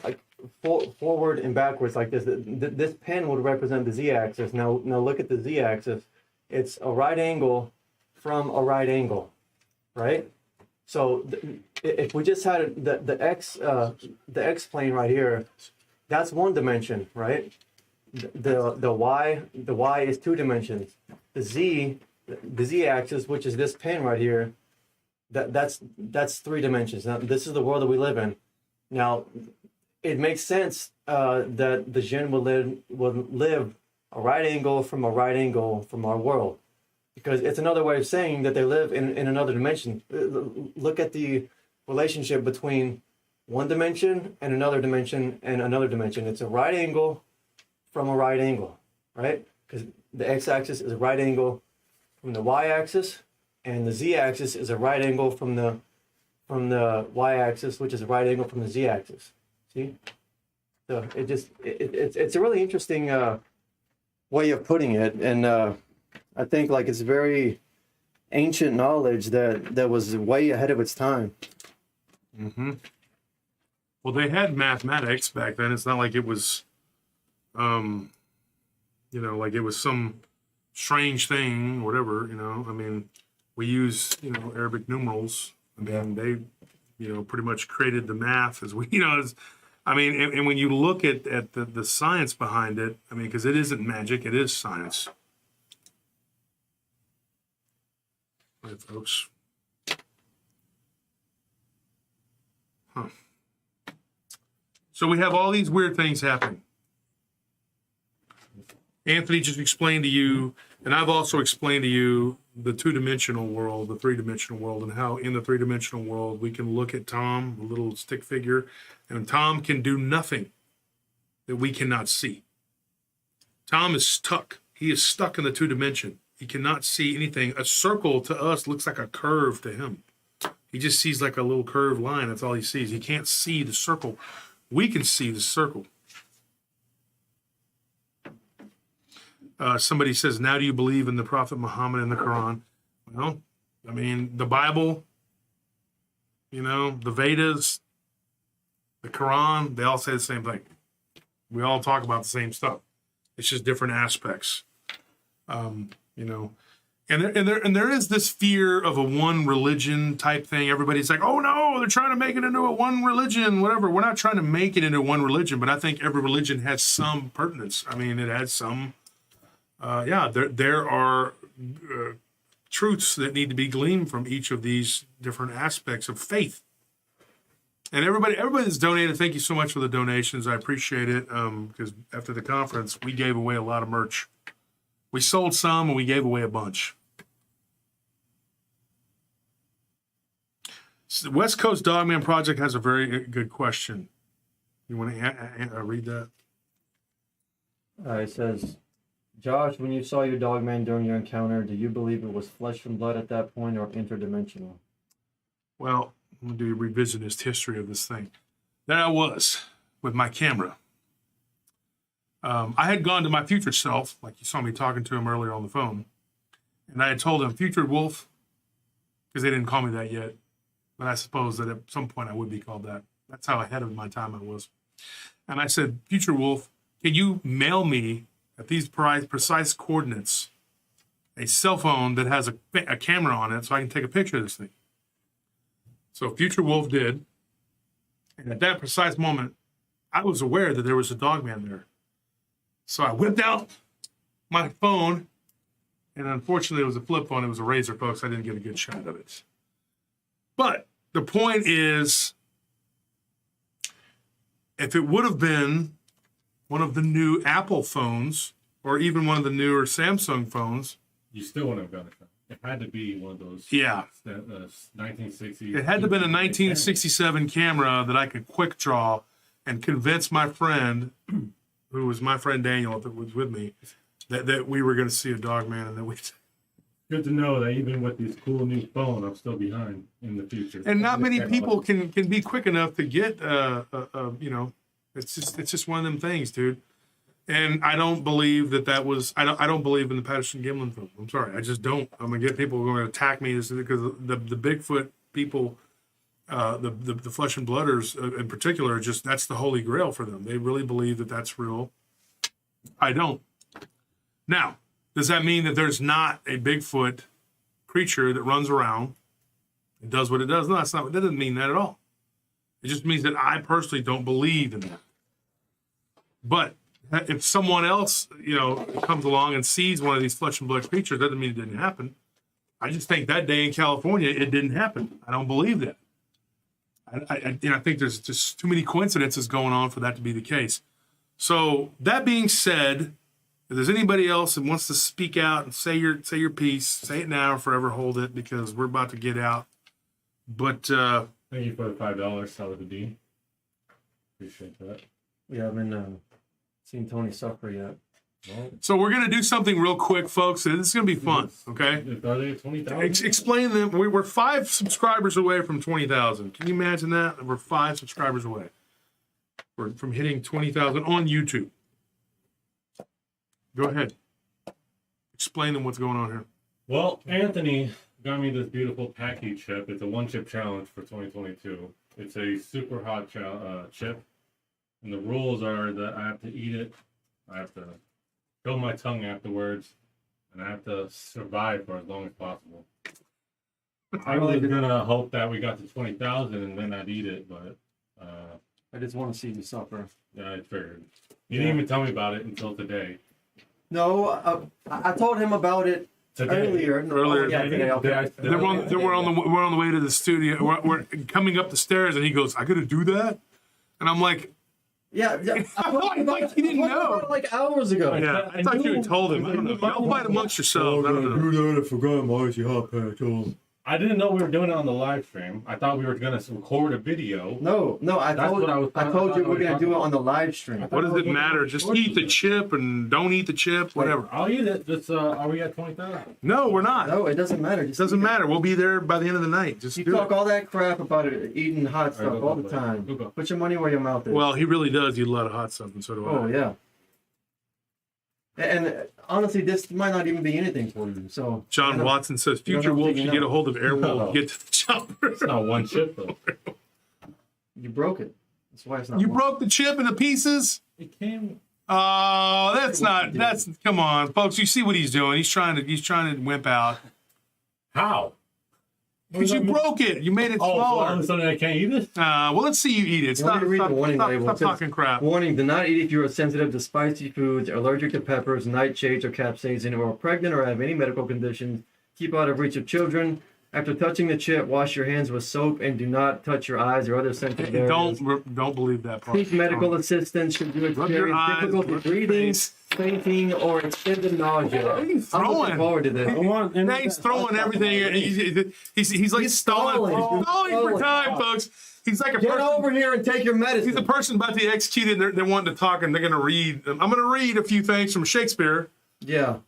like forward and backwards like this. This pen would represent the Z-axis. Now look at the Z-axis. It's a right angle from a right angle, right? So if we just had the X plane right here, that's one dimension, right? The Y is two dimensions. The Z axis, which is this pen right here, that's three dimensions. Now this is the world that we live in. Now it makes sense that the jinn would live a right angle from our world, because it's another way of saying that they live in another dimension. Look at the relationship between one dimension and another dimension and another dimension. It's a right angle from a right angle, right? Because the X-axis is a right angle from the Y-axis, and the Z-axis is a right angle from the Y-axis, which is a right angle from the Z-axis. See? So it's a really interesting way of putting it, and I think like it's very ancient knowledge that was way ahead of its time. Mm-hmm. Well, they had mathematics back then. It's not like it was, like it was some strange thing, whatever. I mean, we use Arabic numerals. I mean, they pretty much created the math as we and when you look at the science behind it, I mean, because it isn't magic, it is science. All right, folks. Huh. So we have all these weird things happening. Anthony just explained to you, and I've also explained to you the two-dimensional world, the three-dimensional world, and how in the three-dimensional world we can look at Tom, the little stick figure, and Tom can do nothing that we cannot see. Tom is stuck. He is stuck in the two-dimension. He cannot see anything. A circle to us looks like a curve to him. He just sees like a little curved line. That's all he sees. He can't see the circle. We can see the circle. Somebody says, now do you believe in the Prophet Muhammad and the Quran? Well, I mean, the Bible, the Vedas, the Quran, they all say the same thing. We all talk about the same stuff. It's just different aspects. And there is this fear of a one religion type thing. Everybody's like, oh no, they're trying to make it into a one religion, whatever. We're not trying to make it into one religion, but I think every religion has some pertinence. I mean, it has some, there are truths that need to be gleaned from each of these different aspects of faith. And everybody that's donated, thank you so much for the donations. I appreciate it, because after the conference, we gave away a lot of merch. We sold some and we gave away a bunch. So the West Coast Dogman Project has a very good question. You want to read that? It says, Josh, when you saw your Dogman during your encounter, do you believe it was flesh and blood at that point or interdimensional? Well, I'm going to do a revisionist history of this thing. There I was with my camera. I had gone to my future self, like you saw me talking to him earlier on the phone, and I had told him, Future Wolf, because they didn't call me that yet, but I suppose that at some point I would be called that. That's how ahead of my time I was. And I said, Future Wolf, can you mail me at these precise coordinates a cell phone that has a camera on it so I can take a picture of this thing? So Future Wolf did, and at that precise moment, I was aware that there was a Dogman there. So I whipped out my phone, and unfortunately it was a flip phone. It was a Razor, folks. I didn't get a good shot of it. But the point is, if it would have been one of the new Apple phones or even one of the newer Samsung phones, You still wouldn't have got it. It had to be one of those. Yeah. 1960s. It had to have been a 1967 camera that I could quick draw and convince my friend, who was my friend Daniel, if it was with me, that we were going to see a Dogman, and that we. Good to know that even with this cool new phone, I'm still behind in the future. And not many people can be quick enough to get it's just one of them things, dude. And I don't believe that was I don't believe in the Patterson Gimlin film. I'm sorry, I just don't. I'm gonna get people who are gonna attack me because the Bigfoot people, the flesh and blooders in particular, that's the holy grail for them. They really believe that that's real. I don't. Now, does that mean that there's not a Bigfoot creature that runs around and does what it does? No, that's not. That doesn't mean that at all. It just means that I personally don't believe in that. But if someone else, comes along and sees one of these flesh and blood creatures, doesn't mean it didn't happen. I just think that day in California, it didn't happen. I don't believe that. I think there's just too many coincidences going on for that to be the case. So that being said, if there's anybody else that wants to speak out and say your piece, say it now or forever hold it, because we're about to get out. But thank you for the $5, Solid Dean. Appreciate that. We haven't seen Tony suffer yet. Well, so we're gonna do something real quick, folks. This is gonna be fun. Okay. Are they 20,000? Explain them. We're 5 subscribers away from 20,000. Can you imagine that? We're 5 subscribers away. We're from hitting 20,000 on YouTube. Go ahead. explain them what's going on here. Well, Anthony got me this beautiful Packy chip. It's a one-chip challenge for 2022. It's a super hot chip. And the rules are that I have to eat it, I have to kill my tongue afterwards, and I have to survive for as long as possible. I was gonna hope that we got to 20,000 and then I'd eat it, but I just want to see you suffer. I figured. You didn't even tell me about it until today. No, I told him about it earlier. Earlier. Yeah, today. Okay. We're on the way to the studio. We're coming up the stairs, and he goes, "I got to do that," and I'm like, Yeah, I told him Like, he didn't know. about it like hours ago. "Yeah, I thought you had told him." I don't know. Y'all fight amongst yourselves. I don't know. that. I forgot my icy hot pack. I didn't know we were doing it on the live stream. I thought we were gonna record a video. No, I That's what I was- told I thought you we we're were gonna talking do it about. on the live stream. What does it matter? Just eat the chip and don't eat the chip, whatever. I'll eat it. Just are we at 20,000? No, we're not. No, it doesn't matter. It Just doesn't eat it. matter. We'll be there by the end of the night. Just You do talk it. all that crap about it, eating hot stuff go, all go, the go. time. Go. Put your money where your mouth is. Well, he really does eat a lot of hot stuff, and so do I. Oh yeah. And honestly, this might not even be anything for you. So John Watson says, "Future don't Wolf think should you get know. a hold of Airwolf No. and get to the chopper." It's not one chip though. you broke it. That's why it's not. You one. broke the chip into pieces. It came. Oh, that's come on, folks. You see what he's doing? He's trying to wimp out How? because you broke it. You made it Oh, so all of smaller. a sudden I can't eat it? Well, let's see you eat it. You want me to read the warning label? Stop It says, talking crap. Warning: do not eat if you are sensitive to spicy foods, allergic to peppers, nightshades, or capsaicin, or are pregnant or have any medical conditions. Keep out of reach of children. After touching the chip, wash your hands with soap and do not touch your eyes or other sensitive areas. Don't believe that part. Seek medical assistance should you Rub your experience eyes, difficulty rub your breathing, face. fainting, or extended nausea. What are you I'm throwing? looking forward to this. Now he's throwing everything. He's like He's stalling. stalling. He's stalling for Stalling. time, folks. He's like a Get person. over here and take your medicine. He's a person about to execute it. And they're wanting to talk, and they're going to read. I'm going to read a few things from Shakespeare. Yeah.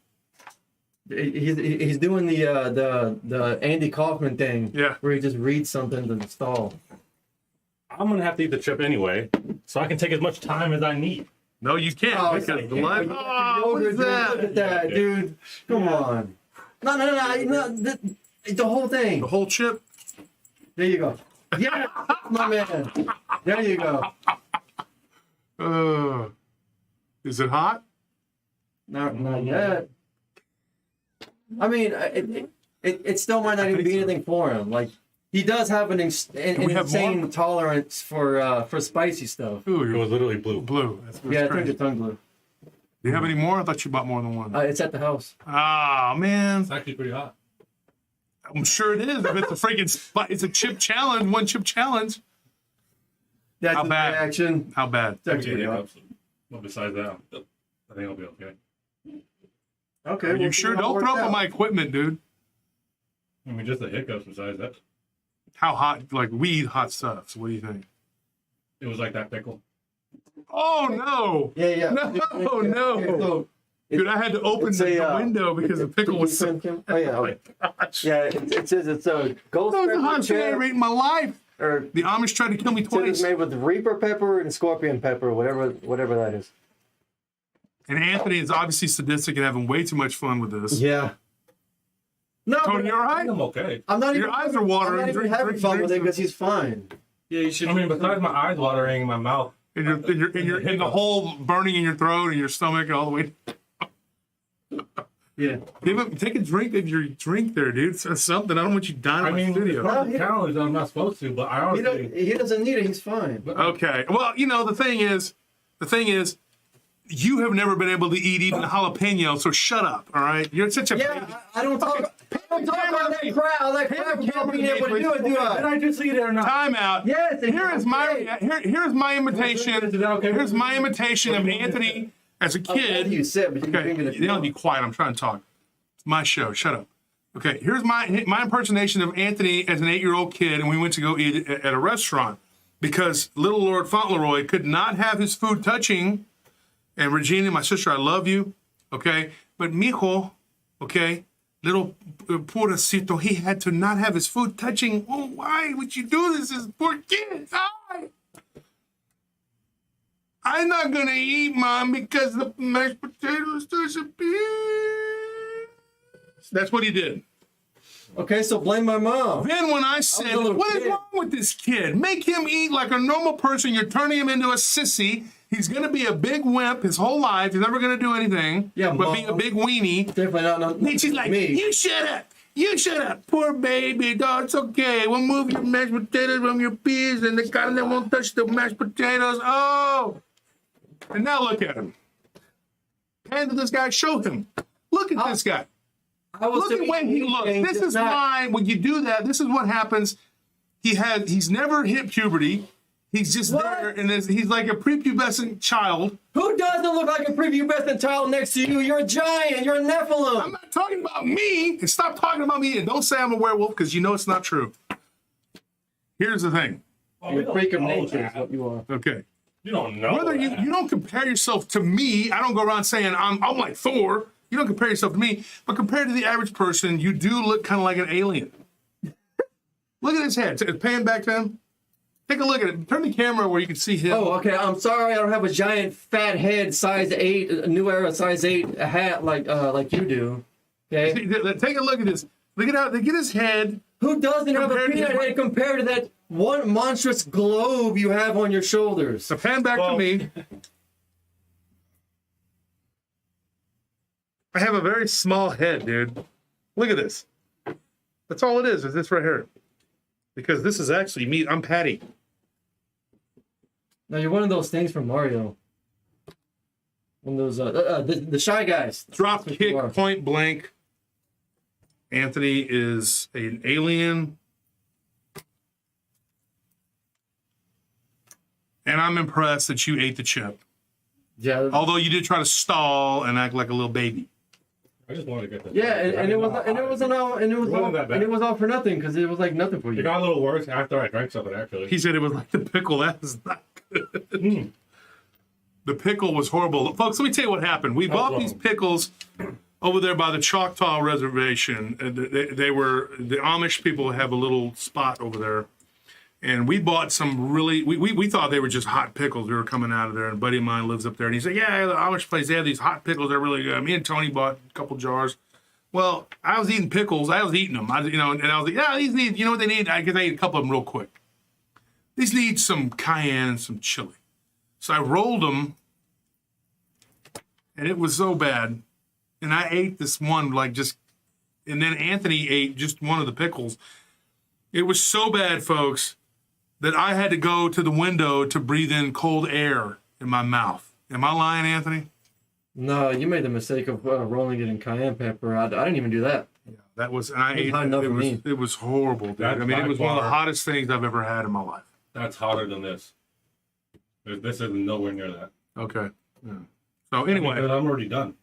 He's doing the Andy Kaufman thing. Yeah. Where he just reads something to the stall. I'm gonna have to eat the chip anyway, so I can take as much time as I need. No, you can't it's because like, the live. Look Oh, what is at that? that, dude. Come on. No. The whole thing. The whole chip. There you go. Yeah, my man. There you go. Is it hot? Not yet. I mean, it still might not even be anything for him. Like he does have an we have insane more? tolerance for spicy stuff. Ooh, It you're was literally blue. blue. That's Yeah, I think strange. it's tongue glue. Do you have any more? I thought you bought more than one. It's at the house. Ah, man. It's actually pretty hot. I'm sure it is. If it's a freaking, it's a chip challenge, one chip challenge. That's How the bad? reaction. How bad? It's actually pretty hot. But besides that, I think I'll be okay. Okay. Are you we'll sure? see how it Don't works throw up out. on my equipment, dude. I mean, just the hiccups besides that. How hot? Like, we eat hot stuff. So what do you think? It was like that pickle. Oh, no. Yeah. No, no. Okay, so Dude, I had to open it's the a, window because the pickle was so. Oh yeah. Okay. Yeah. It says it's a gold That was the pepper hottest thing I chip, ever ate in my life. or The Amish tried to kill me it says it's twice. made with Reaper pepper and scorpion pepper, whatever that is. And Anthony is obviously sadistic and having way too much fun with this. Yeah. No, Tony, you all right? I'm okay. I'm not Your even. eyes are watering. I'm not even Drink- having drink- fun with it drink because he's fine. Yeah, you should. I mean, besides my eyes watering, my mouth. And the whole burning in your throat and your stomach all the way. Yeah. Take a drink of your drink there, dude. It's something. I don't want you dying I in mean, my studio. it's not a challenge. I'm not supposed to, but I honestly. He doesn't need it. He's fine. Okay. Well, the thing is, you have never been able to eat even a jalapeno, so shut up, all right? You're such a Yeah, I don't talk. I don't talk about that crap. All that crap about being able to do it, do Did I? I just eat it or not? time out. Yes. and Here's he's my okay. here's my imitation. Is that okay? Here's my imitation of Anthony as a I'll let kid. you sit, but you can Okay, drink it if you you don't want. be quiet. I'm trying to talk. It's my show. Shut up. Okay, here's my impersonation of Anthony as an 8-year-old kid, and we went to go eat at a restaurant because little Lord Fauntleroy could not have his food touching. And Regina, my sister, I love you. Okay, but mijo, okay, little pobrecito, he had to not have his food touching. Oh, why would you do this? This poor kid. Why? I'm not gonna eat, Mom, because the mashed potatoes disappeared. That's what he did. Okay, so blame my mom. Then when I said, a little what is kid. wrong with this kid? Make him eat like a normal person. You're turning him into a sissy. He's going to be a big wimp his whole life. He's never going to do anything but be a big weenie. Definitely not And she's like, me. you shut up. You shut up. Poor baby. Dog, it's okay. We'll move your mashed potatoes from your peas and the garlic won't touch the mashed potatoes. Oh. And now look at him. Hand to this guy. Show him. Look at this guy. I was Look at when he looks. This is why when you do that, this is what happens. He's never hit puberty. He's just there, and he's like a prepubescent child. Who doesn't look like a prepubescent child next to you? You're a giant. You're a Nephilim. I'm not talking about me. And stop talking about me, and don't say I'm a werewolf because you know it's not true. Here's the thing. You're a freak of nature is what you are. Okay. You don't know. Whether you don't compare yourself to me, I don't go around saying I'm like Thor. You don't compare yourself to me, but compared to the average person, you do look kind of like an alien. Look at his head. Pan back to him. Take a look at it. Turn the camera where you can see him. Oh, okay. I'm sorry. I don't have a giant fat head, size 8, a new era size 8 hat like you do. Okay. Take a look at this. Look at how they get his head. Who doesn't have a Compared to peanut his- head compared to that one monstrous globe you have on your shoulders? So pan back to me. I have a very small head, dude. Look at this. That's all it is this right here. Because this is actually me. I'm Patty. No, you're one of those things from Mario. One of those the shy guys. Drop That's what you are. kick, point blank. Anthony is an alien. And I'm impressed that you ate the chip. Yeah. Although you did try to stall and act like a little baby. I just wanted to get this. Yeah, and it was all for nothing because it was like nothing for It you. got a little worse after I drank something, actually. He said it was like the pickle. That was not good. The pickle was horrible. Folks, let me tell you what happened. We bought these pickles over there by the Choctaw Reservation. They were, the Amish people have a little spot over there. And we bought some really, we thought they were just hot pickles. We were coming out of there, and a buddy of mine lives up there, and he said, yeah, the Amish place, they have these hot pickles. They're really good. Me and Tony bought a couple jars. Well, I was eating pickles. I was eating them. And I was like, yeah, these need, you know what they need? I guess I ate a couple of them real quick. These need some cayenne and some chili. So I rolled them, and it was so bad. And I ate this one, and then Anthony ate just one of the pickles. It was so bad, folks, that I had to go to the window to breathe in cold air in my mouth. Am I lying, Anthony? No, you made the mistake of rolling it in cayenne pepper. I didn't even do that. Yeah, that was, and I ate hot enough it. for me. It was horrible, dude. That's I mean, it by was one of the far- hottest things I've ever had in my life. That's hotter than this. This is nowhere near that. Okay. Yeah. So anyway, Because I'm already done.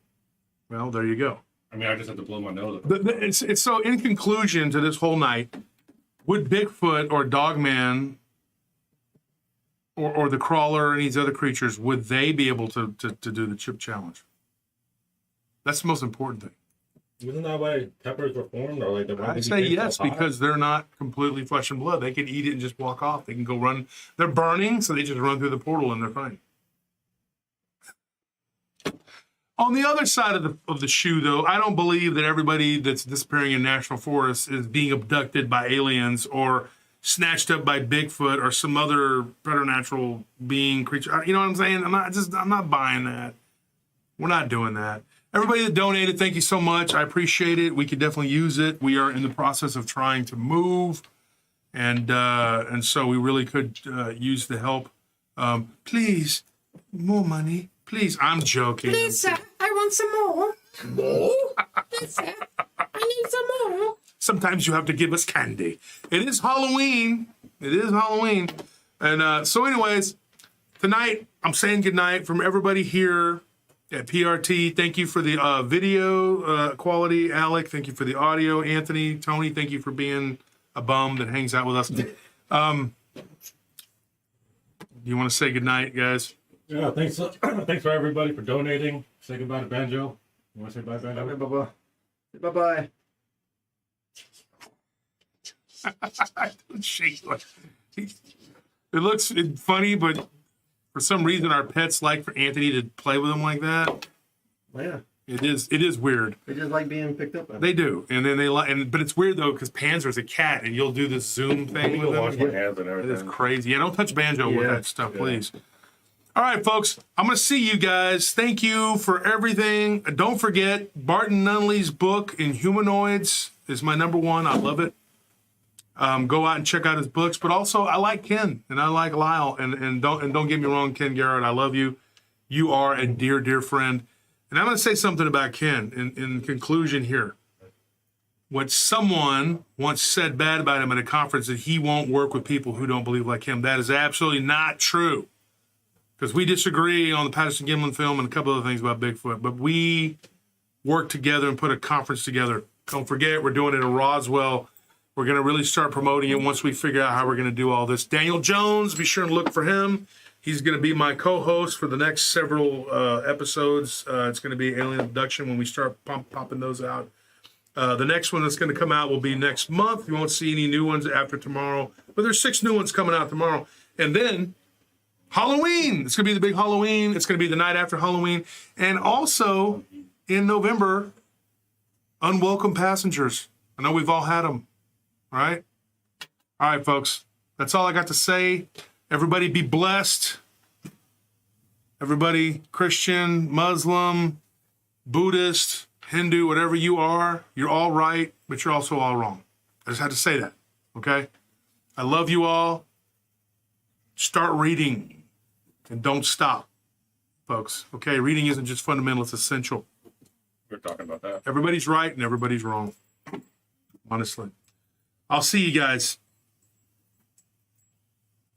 well, there you go. I mean, I just have to blow my nose. It's so. In conclusion to this whole night, would Bigfoot or Dogman or the crawler and these other creatures, would they be able to do the chip challenge? That's the most important thing. Isn't that why peppers were formed? Or like the I say yes because they're not completely flesh and blood. They can eat it and just walk off. They can go run. They're burning, so they just run through the portal and they're fine. On the other side of the shoe, though, I don't believe that everybody that's disappearing in national forests is being abducted by aliens or snatched up by Bigfoot or some other preternatural being creature. You know what I'm saying? I'm not buying that. We're not doing that. Everybody that donated, thank you so much. I appreciate it. We could definitely use it. We are in the process of trying to move, and so we really could use the help. Please, more money. Please, I'm joking. Please, sir, I want some more. More? Please, sir, I need some more. Sometimes you have to give us candy. It is Halloween. It is Halloween. And so anyways, tonight I'm saying goodnight from everybody here at PRT. Thank you for the video quality, Alec. Thank you for the audio, Anthony. Tony, thank you for being a bum that hangs out with us. You want to say goodnight, guys? Yeah, thanks for everybody for donating. Say goodbye to Banjo. You want to say bye, Banjo? Bye-bye. It looks funny, but for some reason our pets like for Anthony to play with them like that. Yeah. It is weird. They just like being picked up. They do, and then but it's weird though because Panzer's a cat, and you'll do this Zoom thing with wash my him. hands and It everything. is crazy. Yeah, don't touch Banjo with Yeah. that stuff, please. All right, folks, I'm going to see you guys. Thank you for everything. Don't forget, Barton Nunley's book in Humanoids is my #1. I love it. Go out and check out his books. But also, I like Ken and I like Lyle. And don't get me wrong, Ken Garrett, I love you. You are a dear, dear friend. And I'm going to say something about Ken in conclusion here. What someone once said bad about him at a conference that he won't work with people who don't believe like him. That is absolutely not true. Because we disagree on the Patterson Gimlin film and a couple other things about Bigfoot. But we work together and put a conference together. Don't forget, we're doing it in Roswell. We're going to really start promoting it once we figure out how we're going to do all this. Daniel Jones, be sure and look for him. He's going to be my co-host for the next several episodes. It's going to be Alien Abduction when we start popping those out. The next one that's going to come out will be next month. You won't see any new ones after tomorrow. But there's 6 new ones coming out tomorrow. And then Halloween. It's going to be the big Halloween. It's going to be the night after Halloween. And also in November, Unwelcome Passengers. I know we've all had them, right? All right, folks. That's all I got to say. Everybody be blessed. Everybody, Christian, Muslim, Buddhist, Hindu, whatever you are, you're all right, but you're also all wrong. I just had to say that, okay? I love you all. Start reading and don't stop, folks, okay? Reading isn't just fundamental, it's essential. We're talking about that. Everybody's right and everybody's wrong, honestly. I'll see you guys.